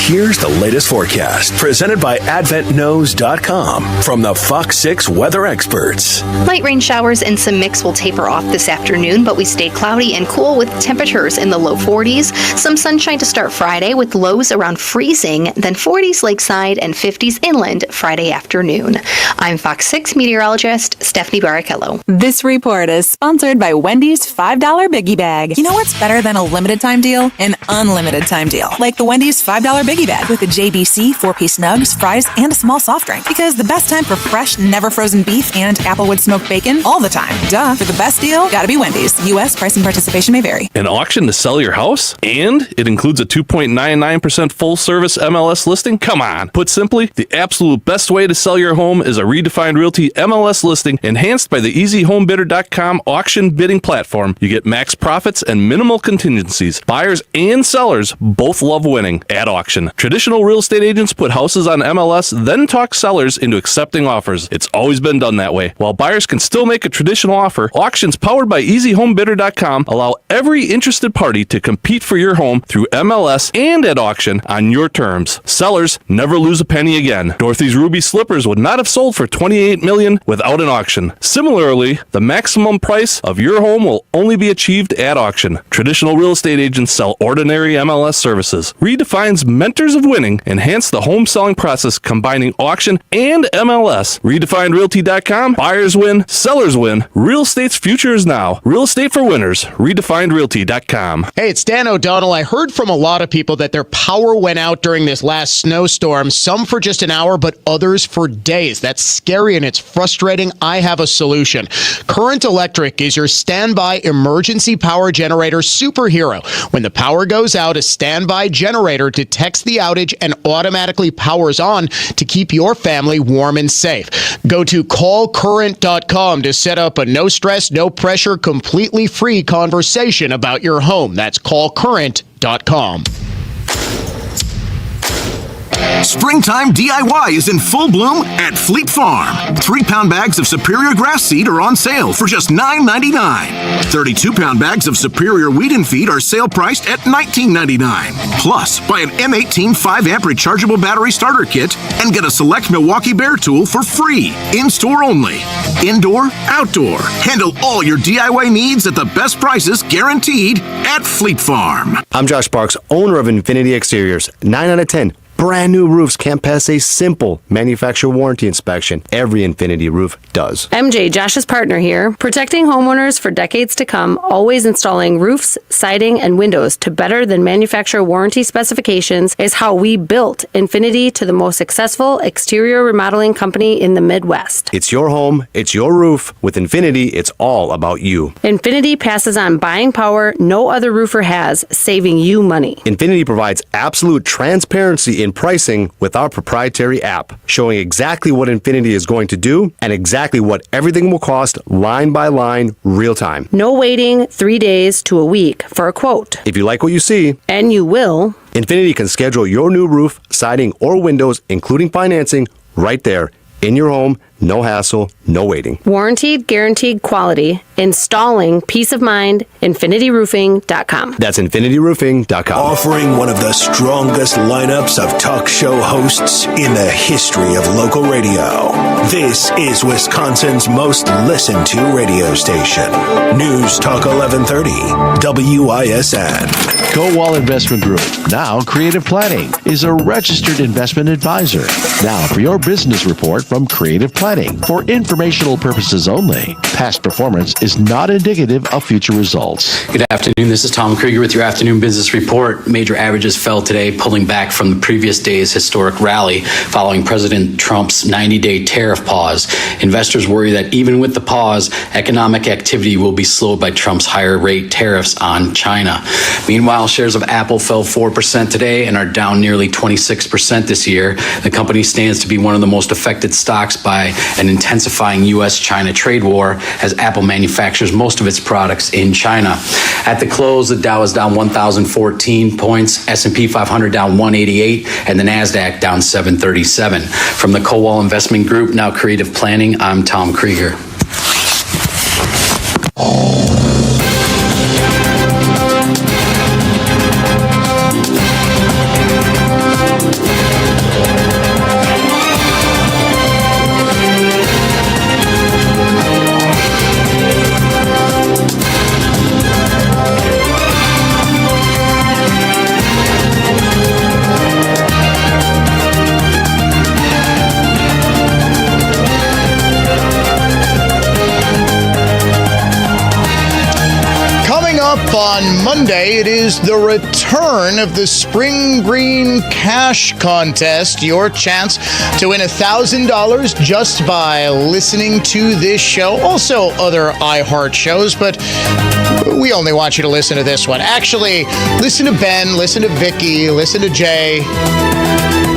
Here's the latest forecast, presented by AdventKnows.com from the Fox 6 weather experts. Light rain showers and some mix will taper off this afternoon, but we stay cloudy and cool with temperatures in the low 40s. Some sunshine to start Friday with lows around freezing, then 40s lakeside and 50s inland Friday afternoon. I'm Fox 6 meteorologist Stephanie Barrichello. This report is sponsored by Wendy's $5 Biggie Bag. You know what's better than a limited time deal? An unlimited time deal. Like the Wendy's $5 Biggie Bag with a JBC, 4-piece nugs, fries, and a small soft drink. Because the best time for fresh, never frozen beef and Applewood smoked bacon, all the time. Duh. For the best deal, gotta be Wendy's. U.S. price and participation may vary. An auction to sell your house? And it includes a 2.99% full service MLS listing? Come on. Put simply, the absolute best way to sell your home is a Redefined Realty MLS listing enhanced by the EasyHomeBidder.com auction bidding platform. You get max profits and minimal contingencies. Buyers and sellers both love winning at auction. Traditional real estate agents put houses on MLS, then talk sellers into accepting offers. It's always been done that way. While buyers can still make a traditional offer, auctions powered by EasyHomeBidder.com allow every interested party to compete for your home through MLS and at auction on your terms. Sellers never lose a penny again. Dorothy's Ruby Slippers would not have sold for $28 million without an auction. Similarly, the maximum price of your home will only be achieved at auction. Traditional real estate agents sell ordinary MLS services. Redefine's Mentors of Winning enhance the home selling process combining auction and MLS. RedefinedRealty.com. Buyers win, sellers win. Real estate's future is now. Real estate for winners. RedefinedRealty.com. Hey, it's Dan O'Donnell. I heard from a lot of people that their power went out during this last snowstorm, some for just an hour, but others for days. That's scary and it's frustrating. I have a solution. Current Electric is your standby emergency power generator superhero. When the power goes out, a standby generator detects the outage and automatically powers on to keep your family warm and safe. Go to callcurrent.com to set up a no stress, no pressure, completely free conversation about your home. That's callcurrent.com. Springtime DIY is in full bloom at Fleet Farm. 3-pound bags of Superior grass seed are on sale for just $9.99. 32-pound bags of Superior wheat and feed are sale priced at $19.99. Plus, buy an M18 5-amp rechargeable battery starter kit and get a select Milwaukee Bear tool for free. In-store only. Indoor, outdoor. Handle all your DIY needs at the best prices guaranteed at Fleet Farm. I'm Josh Sparks, owner of Infinity Exteriors. 9 out of 10. Brand new roofs can't pass a simple manufacturer warranty inspection. Every Infinity roof does. MJ, Josh's partner here, protecting homeowners for decades to come, always installing roofs, siding, and windows to better than manufacturer warranty specifications is how we built Infinity to the most successful exterior remodeling company in the Midwest. It's your home, it's your roof. With Infinity, it's all about you. Infinity passes on buying power no other roofer has, saving you money. Infinity provides absolute transparency in pricing with our proprietary app, showing exactly what Infinity is going to do and exactly what everything will cost line by line, real time. No waiting 3 days to a week for a quote. If you like what you see, and you will, Infinity can schedule your new roof, siding, or windows, including financing, right there in your home. No hassle, no waiting. Warranted, guaranteed quality. Installing peace of mind. InfinityRoofing.com. That's InfinityRoofing.com. Offering one of the strongest lineups of talk show hosts in the history of local radio. This is Wisconsin's most listened to radio station. News Talk 1130, WISN. Kowal Investment Group, now Creative Planning, is a registered investment advisor. Now for your business report from Creative Planning. For informational purposes only. Past performance is not indicative of future results. Good afternoon. This is Tom Krieger with your afternoon business report. Major averages fell today, pulling back from the previous day's historic rally following President Trump's 90-day tariff pause. Investors worry that even with the pause, economic activity will be slowed by Trump's higher rate tariffs on China. Meanwhile, shares of Apple fell 4% today and are down nearly 26% this year. The company stands to be one of the most affected stocks by an intensifying U.S.-China trade war as Apple manufactures most of its products in China. At the close, the Dow is down 1,014 points, S&P 500 down 188, and the NASDAQ down 737. From the Kowal Investment Group, now Creative Planning, I'm Tom Krieger. On Monday, it is the return of the Spring Green Cash Contest. Your chance to win $1,000 just by listening to this show. Also, other iHeart shows, but we only want you to listen to this one. Actually, listen to Ben, listen to Vicky, listen to Jay.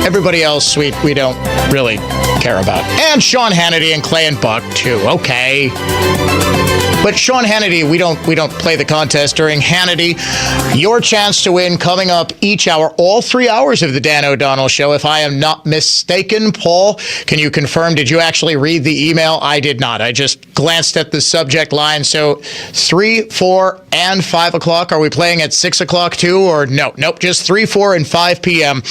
Everybody else, we don't really care about. And Sean Hannity and Clay and Buck, too. Okay. But Sean Hannity, we don't play the contest during Hannity. Your chance to win coming up each hour, all 3 hours of the Dan O'Donnell Show, if I am not mistaken. Paul, can you confirm, did you actually read the email? I did not. I just glanced at the subject line. So 3, 4, and 5 o'clock. Are we playing at 6 o'clock too? Or no? Nope, just 3, 4, and 5 p.m.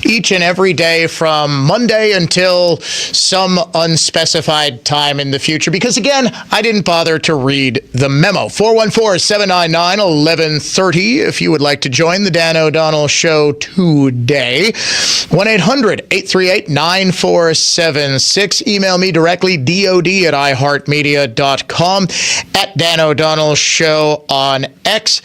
each and every day from Monday until some unspecified time in the future. Because again, I didn't bother to read the memo. 414-799-1130 if you would like to join the Dan O'Donnell Show today. 1-800-838-9476. Email me directly, dod@iheartmedia.com, at Dan O'Donnell Show on X.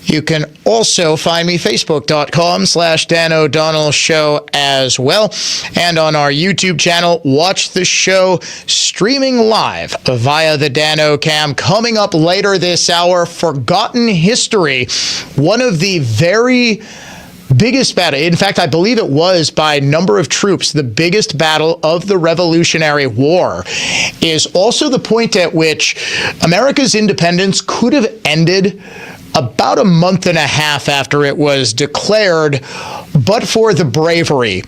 You can also find me, facebook.com/Dan O'Donnell Show as well. And on our YouTube channel, watch the show streaming live via the Dan O'Cam. Coming up later this hour, Forgotten History, one of the very biggest battle. In fact, I believe it was by number of troops, the biggest battle of the Revolutionary War, is also the point at which America's independence could have ended about a month and a half after it was declared, but for the bravery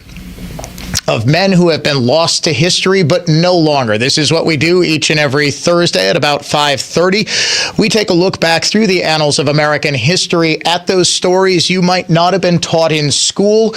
of men who have been lost to history, but no longer. This is what we do each and every Thursday at about 5:30. We take a look back through the annals of American history at those stories you might not have been taught in school,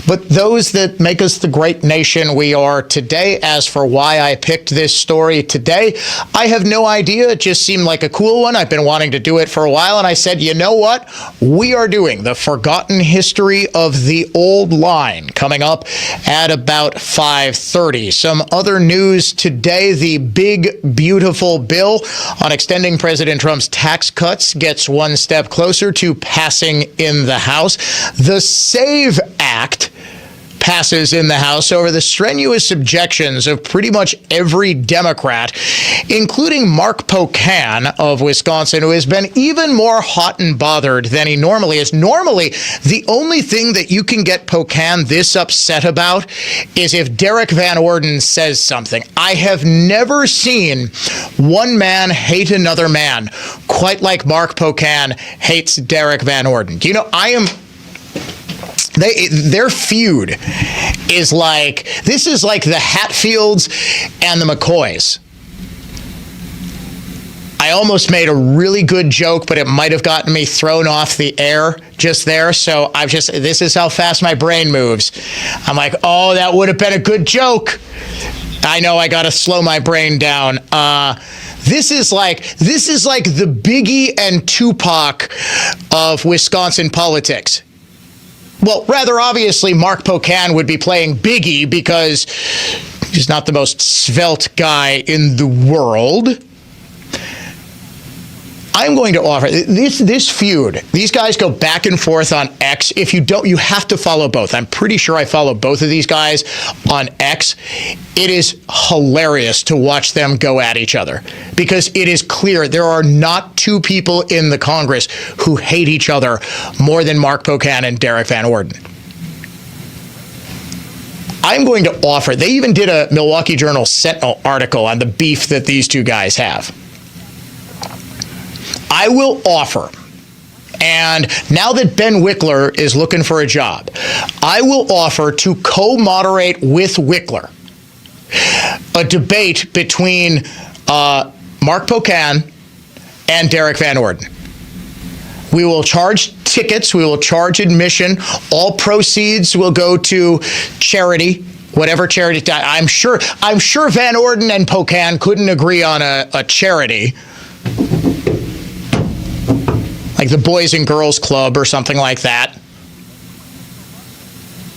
but those that make us the great nation we are today. As for why I picked this story today, I have no idea. It just seemed like a cool one. I've been wanting to do it for a while, and I said, you know what? We are doing the Forgotten History of the Old Line coming up at about 5:30. Some other news today: the big, beautiful bill on extending President Trump's tax cuts gets one step closer to passing in the House. The SAVE Act passes in the House over the strenuous objections of pretty much every Democrat, including Mark Pocan of Wisconsin, who has been even more hot and bothered than he normally is. Normally, the only thing that you can get Pocan this upset about is if Derek Van Orden says something. I have never seen one man hate another man quite like Mark Pocan hates Derek Van Orden. You know, their feud is like, this is like the Hatfields and the McCoys. I almost made a really good joke, but it might have gotten me thrown off the air just there. So this is how fast my brain moves. I'm like, oh, that would have been a good joke. I know I got to slow my brain down. This is like the Biggie and Tupac of Wisconsin politics. Well, rather obviously, Mark Pocan would be playing Biggie because he's not the most svelte guy in the world. I'm going to offer this feud. These guys go back and forth on X. If you don't, you have to follow both. I'm pretty sure I follow both of these guys on X. It is hilarious to watch them go at each other because it is clear there are not two people in the Congress who hate each other more than Mark Pocan and Derek Van Orden. I'm going to offer, they even did a Milwaukee Journal Sentinel article on the beef that these two guys have. I will offer, and now that Ben Wickler is looking for a job, I will offer to co-moderate with Wickler a debate between Mark Pocan and Derek Van Orden. We will charge tickets. We will charge admission. All proceeds will go to charity, whatever charity. I'm sure Van Orden and Pocan couldn't agree on a charity, like the Boys and Girls Club or something like that.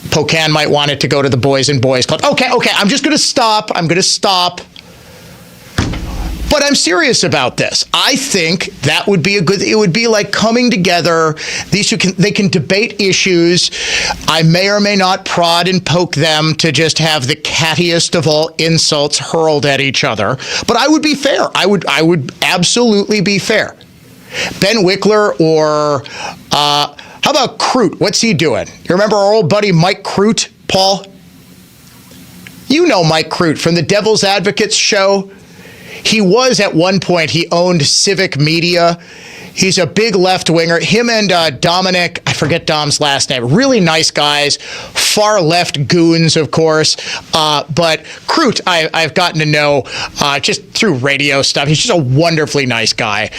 Pocan might want it to go to the Boys and Boys Club. Okay, I'm just going to stop. But I'm serious about this. I think that would be it would be like coming together. These two they can debate issues. I may or may not prod and poke them to just have the cattiest of all insults hurled at each other. But I would be fair. I would absolutely be fair. Ben Wickler or how about Crute? What's he doing? You remember our old buddy Mike Crute, Paul? You know Mike Crute from the Devil's Advocates show. He was at one point, he owned Civic Media. He's a big left-winger. Him and Dominic, I forget Dom's last name, really nice guys, far left goons, of course. But Crute, I've gotten to know just through radio stuff. He's just a wonderfully nice guy.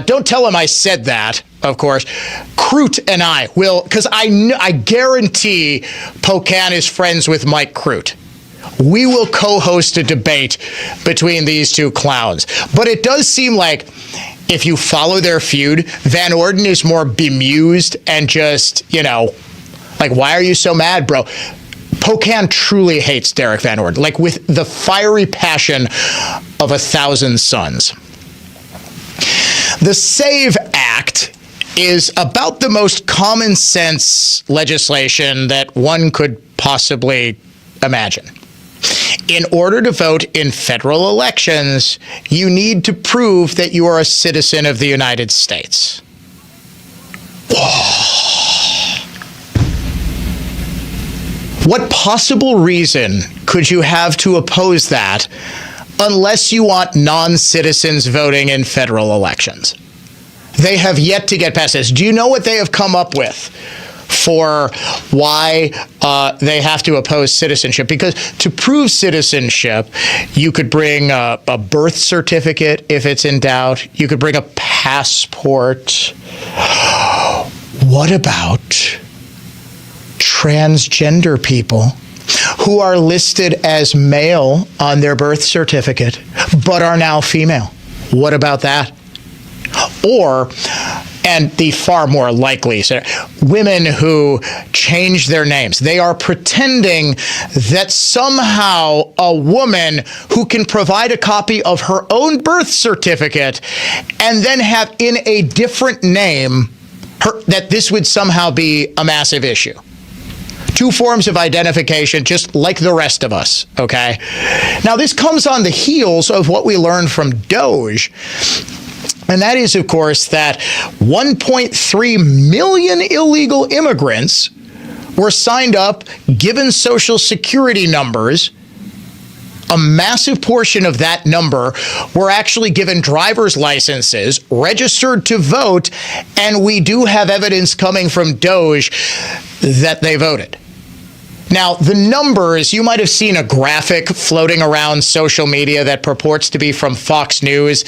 Don't tell him I said that, of course. Crute and I will, because I guarantee Pocan is friends with Mike Crute. We will co-host a debate between these two clowns. But it does seem like if you follow their feud, Van Orden is more bemused and just, like, why are you so mad, bro? Pocan truly hates Derek Van Orden, like with the fiery passion of 1,000 suns. The SAVE Act is about the most common sense legislation that one could possibly imagine. In order to vote in federal elections, you need to prove that you are a citizen of the United States. What possible reason could you have to oppose that unless you want non-citizens voting in federal elections? They have yet to get past this. Do you know what they have come up with for why they have to oppose citizenship? Because to prove citizenship, you could bring a birth certificate if it's in doubt. You could bring a passport. What about transgender people who are listed as male on their birth certificate but are now female? What about that? Or, and the far more likely, women who change their names. They are pretending that somehow a woman who can provide a copy of her own birth certificate and then have in a different name, that this would somehow be a massive issue. Two forms of identification, just like the rest of us, okay? Now, this comes on the heels of what we learned from Doge. And that is, of course, that 1.3 million illegal immigrants were signed up, given Social Security numbers. A massive portion of that number were actually given driver's licenses, registered to vote, and we do have evidence coming from Doge that they voted. Now, the numbers, you might have seen a graphic floating around social media that purports to be from Fox News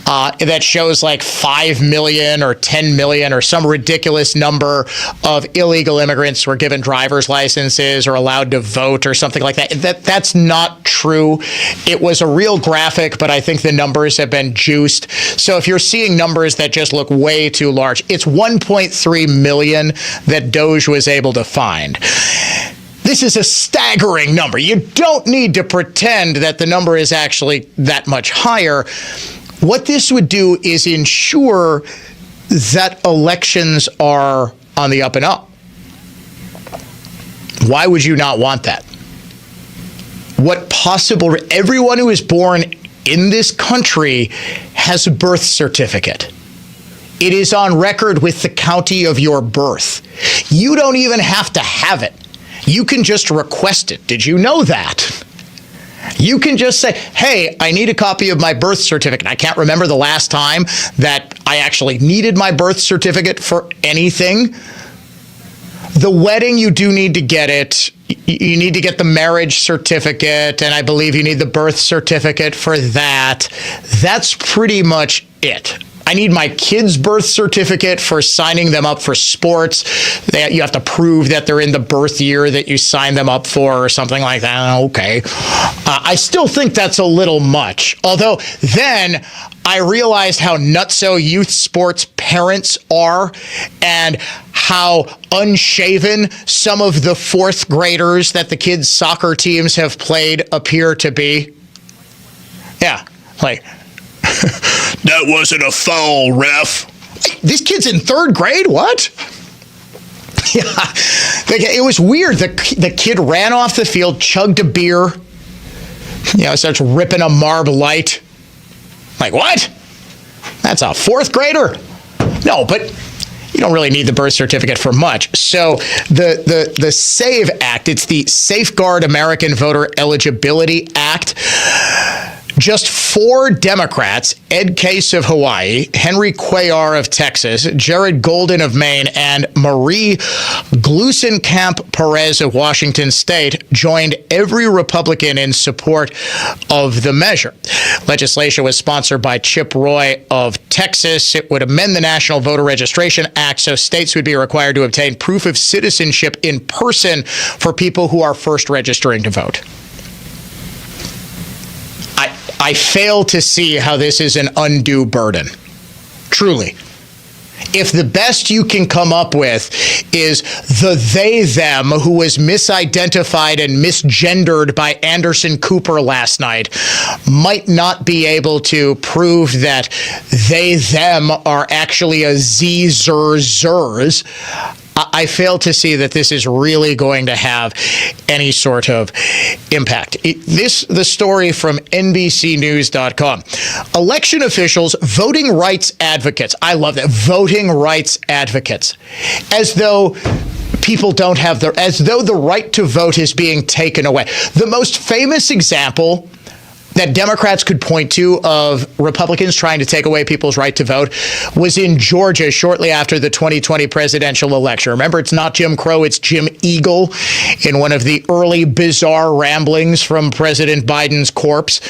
that shows like 5 million or 10 million or some ridiculous number of illegal immigrants were given driver's licenses or allowed to vote or something like that. That's not true. It was a real graphic, but I think the numbers have been juiced. So if you're seeing numbers that just look way too large, it's 1.3 million that Doge was able to find. This is a staggering number. You don't need to pretend that the number is actually that much higher. What this would do is ensure that elections are on the up and up. Why would you not want that? Everyone who is born in this country has a birth certificate. It is on record with the county of your birth. You don't even have to have it. You can just request it. Did you know that? You can just say, hey, I need a copy of my birth certificate. I can't remember the last time that I actually needed my birth certificate for anything. The wedding, you do need to get it. You need to get the marriage certificate, and I believe you need the birth certificate for that. That's pretty much it. I need my kid's birth certificate for signing them up for sports. You have to prove that they're in the birth year that you signed them up for or something like that. Okay. I still think that's a little much. Although then I realized how nutso youth sports parents are and how unshaven some of the fourth graders that the kids' soccer teams have played appear to be. Yeah, like... That wasn't a foul, ref. This kid's in third grade? What? Yeah, it was weird. The kid ran off the field, chugged a beer, starts ripping a Marb Light. Like, what? That's a fourth grader? No, but you don't really need the birth certificate for much. So the SAVE Act, it's the Safeguard American Voter Eligibility Act. Just 4 Democrats, Ed Case of Hawaii, Henry Cuellar of Texas, Jared Golden of Maine, and Marie Gluesenkamp Perez of Washington State joined every Republican in support of the measure. Legislation was sponsored by Chip Roy of Texas. It would amend the National Voter Registration Act so states would be required to obtain proof of citizenship in person for people who are first registering to vote. I fail to see how this is an undue burden. Truly. If the best you can come up with is the they-them who was misidentified and misgendered by Anderson Cooper last night might not be able to prove that they-them are actually a z-zer-zers, I fail to see that this is really going to have any sort of impact. The story from NBCnews.com. Election officials, voting rights advocates. I love that. Voting rights advocates. As though people don't have as though the right to vote is being taken away. The most famous example that Democrats could point to of Republicans trying to take away people's right to vote was in Georgia shortly after the 2020 presidential election. Remember, it's not Jim Crow, it's Jim Eagle in one of the early bizarre ramblings from President Biden's corpse.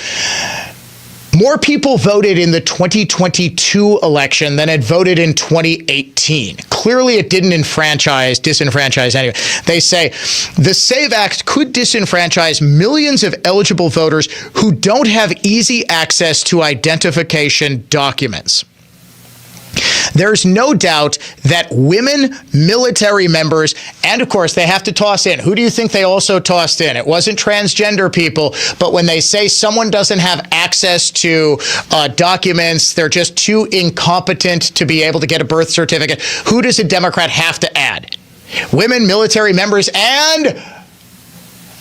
More people voted in the 2022 election than had voted in 2018. Clearly, it didn't disenfranchise anyone. They say the SAVE Act could disenfranchise millions of eligible voters who don't have easy access to identification documents. There's no doubt that women, military members, and of course they have to toss in. Who do you think they also tossed in? It wasn't transgender people, but when they say someone doesn't have access to documents, they're just too incompetent to be able to get a birth certificate, who does a Democrat have to add? women, military members, and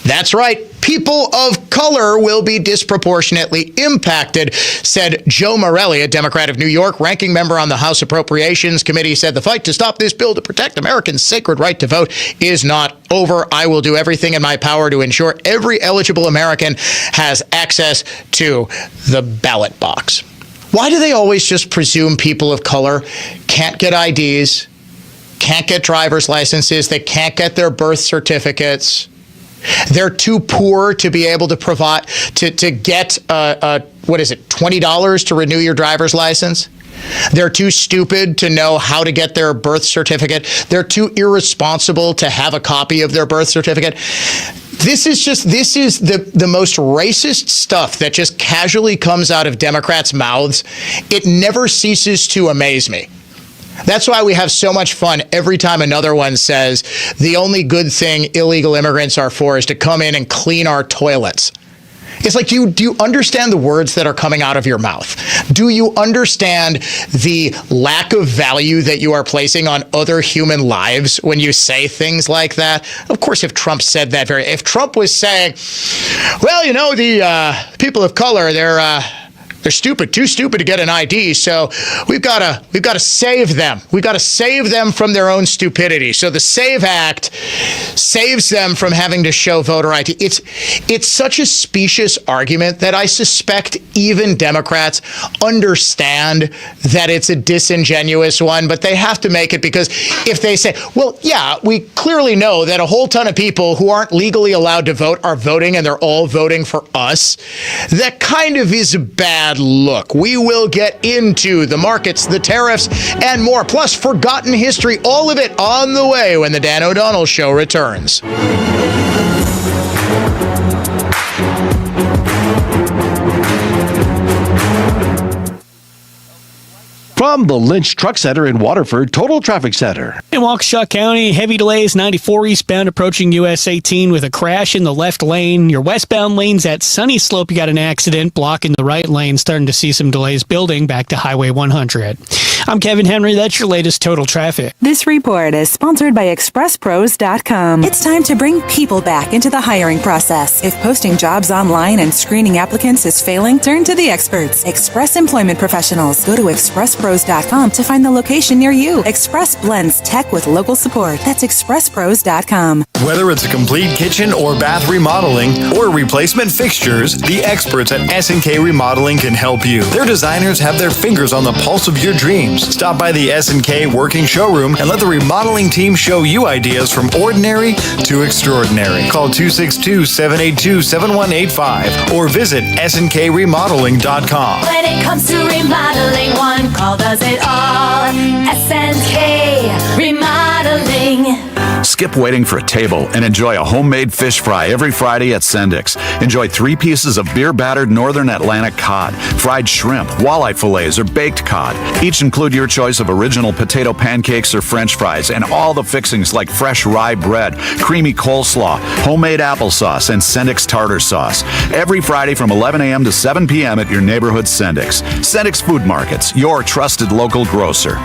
that's right, people of color will be disproportionately impacted, said Joe Morelli, a Democrat of New York, ranking member on the House Appropriations Committee, said the fight to stop this bill to protect Americans' sacred right to vote is not over. I will do everything in my power to ensure every eligible American has access to the ballot box. Why do they always just presume people of color can't get IDs, can't get driver's licenses, they can't get their birth certificates? They're too poor to be able to provide, to get, $20 to renew your driver's license? They're too stupid to know how to get their birth certificate. They're too irresponsible to have a copy of their birth certificate. This is the most racist stuff that just casually comes out of Democrats' mouths. It never ceases to amaze me. That's why we have so much fun every time another one says the only good thing illegal immigrants are for is to come in and clean our toilets. It's like, do you understand the words that are coming out of your mouth? Do you understand the lack of value that you are placing on other human lives when you say things like that? Of course, if Trump said that if Trump was saying, well, the people of color, they're stupid, too stupid to get an ID, so we've got to save them. We've got to save them from their own stupidity. So the SAVE Act saves them from having to show voter ID. It's such a specious argument that I suspect even Democrats understand that it's a disingenuous one, but they have to make it because if they say, well, yeah, we clearly know that a whole ton of people who aren't legally allowed to vote are voting and they're all voting for us, that kind of is a bad look. We will get into the markets, the tariffs, and more, plus forgotten history, all of it on the way when the Dan O'Donnell Show returns. From the Lynch Truck Center in Waterford, Total Traffic Center. In Waukesha County, heavy delays 94 eastbound approaching US 18 with a crash in the left lane. Your westbound lane's at Sunny Slope. You got an accident blocking the right lane. Starting to see some delays building back to Highway 100. I'm Kevin Henry. That's your latest Total Traffic. This report is sponsored by ExpressPros.com. It's time to bring people back into the hiring process. If posting jobs online and screening applicants is failing, turn to the experts. Express Employment Professionals. Go to ExpressPros.com to find the location near you. Express blends tech with local support. That's ExpressPros.com. Whether it's a complete kitchen or bath remodeling or replacement fixtures, the experts at S&K Remodeling can help you. Their designers have their fingers on the pulse of your dreams. Stop by the S&K working showroom and let the remodeling team show you ideas from ordinary to extraordinary. Call 262-782-7185 or visit SNKRemodeling.com. When it comes to remodeling, one call does it all. SNK Remodeling. Skip waiting for a table and enjoy a homemade fish fry every Friday at Sendik's. Enjoy 3 pieces of beer-battered Northern Atlantic cod, fried shrimp, walleye fillets, or baked cod. Each include your choice of original potato pancakes or French fries and all the fixings like fresh rye bread, creamy coleslaw, homemade applesauce, and Sendik's tartar sauce. Every Friday from 11 a.m. to 7 p.m. at your neighborhood Sendik's. Sendik's Food Markets, your trusted local grocer.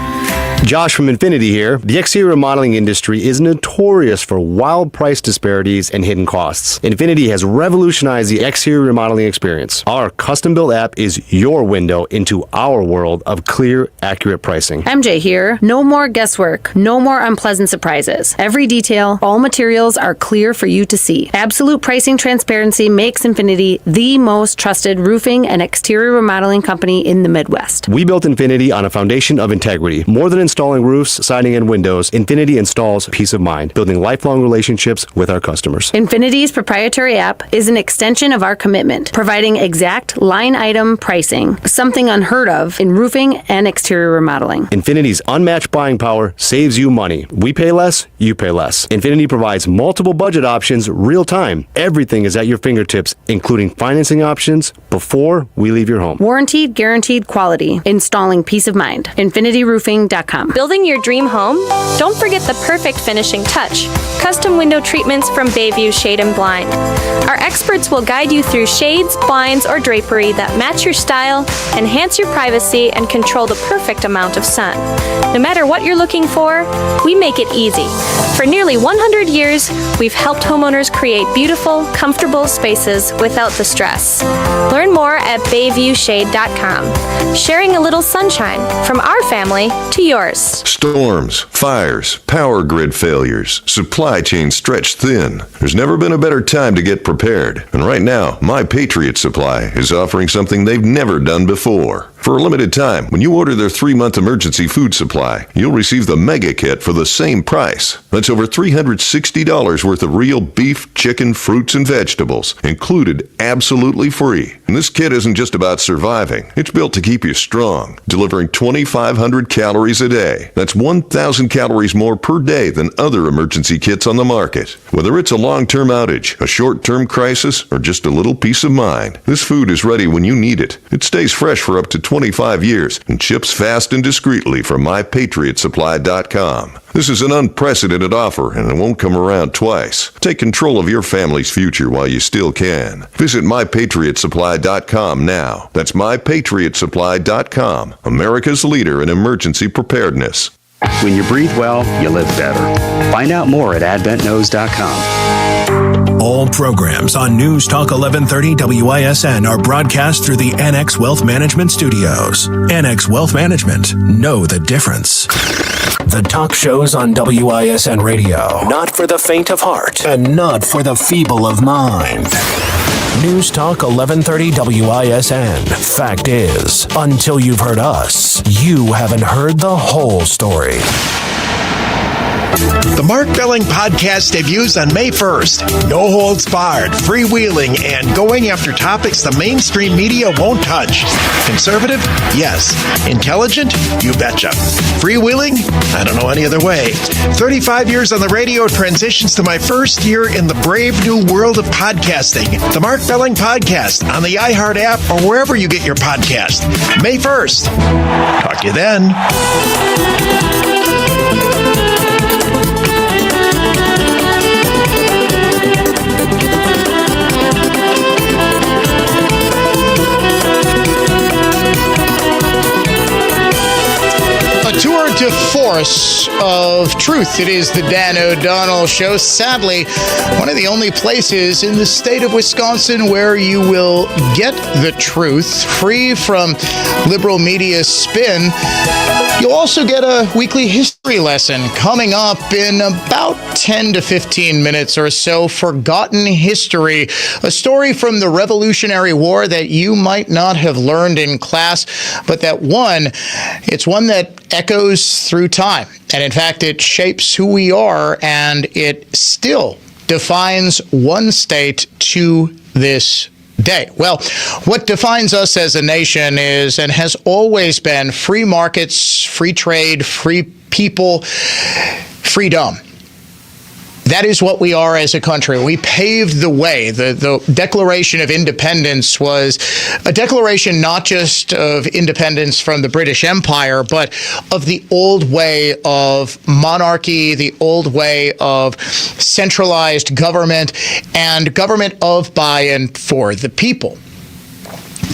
Josh from Infinity here. The exterior remodeling industry is notorious for wild price disparities and hidden costs. Infinity has revolutionized the exterior remodeling experience. Our custom-built app is your window into our world of clear, accurate pricing. MJ here. No more guesswork. No more unpleasant surprises. Every detail, all materials are clear for you to see. Absolute pricing transparency makes Infinity the most trusted roofing and exterior remodeling company in the Midwest. We built Infinity on a foundation of integrity. More than installing roofs, siding, and windows, Infinity installs peace of mind, building lifelong relationships with our customers. Infinity's proprietary app is an extension of our commitment, providing exact line item pricing, something unheard of in roofing and exterior remodeling. Infinity's unmatched buying power saves you money. We pay less, you pay less. Infinity provides multiple budget options real time. Everything is at your fingertips, including financing options before we leave your home. Warranted, guaranteed quality, installing peace of mind. InfinityRoofing.com. bayviewshade.com. Building your dream home? Don't forget the perfect finishing touch. Custom window treatments from Bayview Shade and Blind. Our experts will guide you through shades, blinds, or drapery that match your style, enhance your privacy, and control the perfect amount of sun. No matter what you're looking for, we make it easy. For nearly 100 years, we've helped homeowners create beautiful, comfortable spaces without the stress. Learn more at bayviewshade.com. Sharing a little sunshine from our family to yours. Storms, fires, power grid failures, supply chains stretched thin. There's never been a better time to get prepared. And right now, My Patriot Supply is offering something they've never done before. For a limited time, when you order their 3-month emergency food supply, you'll receive the Mega Kit for the same price. That's over $360 worth of real beef, chicken, fruits, and vegetables, included absolutely free. And this kit isn't just about surviving. It's built to keep you strong, delivering 2,500 calories a day. That's 1,000 calories more per day than other emergency kits on the market. Whether it's a long-term outage, a short-term crisis, or just a little peace of mind, this food is ready when you need it. It stays fresh for up to 25 years and ships fast and discreetly from MyPatriotSupply.com. This is an unprecedented offer, and it won't come around twice. Take control of your family's future while you still can. Visit MyPatriotSupply.com now. That's MyPatriotSupply.com, America's leader in emergency preparedness. When you breathe well, you live better. Find out more at AdventKnows.com. All programs on News Talk 1130 WISN are broadcast through the Annex Wealth Management Studios. Annex Wealth Management. Know the difference. The talk shows on WISN Radio. Not for the faint of heart and not for the feeble of mind. News Talk 1130 WISN. Fact is, until you've heard us, you haven't heard the whole story. The Mark Belling podcast debuts on May 1st. No holds barred, freewheeling, and going after topics the mainstream media won't touch. Conservative? Yes. Intelligent? You betcha. Freewheeling? I don't know any other way. 35 years on the radio transitions to my first year in the brave new world of podcasting. The Mark Belling podcast on the iHeart app or wherever you get your podcast. May 1st. Talk to you then. Tour de force of truth. It is the Dan O'Donnell Show. Sadly, one of the only places in the state of Wisconsin where you will get the truth free from liberal media spin. You'll also get a weekly history lesson coming up in about 10 to 15 minutes or so. Forgotten history, a story from the Revolutionary War that you might not have learned in class, but it's one that echoes through time. And in fact, it shapes who we are, and it still defines one state to this day. Well, what defines us as a nation is and has always been free markets, free trade, free people, freedom. That is what we are as a country. We paved the way. The Declaration of Independence was a declaration not just of independence from the British Empire, but of the old way of monarchy, the old way of centralized government, and government of, by, and for the people.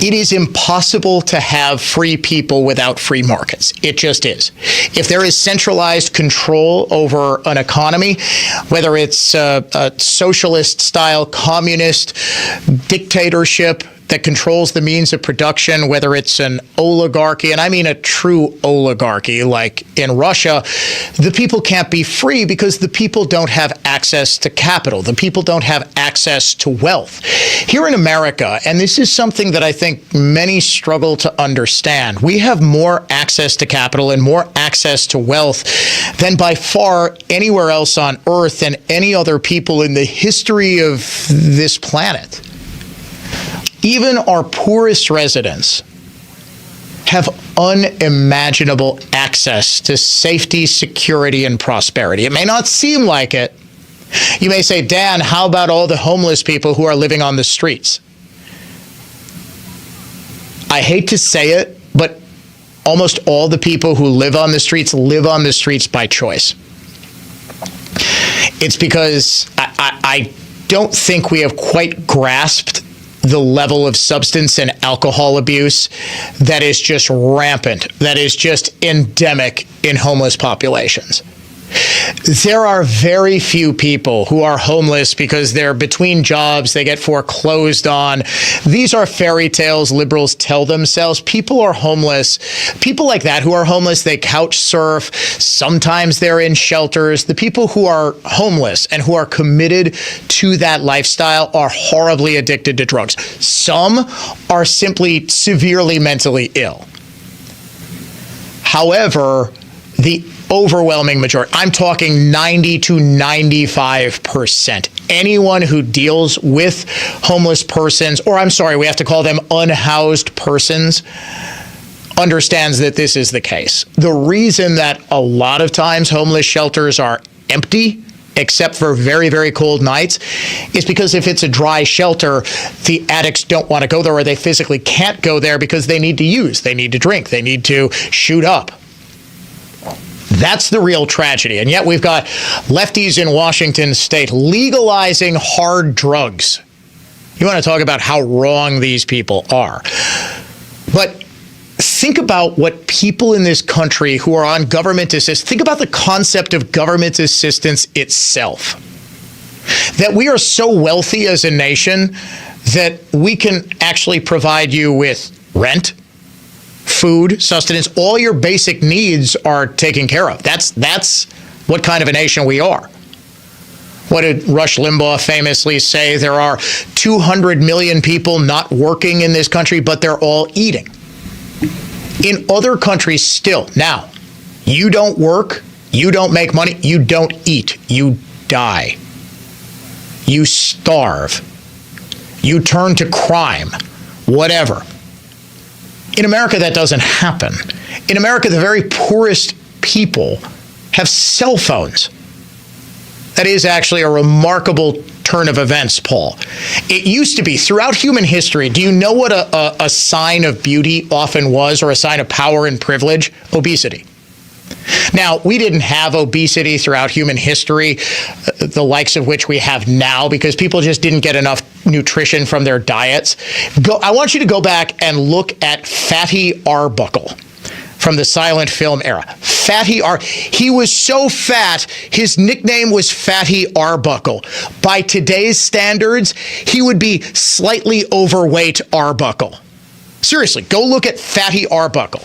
It is impossible to have free people without free markets. It just is. If there is centralized control over an economy, whether it's a socialist-style communist dictatorship that controls the means of production, whether it's an oligarchy, and I mean a true oligarchy like in Russia, the people can't be free because the people don't have access to capital. The people don't have access to wealth. Here in America, and this is something that I think many struggle to understand, we have more access to capital and more access to wealth than by far anywhere else on earth and any other people in the history of this planet. Even our poorest residents have unimaginable access to safety, security, and prosperity. It may not seem like it. You may say, Dan, how about all the homeless people who are living on the streets? I hate to say it, but almost all the people who live on the streets by choice. It's because I don't think we have quite grasped the level of substance and alcohol abuse that is just rampant, that is just endemic in homeless populations. There are very few people who are homeless because they're between jobs, they get foreclosed on. These are fairy tales liberals tell themselves. People are homeless. People like that who are homeless, they couch surf. Sometimes they're in shelters. The people who are homeless and who are committed to that lifestyle are horribly addicted to drugs. Some are simply severely mentally ill. However, the overwhelming majority, I'm talking 90 to 95%. Anyone who deals with homeless persons, or I'm sorry, we have to call them unhoused persons, understands that this is the case. The reason that a lot of times homeless shelters are empty, except for very, very cold nights, is because if it's a dry shelter, the addicts don't want to go there, or they physically can't go there because they need to use, they need to drink, they need to shoot up. That's the real tragedy. And yet we've got lefties in Washington state legalizing hard drugs. You want to talk about how wrong these people are. But think about what people in this country who are on government assistance, think about the concept of government assistance itself. That we are so wealthy as a nation that we can actually provide you with rent, food, sustenance, all your basic needs are taken care of. That's what kind of a nation we are. What did Rush Limbaugh famously say? There are 200 million people not working in this country, but they're all eating. In other countries still, now, you don't work, you don't make money, you don't eat, you die. You starve. You turn to crime, whatever. In America, that doesn't happen. In America, the very poorest people have cell phones. That is actually a remarkable turn of events, Paul. It used to be, throughout human history, do you know what a sign of beauty often was, or a sign of power and privilege? Obesity. Now, we didn't have obesity throughout human history, the likes of which we have now, because people just didn't get enough nutrition from their diets. I want you to go back and look at Fatty Arbuckle from the silent film era. He was so fat, his nickname was Fatty Arbuckle. By today's standards, he would be slightly overweight Arbuckle. Seriously, go look at Fatty Arbuckle.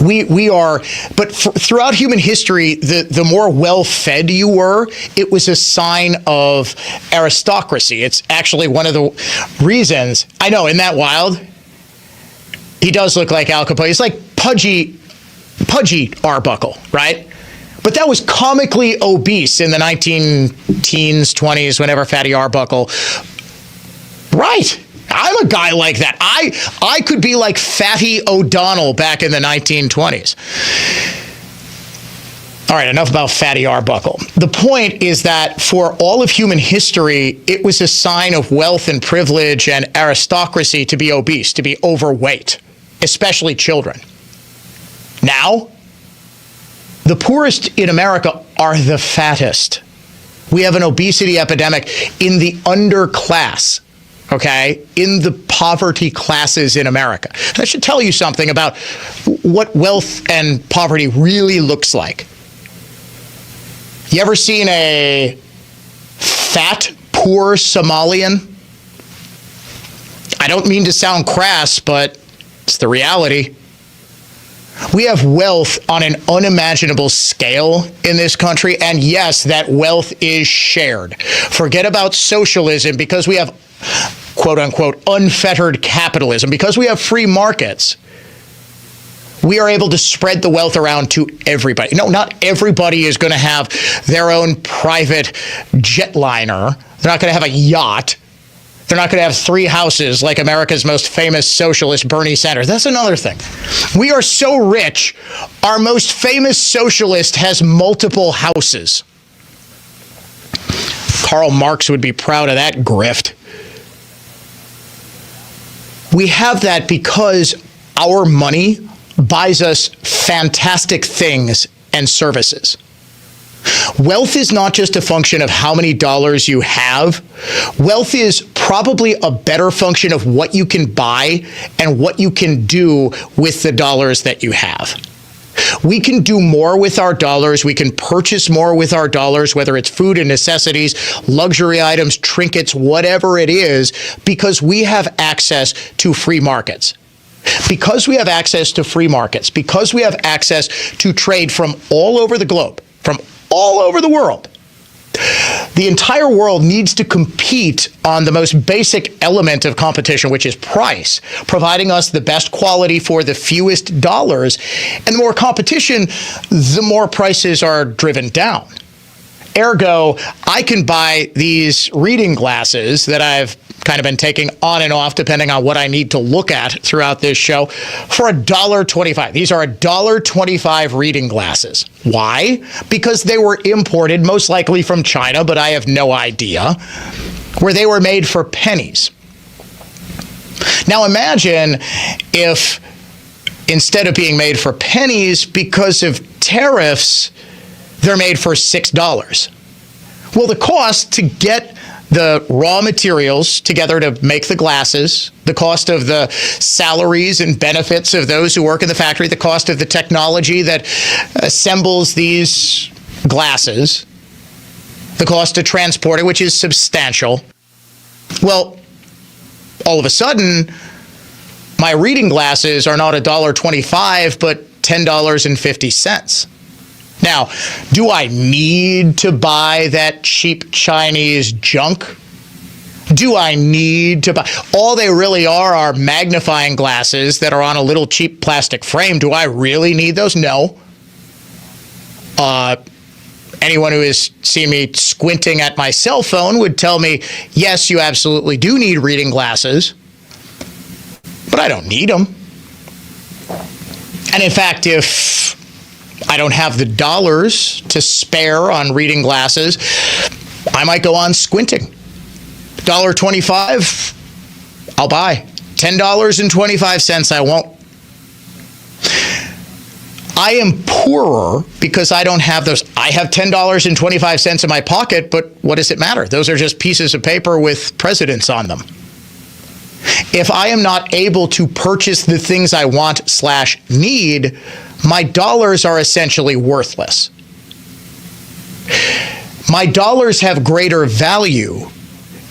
We are, but throughout human history, the more well-fed you were, it was a sign of aristocracy. It's actually one of the reasons. I know, isn't that wild? He does look like Al Capone. He's like pudgy Arbuckle, right? But that was comically obese in the 19-teens, 20s, whenever Fatty Arbuckle. Right. I'm a guy like that. I could be like Fatty O'Donnell back in the 1920s. All right, enough about Fatty Arbuckle. The point is that for all of human history, it was a sign of wealth and privilege and aristocracy to be obese, to be overweight, especially children. Now, the poorest in America are the fattest. We have an obesity epidemic in the underclass. Okay, in the poverty classes in America. That should tell you something about what wealth and poverty really looks like. You ever seen a fat, poor Somalian? I don't mean to sound crass, but it's the reality. We have wealth on an unimaginable scale in this country, and yes, that wealth is shared. Forget about socialism, because we have quote-unquote unfettered capitalism. Because we have free markets, we are able to spread the wealth around to everybody. No, not everybody is going to have their own private jetliner. They're not going to have a yacht. They're not going to have 3 houses like America's most famous socialist, Bernie Sanders. That's another thing. We are so rich, our most famous socialist has multiple houses. Karl Marx would be proud of that grift. We have that because our money buys us fantastic things and services. Wealth is not just a function of how many dollars you have. Wealth is probably a better function of what you can buy and what you can do with the dollars that you have. We can do more with our dollars. We can purchase more with our dollars, whether it's food and necessities, luxury items, trinkets, whatever it is, because we have access to free markets. Because we have access to free markets, because we have access to trade from all over the globe, from all over the world, the entire world needs to compete on the most basic element of competition, which is price, providing us the best quality for the fewest dollars. And the more competition, the more prices are driven down. Ergo, I can buy these reading glasses that I've kind of been taking on and off depending on what I need to look at throughout this show for $1.25. These are $1.25 reading glasses. Why? Because they were imported most likely from China, but I have no idea, where they were made for pennies. Now imagine if instead of being made for pennies because of tariffs, they're made for $6. Well, the cost to get the raw materials together to make the glasses, the cost of the salaries and benefits of those who work in the factory, the cost of the technology that assembles these glasses, the cost to transport it, which is substantial. Well, all of a sudden, my reading glasses are not $1.25, but $10.50. Now, do I need to buy that cheap Chinese junk? Do I need to buy? All they really are magnifying glasses that are on a little cheap plastic frame. Do I really need those? No. Anyone who has seen me squinting at my cell phone would tell me, yes, you absolutely do need reading glasses, but I don't need them. And in fact, if I don't have the dollars to spare on reading glasses, I might go on squinting. $1.25, I'll buy. $10.25, I won't. I am poorer because I don't have those. I have $10.25 in my pocket, but what does it matter? Those are just pieces of paper with presidents on them. If I am not able to purchase the things I want/need, my dollars are essentially worthless. My dollars have greater value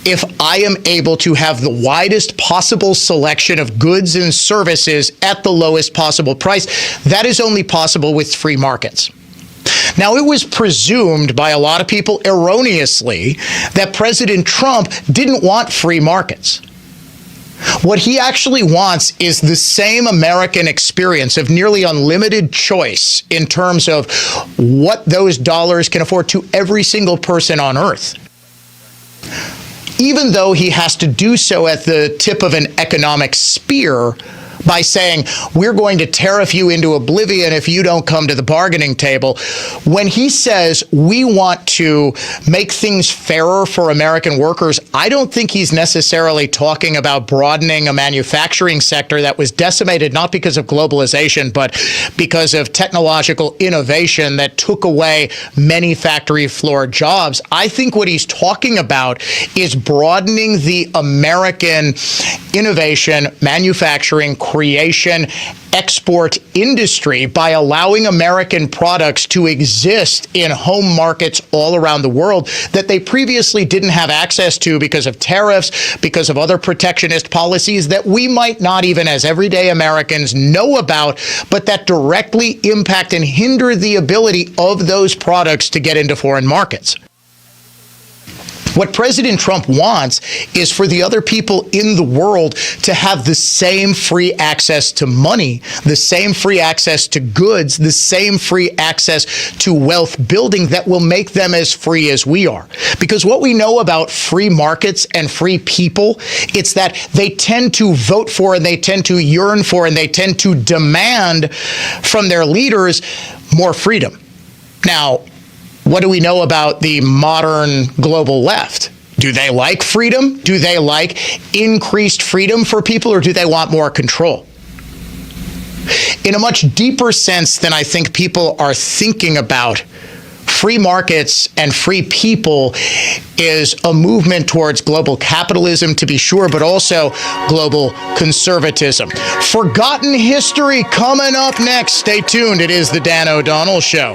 if I am able to have the widest possible selection of goods and services at the lowest possible price. That is only possible with free markets. Now, it was presumed by a lot of people erroneously that President Trump didn't want free markets. What he actually wants is the same American experience of nearly unlimited choice in terms of what those dollars can afford to every single person on earth. Even though he has to do so at the tip of an economic spear by saying, we're going to tariff you into oblivion if you don't come to the bargaining table. When he says we want to make things fairer for American workers, I don't think he's necessarily talking about broadening a manufacturing sector that was decimated not because of globalization, but because of technological innovation that took away many factory floor jobs. I think what he's talking about is broadening the American innovation, manufacturing, creation, export industry by allowing American products to exist in home markets all around the world that they previously didn't have access to because of tariffs, because of other protectionist policies that we might not even as everyday Americans know about, but that directly impact and hinder the ability of those products to get into foreign markets. What President Trump wants is for the other people in the world to have the same free access to money, the same free access to goods, the same free access to wealth building that will make them as free as we are. Because what we know about free markets and free people, it's that they tend to vote for and they tend to yearn for and they tend to demand from their leaders more freedom. Now, what do we know about the modern global left? Do they like freedom? Do they like increased freedom for people, or do they want more control? In a much deeper sense than I think people are thinking about, free markets and free people is a movement towards global capitalism, to be sure, but also global conservatism. Forgotten history coming up next. Stay tuned. It is the Dan O'Donnell Show.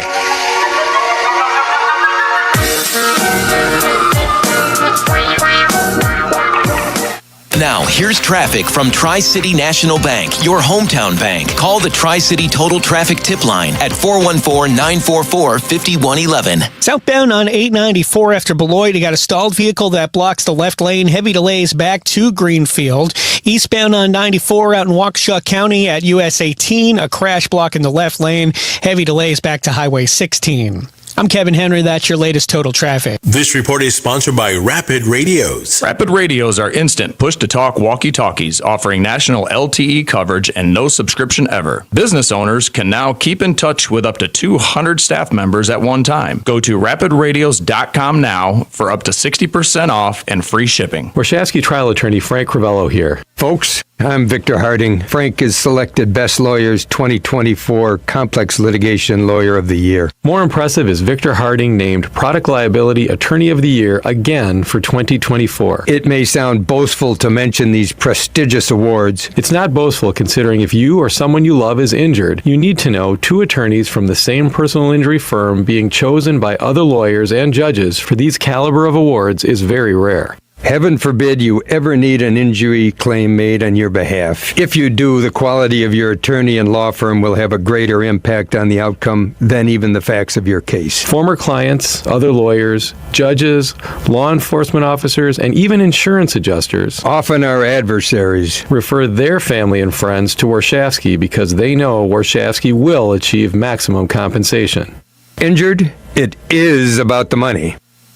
Now, here's traffic from Tri-City National Bank, your hometown bank. Call the Tri-City Total Traffic Tip Line at 414-944-5111. Southbound on 894 after Beloit, you got a stalled vehicle that blocks the left lane. Heavy delays back to Greenfield. Eastbound on 94 out in Waukesha County at US 18, a crash blocking the left lane. Heavy delays back to Highway 16. I'm Kevin Henry. That's your latest total traffic. This report is sponsored by Rapid Radios. Rapid Radios are instant push-to-talk walkie-talkies offering national LTE coverage and no subscription ever. Business owners can now keep in touch with up to 200 staff members at one time. Go to rapidradios.com now for up to 60% off and free shipping. Warshawski trial attorney Frank Crivello here. Folks, I'm Victor Harding. Frank is selected Best Lawyers 2024 Complex Litigation Lawyer of the Year. More impressive is Victor Harding named Product Liability Attorney of the Year again for 2024. It may sound boastful to mention these prestigious awards. It's not boastful considering if you or someone you love is injured, you need to know 2 attorneys from the same personal injury firm being chosen by other lawyers and judges for these caliber of awards is very rare. Heaven forbid you ever need an injury claim made on your behalf. If you do, the quality of your attorney and law firm will have a greater impact on the outcome than even the facts of your case. Former clients, other lawyers, judges, law enforcement officers, and even insurance adjusters, often our adversaries, refer their family and friends to Warshawski because they know Warshawski will achieve maximum compensation. Injured? It is about the money.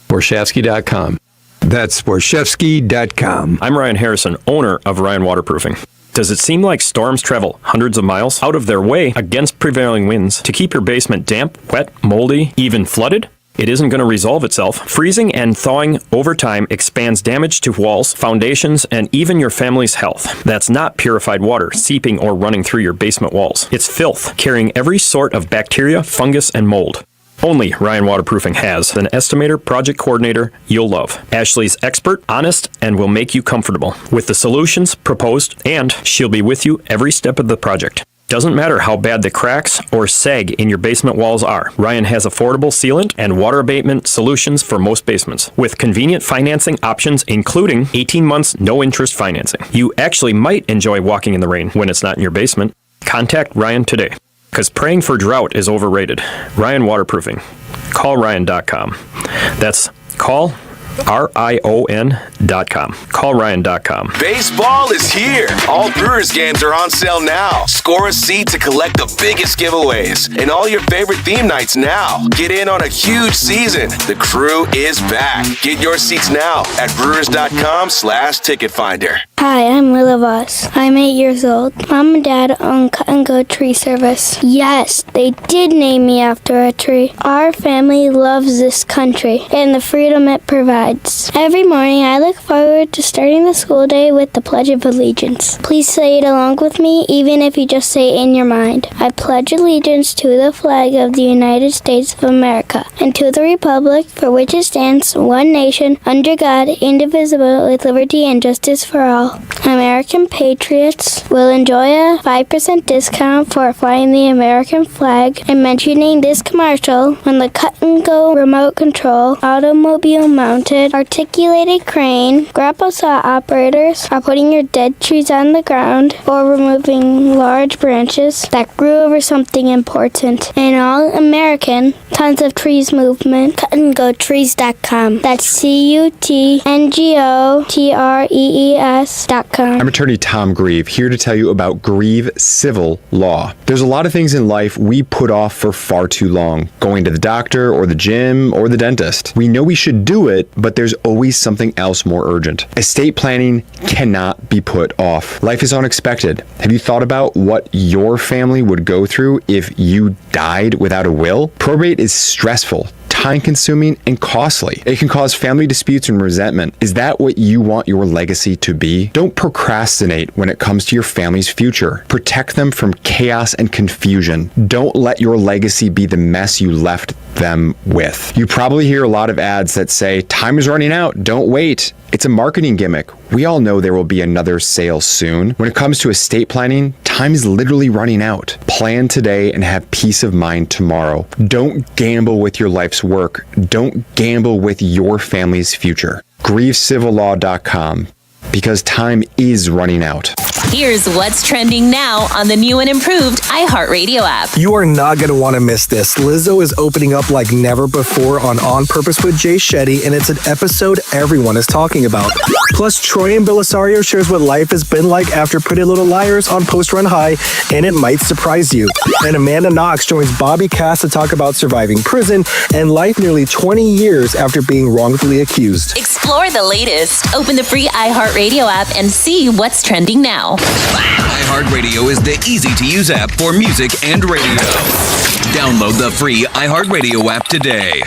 Warshawski.com. That's Warshawski.com. I'm Ryan Harrison, owner of Ryan Waterproofing. Does it seem like storms travel hundreds of miles out of their way against prevailing winds to keep your basement damp, wet, moldy, even flooded? It isn't going to resolve itself. Freezing and thawing over time expands damage to walls, foundations, and even your family's health. That's not purified water seeping or running through your basement walls. It's filth, carrying every sort of bacteria, fungus, and mold. Only Ryan Waterproofing has an estimator project coordinator you'll love. Ashley's expert, honest, and will make you comfortable with the solutions proposed, and she'll be with you every step of the project. Doesn't matter how bad the cracks or sag in your basement walls are. Ryan has affordable sealant and water abatement solutions for most basements, with convenient financing options including 18 months no-interest financing. You actually might enjoy walking in the rain when it's not in your basement. Contact Ryan today. Because praying for drought is overrated. Ryan Waterproofing. Call Ryan.com. That's call RION.com. Call Ryan.com. Baseball is here. All Brewers games are on sale now. Score a seat to collect the biggest giveaways and all your favorite theme nights now. Get in on a huge season. The crew is back. Get your seats now at Brewers.com/ticket finder. Hi, I'm Willa Voss. I'm 8 years old. Mom and Dad own Cut and Go Tree Service. Yes, they did name me after a tree. Our family loves this country and the freedom it provides. Every morning, I look forward to starting the school day with the Pledge of Allegiance. Please say it along with me, even if you just say it in your mind. I pledge allegiance to the flag of the United States of America and to the republic for which it stands, one nation, under God, indivisible, with liberty and justice for all. American patriots will enjoy a 5% discount for flying the American flag and mentioning this commercial when the Cut and Go remote control, automobile mounted, articulated crane, grapple saw operators are putting your dead trees on the ground or removing large branches that grew over something important. An all-American Tons of Trees movement. CutandGoTrees.com. That's CutandGoTrees.com. I'm attorney Tom Grieve, here to tell you about Grieve Civil Law. There's a lot of things in life we put off for far too long. Going to the doctor or the gym or the dentist. We know we should do it, but there's always something else more urgent. Estate planning cannot be put off. Life is unexpected. Have you thought about what your family would go through if you died without a will? Probate is stressful, time-consuming, and costly. It can cause family disputes and resentment. Is that what you want your legacy to be? Don't procrastinate when it comes to your family's future. Protect them from chaos and confusion. Don't let your legacy be the mess you left them with. You probably hear a lot of ads that say, time is running out, don't wait. It's a marketing gimmick. We all know there will be another sale soon. When it comes to estate planning, time is literally running out. Plan today and have peace of mind tomorrow. Don't gamble with your life's work. Don't gamble with your family's future. GrieveCivilLaw.com, because time is running out. Here's what's trending now on the new and improved iHeartRadio app. You are not going to want to miss this. Lizzo is opening up like never before on Purpose with Jay Shetty, and it's an episode everyone is talking about. Plus, Troy and Belisario shares what life has been like after Pretty Little Liars on Post Run High, and it might surprise you. And Amanda Knox joins Bobby Cass to talk about surviving prison and life nearly 20 years after being wrongfully accused. Explore the latest. Open the free iHeartRadio app and see what's trending now. iHeartRadio is the easy-to-use app for music and radio. Download the free iHeartRadio app today.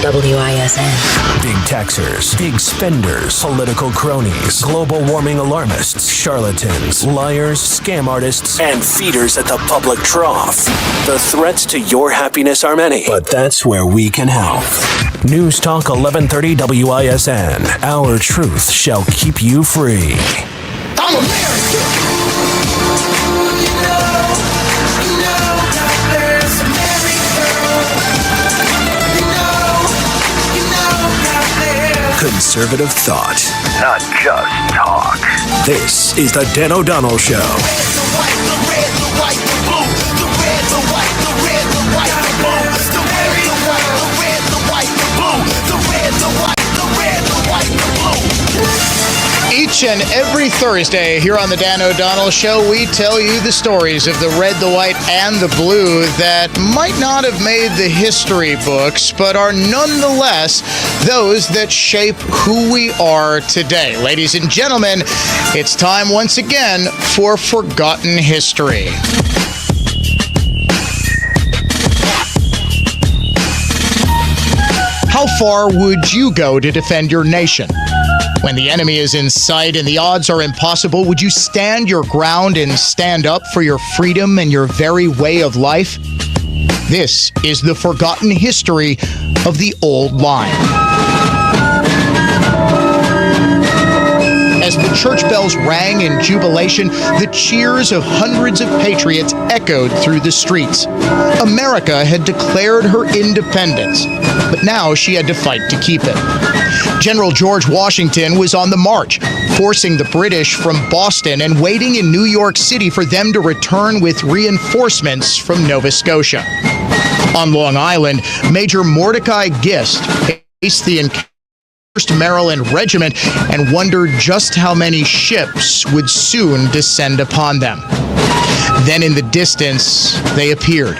WISN. Big taxers, big spenders, political cronies, global warming alarmists, charlatans, liars, scam artists, and feeders at the public trough. The threats to your happiness are many, but that's where we can help. News Talk 1130 WISN. Our truth shall keep you free. I'm American. Conservative thought. Not just talk. This is the Dan O'Donnell Show. Each and every Thursday here on the Dan O'Donnell Show, we tell you the stories of the red, the white, and the blue that might not have made the history books, but are nonetheless those that shape who we are today. Ladies and gentlemen, it's time once again for Forgotten History. How far would you go to defend your nation? When the enemy is in sight and the odds are impossible, would you stand your ground and stand up for your freedom and your very way of life? This is the forgotten history of the old line. As the church bells rang in jubilation, the cheers of hundreds of patriots echoed through the streets. America had declared her independence, but now she had to fight to keep it. General George Washington was on the march, forcing the British from Boston and waiting in New York City for them to return with reinforcements from Nova Scotia. On Long Island, Major Mordecai Gist faced the 1st Maryland Regiment and wondered just how many ships would soon descend upon them. Then in the distance, they appeared.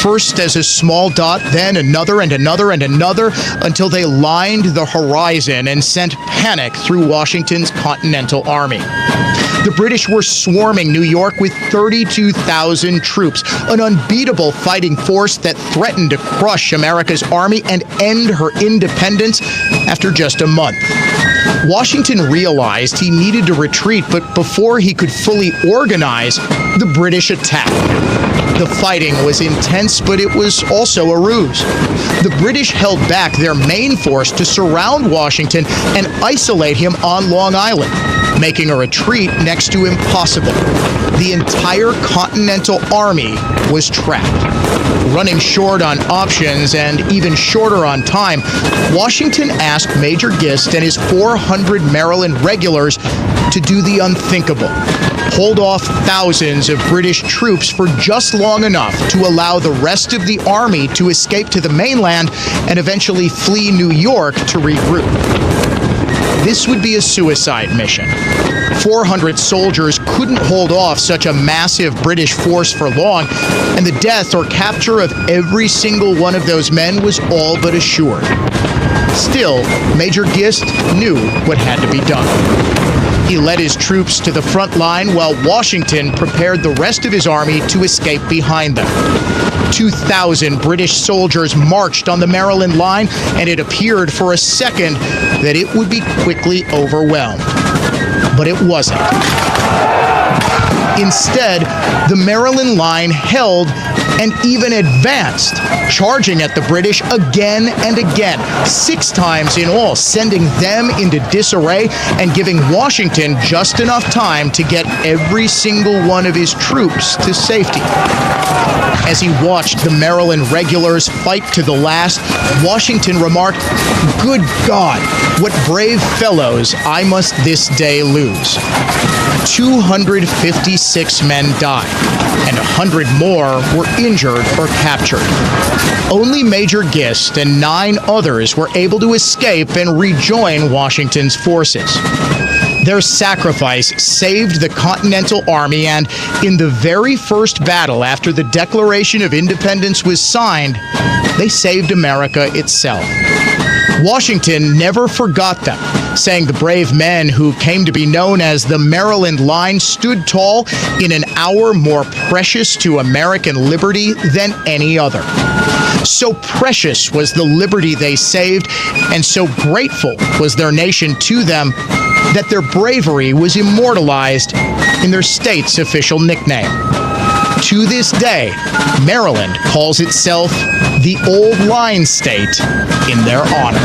First as a small dot, then another and another and another, until they lined the horizon and sent panic through Washington's Continental Army. The British were swarming New York with 32,000 troops, an unbeatable fighting force that threatened to crush America's army and end her independence after just a month. Washington realized he needed to retreat, but before he could fully organize, the British attacked. The fighting was intense, but it was also a ruse. The British held back their main force to surround Washington and isolate him on Long Island, making a retreat next to impossible. The entire Continental Army was trapped. Running short on options and even shorter on time, Washington asked Major Gist and his 400 Maryland regulars to do the unthinkable: hold off thousands of British troops for just long enough to allow the rest of the army to escape to the mainland and eventually flee New York to regroup. This would be a suicide mission. 400 soldiers couldn't hold off such a massive British force for long, and the death or capture of every single one of those men was all but assured. Still, Major Gist knew what had to be done. He led his troops to the front line while Washington prepared the rest of his army to escape behind them. 2,000 British soldiers marched on the Maryland line, and it appeared for a second that it would be quickly overwhelmed. But it wasn't. Instead, the Maryland line held and even advanced, charging at the British again and again, 6 times in all, sending them into disarray and giving Washington just enough time to get every single one of his troops to safety. As he watched the Maryland regulars fight to the last, Washington remarked, "Good God, what brave fellows I must this day lose." 256 men died, and 100 more were injured or captured. Only Major Gist and 9 others were able to escape and rejoin Washington's forces. Their sacrifice saved the Continental Army, and in the very first battle after the Declaration of Independence was signed, they saved America itself. Washington never forgot them, saying the brave men who came to be known as the Maryland Line stood tall in an hour more precious to American liberty than any other. So precious was the liberty they saved, and so grateful was their nation to them, that their bravery was immortalized in their state's official nickname. To this day, Maryland calls itself the Old Line State in their honor.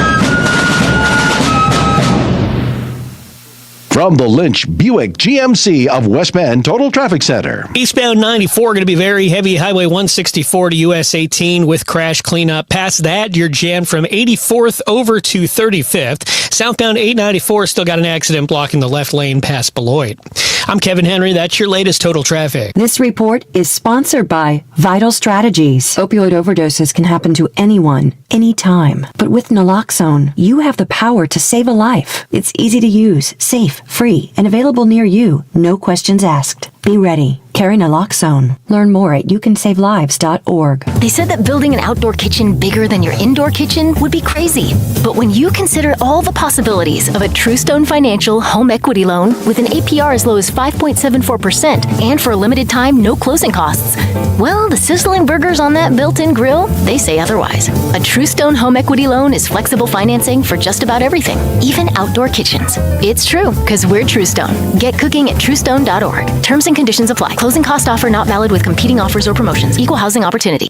From the Lynch Buick GMC of West Bend Total Traffic Center. Eastbound 94 going to be very heavy. Highway 164 to US 18 with crash cleanup. Past that, you're jammed from 84th over to 35th. Southbound 894 still got an accident blocking the left lane past Beloit. I'm Kevin Henry. That's your latest Total Traffic. This report is sponsored by Vital Strategies. Opioid overdoses can happen to anyone, anytime. But with naloxone, you have the power to save a life. It's easy to use, safe, free, and available near you. No questions asked. Be ready. Carry naloxone. Learn more at youcansavelives.org. They said that building an outdoor kitchen bigger than your indoor kitchen would be crazy. But when you consider all the possibilities of a TrueStone Financial home equity loan with an APR as low as 5.74% and for a limited time, no closing costs, well, the sizzling burgers on that built-in grill, they say otherwise. A TrueStone home equity loan is flexible financing for just about everything, even outdoor kitchens. It's true, because we're TrueStone. Get cooking at TrueStone.org. Terms and conditions apply. Closing cost offer not valid with competing offers or promotions. Equal housing opportunity.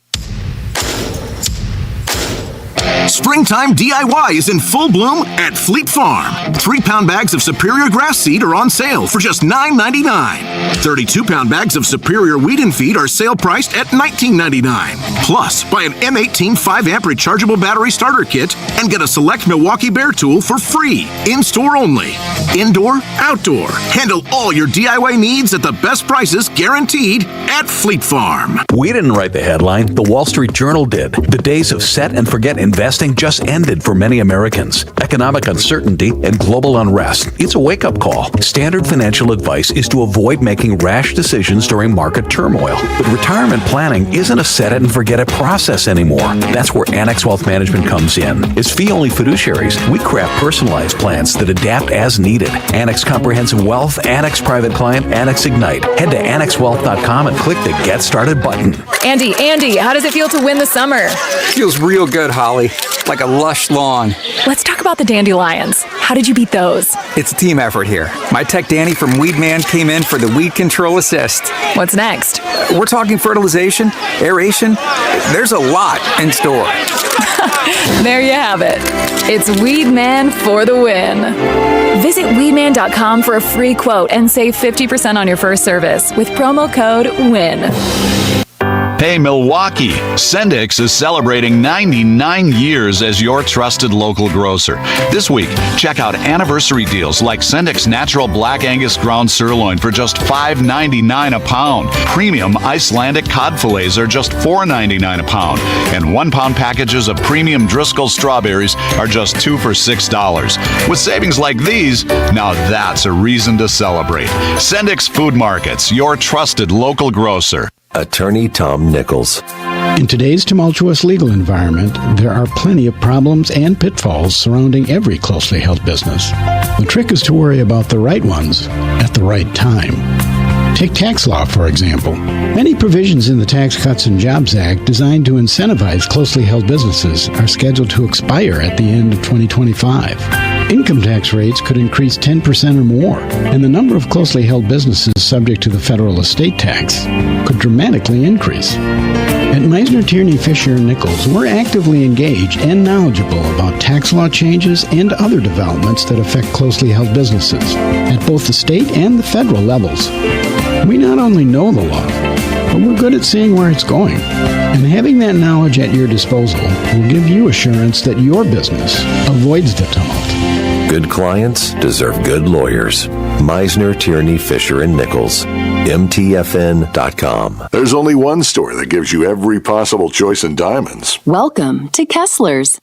Springtime DIY is in full bloom at Fleet Farm. 3-pound bags of Superior Grass Seed are on sale for just $9.99. 32-pound bags of Superior Weed and Feed are sale priced at $19.99. Plus, buy an M18 5-amp rechargeable battery starter kit and get a select Milwaukee Bear tool for free. In-store only. Indoor, outdoor. Handle all your DIY needs at the best prices guaranteed at Fleet Farm. We didn't write the headline. The Wall Street Journal did. The days of set and forget investing just ended for many Americans. Economic uncertainty and global unrest. It's a wake-up call. Standard financial advice is to avoid making rash decisions during market turmoil. But retirement planning isn't a set-it-and-forget-it process anymore. That's where Annex Wealth Management comes in. As fee-only fiduciaries, we craft personalized plans that adapt as needed. Annex Comprehensive Wealth, Annex Private Client, Annex Ignite. Head to AnnexWealth.com and click the Get Started button. Andy, how does it feel to win the summer? Feels real good, Holly. Like a lush lawn. Let's talk about the dandelions. How did you beat those? It's a team effort here. My tech Danny from Weedman came in for the weed control assist. What's next? We're talking fertilization, aeration. There's a lot in store. There you have it. It's Weedman for the win. Visit weedman.com for a free quote and save 50% on your first service with promo code WIN. Hey Milwaukee, Sendix is celebrating 99 years as your trusted local grocer. This week, check out anniversary deals like Sendix Natural Black Angus Ground Sirloin for just $5.99 a pound. Premium Icelandic cod fillets are just $4.99 a pound. And 1-pound packages of premium Driscoll strawberries are just $2 for $6. With savings like these, now that's a reason to celebrate. Sendix Food Markets, your trusted local grocer. Attorney Tom Nichols. In today's tumultuous legal environment, there are plenty of problems and pitfalls surrounding every closely held business. The trick is to worry about the right ones at the right time. Take tax law, for example. Many provisions in the Tax Cuts and Jobs Act designed to incentivize closely held businesses are scheduled to expire at the end of 2025. Income tax rates could increase 10% or more, and the number of closely held businesses subject to the federal estate tax could dramatically increase. At Meisner, Tierney, Fisher & Nichols, we're actively engaged and knowledgeable about tax law changes and other developments that affect closely held businesses at both the state and the federal levels. We not only know the law, but we're good at seeing where it's going. And having that knowledge at your disposal will give you assurance that your business avoids the tumult. Good clients deserve good lawyers. Meisner, Tierney, Fisher & Nichols. MTFN.com. There's only one store that gives you every possible choice in diamonds. Welcome to Kessler's.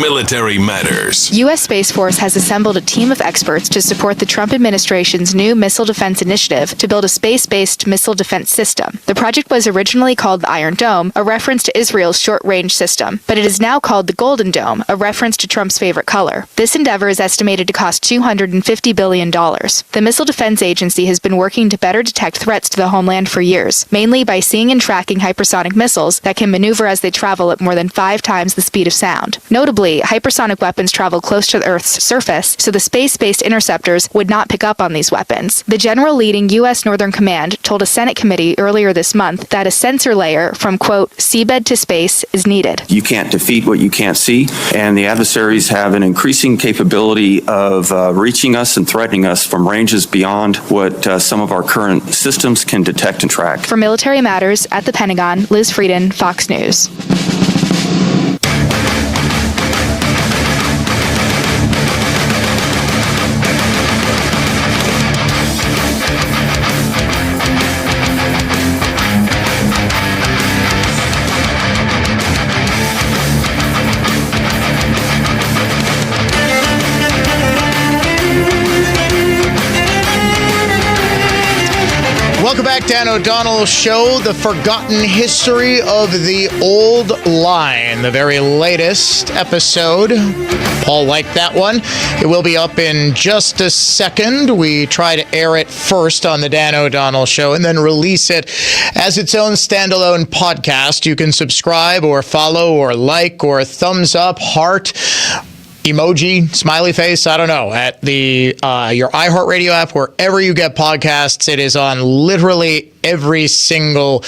Military Matters. U.S. Space Force has assembled a team of experts to support the Trump administration's new missile defense initiative to build a space-based missile defense system. The project was originally called the Iron Dome, a reference to Israel's short-range system, but it is now called the Golden Dome, a reference to Trump's favorite color. This endeavor is estimated to cost $250 billion. The Missile Defense Agency has been working to better detect threats to the homeland for years, mainly by seeing and tracking hypersonic missiles that can maneuver as they travel at more than 5 times the speed of sound. Notably, hypersonic weapons travel close to the Earth's surface, so the space-based interceptors would not pick up on these weapons. The general leading U.S. Northern Command told a Senate committee earlier this month that a sensor layer from, quote, seabed to space is needed. You can't defeat what you can't see, and the adversaries have an increasing capability of reaching us and threatening us from ranges beyond what some of our current systems can detect and track. For Military Matters at the Pentagon, Liz Frieden, Fox News. Welcome back, Dan O'Donnell Show, the forgotten history of the old line, the very latest episode. Paul liked that one. It will be up in just a second. We try to air it first on the Dan O'Donnell Show and then release it as its own standalone podcast. You can subscribe or follow or like or thumbs up, heart, emoji, smiley face, I don't know, at the your iHeartRadio app, wherever you get podcasts. It is on literally every single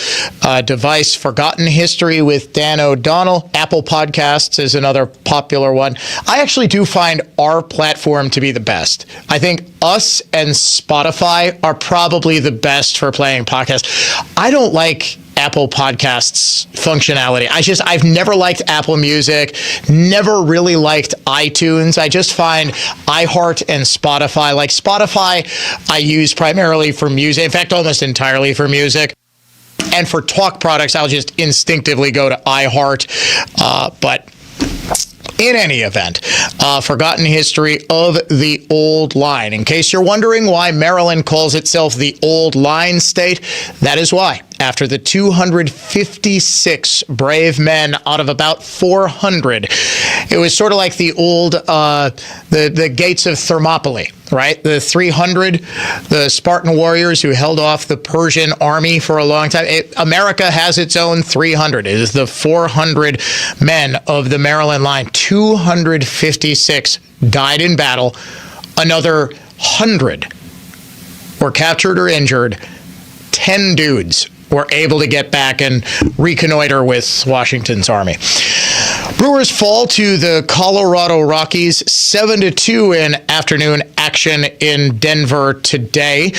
device. Forgotten History with Dan O'Donnell. Apple Podcasts is another popular one. I actually do find our platform to be the best. I think us and Spotify are probably the best for playing podcasts. I don't like Apple Podcasts functionality. I've never liked Apple Music, never really liked iTunes. I just find iHeart and Spotify, like Spotify, I use primarily for music, in fact, almost entirely for music. And for talk products, I'll just instinctively go to iHeart. But in any event, Forgotten History of the Old Line. In case you're wondering why Maryland calls itself the Old Line State, that is why. After the 256 brave men out of about 400, it was sort of like the old, the gates of Thermopylae, right? The 300, the Spartan warriors who held off the Persian army for a long time. America has its own 300. It is the 400 men of the Maryland line. 256 died in battle. Another 100 were captured or injured. 10 dudes were able to get back and reconnoiter with Washington's army. Brewers fall to the Colorado Rockies 7-2 in afternoon action in Denver today.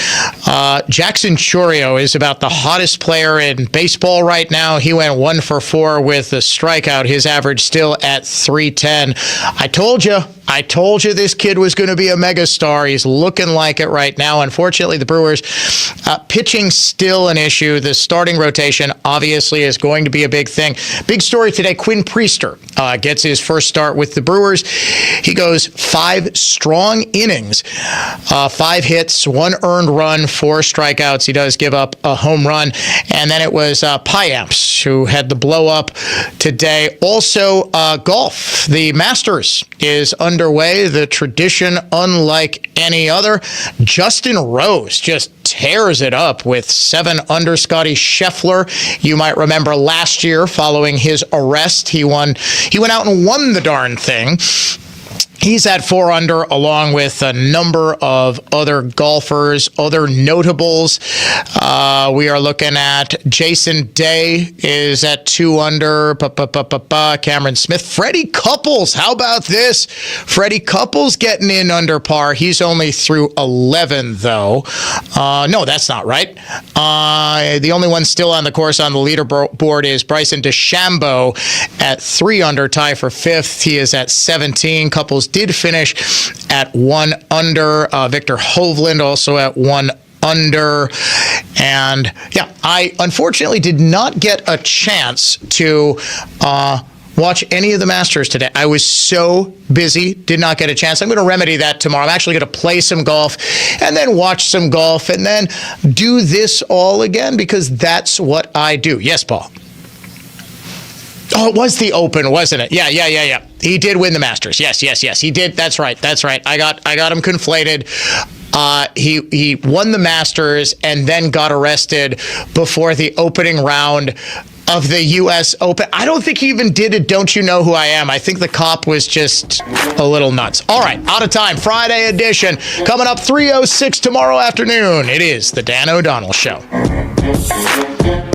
Jackson Chourio is about the hottest player in baseball right now. He went 1 for 4 with a strikeout. His average still at .310. I told you, I told you this kid was going to be a megastar. He's looking like it right now. Unfortunately, the Brewers pitching still an issue. The starting rotation obviously is going to be a big thing. Big story today, Quinn Priester gets his first start with the Brewers. He goes 5 strong innings, 5 hits, 1 earned run, 4 strikeouts. He does give up a home run. And then it was Payamps who had the blow up today. Also, golf. The Masters is underway. The tradition unlike any other. Justin Rose just tears it up with 7 under. Scotty Scheffler, you might remember last year following his arrest, he went out and won the darn thing. He's at 4 under, along with a number of other golfers, other notables. We are looking at Jason Day is at 2 under. Cameron Smith. Freddie Couples, how about this? Freddie Couples getting in under par. He's only through 11, though. No, that's not right. The only one still on the course on the leaderboard is Bryson DeChambeau at 3 under, tie for 5th. He is at 17. Couples did finish at 1 under. Victor Hovland also at 1 under. And yeah, I unfortunately did not get a chance to watch any of the Masters today. I was so busy, did not get a chance. I'm going to remedy that tomorrow. I'm actually going to play some golf and then watch some golf and then do this all again because that's what I do. Yes, Paul. Oh, it was the Open, wasn't it? Yeah. He did win the Masters. Yes, he did. That's right. I got him conflated. He won the Masters and then got arrested before the opening round of the U.S. Open. I don't think he even did it. Don't you know who I am? I think the cop was just a little nuts. All right, out of time. Friday edition coming up 3:06 tomorrow afternoon. It is the Dan O'Donnell Show.